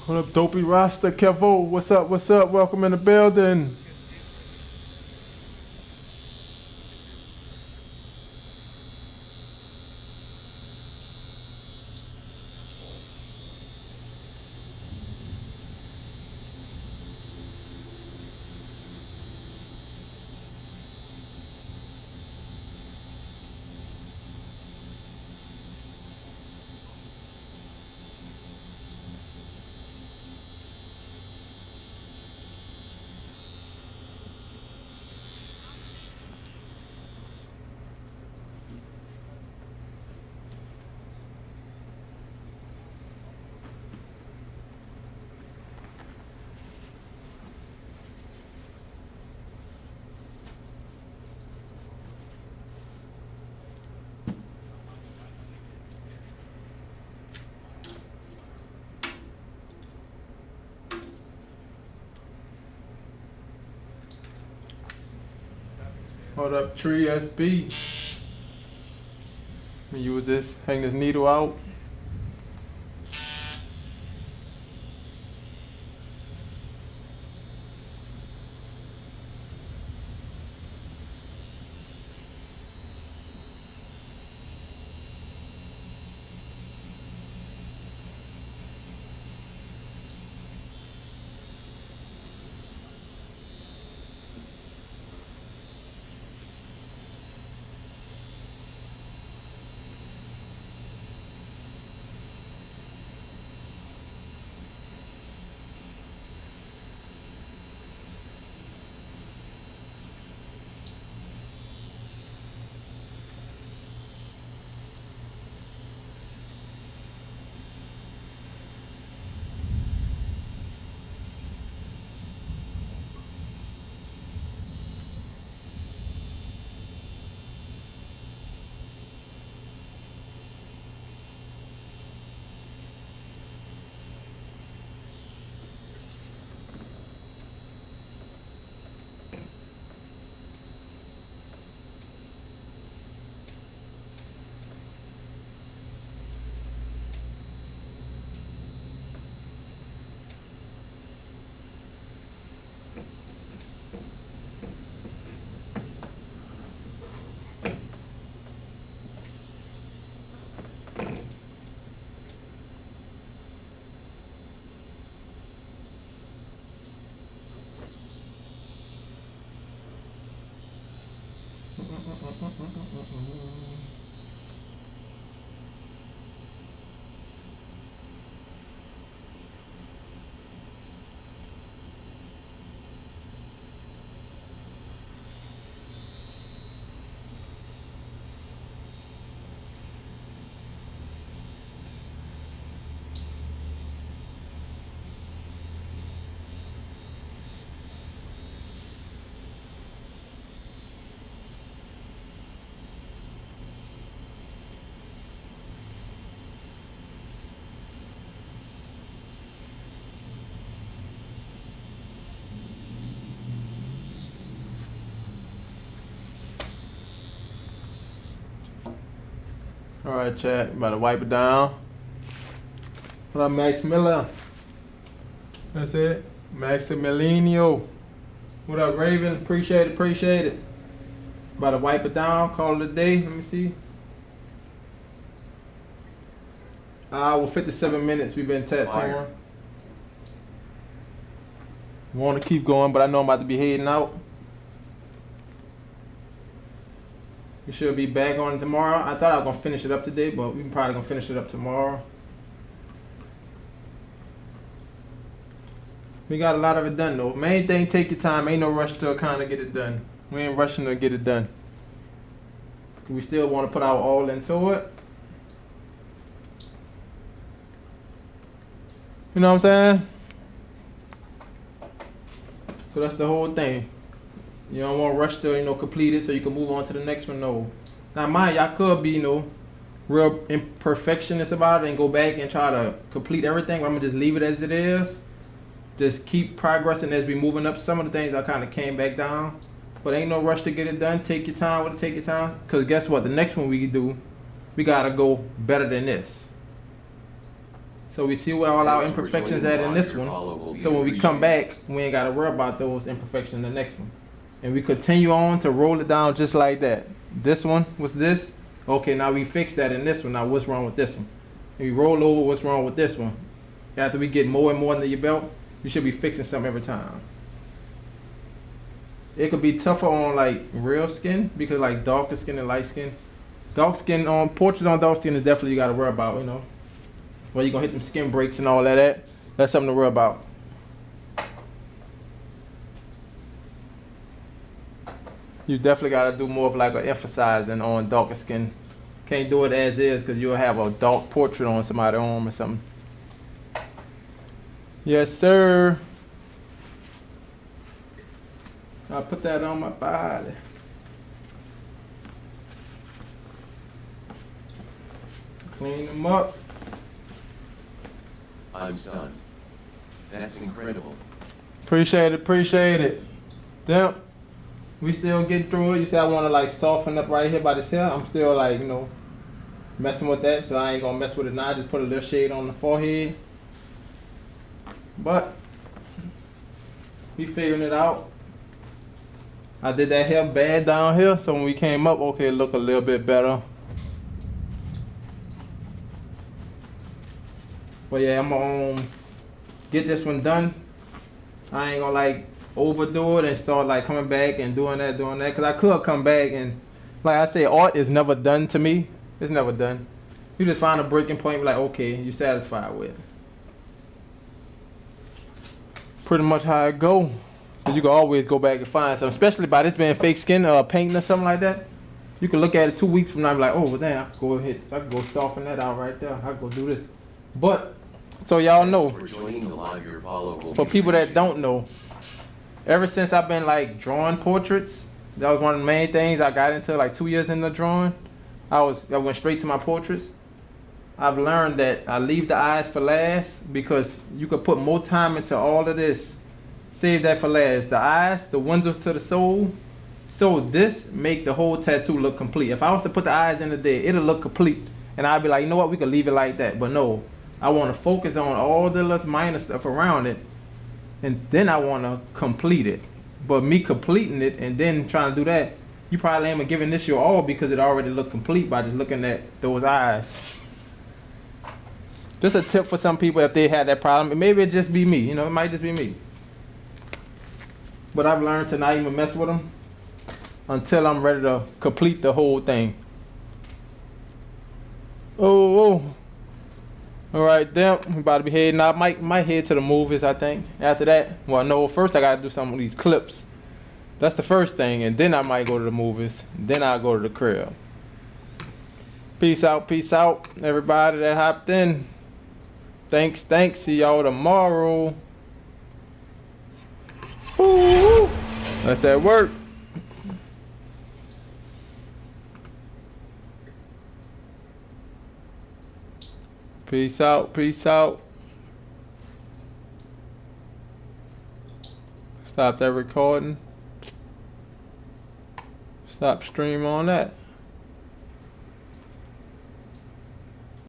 What up, Dopey Rasta? Kevo, what's up? What's up? Welcome in the building. Hold up, Tree SB. Use this, hang this needle out. All right, chat. About to wipe it down. What up, Max Miller? That's it. Maximiliano. What up, Raven? Appreciate it, appreciate it. About to wipe it down, call it a day. Let me see. Well, 57 minutes we've been tattooing. Want to keep going, but I know I'm about to be heading out. We should be back on it tomorrow. I thought I was going to finish it up today, but we probably going to finish it up tomorrow. We got a lot of it done though. Main thing, take your time. Ain't no rush to kind of get it done. We ain't rushing to get it done. We still want to put our all into it. You know what I'm saying? So that's the whole thing. You don't want to rush to, complete it so you can move on to the next one. No. Now, mind, y'all could be, real imperfectionist about it and go back and try to complete everything. But I'm going to just leave it as it is. Just keep progressing as we moving up. Some of the things I kind of came back down. But ain't no rush to get it done. Take your time with it. Take your time. Because guess what? The next one we do, we got to go better than this. So we see where all our imperfections at in this one. So when we come back, we ain't got to worry about those imperfections in the next one. And we continue on to roll it down just like that. This one was this. Okay, now we fix that in this one. Now what's wrong with this one? And we roll over what's wrong with this one. After we get more and more under your belt, you should be fixing something every time. It could be tougher on like real skin because like darker skin and light skin. Dark skin on portraits on dark skin is definitely you got to worry about, Well, you're going to hit them skin breaks and all that. That's something to worry about. You definitely got to do more of like an emphasizing on darker skin. Can't do it as is because you'll have a dark portrait on somebody's arm or something. Yes, sir. I'll put that on my body. Clean them up. I'm stunned. That's incredible. Appreciate it, appreciate it. Damn. We still getting through it. You see I want to like soften up right here by this hair. I'm still like, messing with that. So I ain't going to mess with it now. I just put a little shade on the forehead. But we figuring it out. I did that hair bad down here. So when we came up, okay, it looked a little bit better. But yeah, I'm gonna get this one done. I ain't gonna like overdo it and start like coming back and doing that. Cause I could come back and like I say, art is never done to me. It's never done. You just find a breaking point like, okay, you're satisfied with it. Pretty much how it go. Cause you can always go back and find something, especially by this being fake skin painting or something like that. You can look at it 2 weeks from now and be like, oh, well, damn, I can go soften that out right there. I can go do this. But so y'all know, for people that don't know, ever since I've been like drawing portraits, that was one of the main things I got into like 2 years into drawing. I went straight to my portraits. I've learned that I leave the eyes for last because you could put more time into all of this. Save that for last. The eyes, the windows to the soul. So this make the whole tattoo look complete. If I was to put the eyes in there, it'll look complete. And I'd be like, you know what, we could leave it like that. But no, I want to focus on all the less minor stuff around it. And then I want to complete it. But me completing it and then trying to do that, you probably ain't giving this your all because it already looked complete by just looking at those eyes. Just a tip for some people if they had that problem. Maybe it just be me, it might just be me. But I've learned to not even mess with them until I'm ready to complete the whole thing. Oh. All right, then we about to be heading out. Might head to the movies, I think. After that, well, no, first I gotta do some of these clips. That's the first thing, and then I might go to the movies. Then I'll go to the crib. Peace out, everybody that hopped in. Thanks. See y'all tomorrow. Ooh, let that work. Peace out. Stop that recording. Stop stream on that.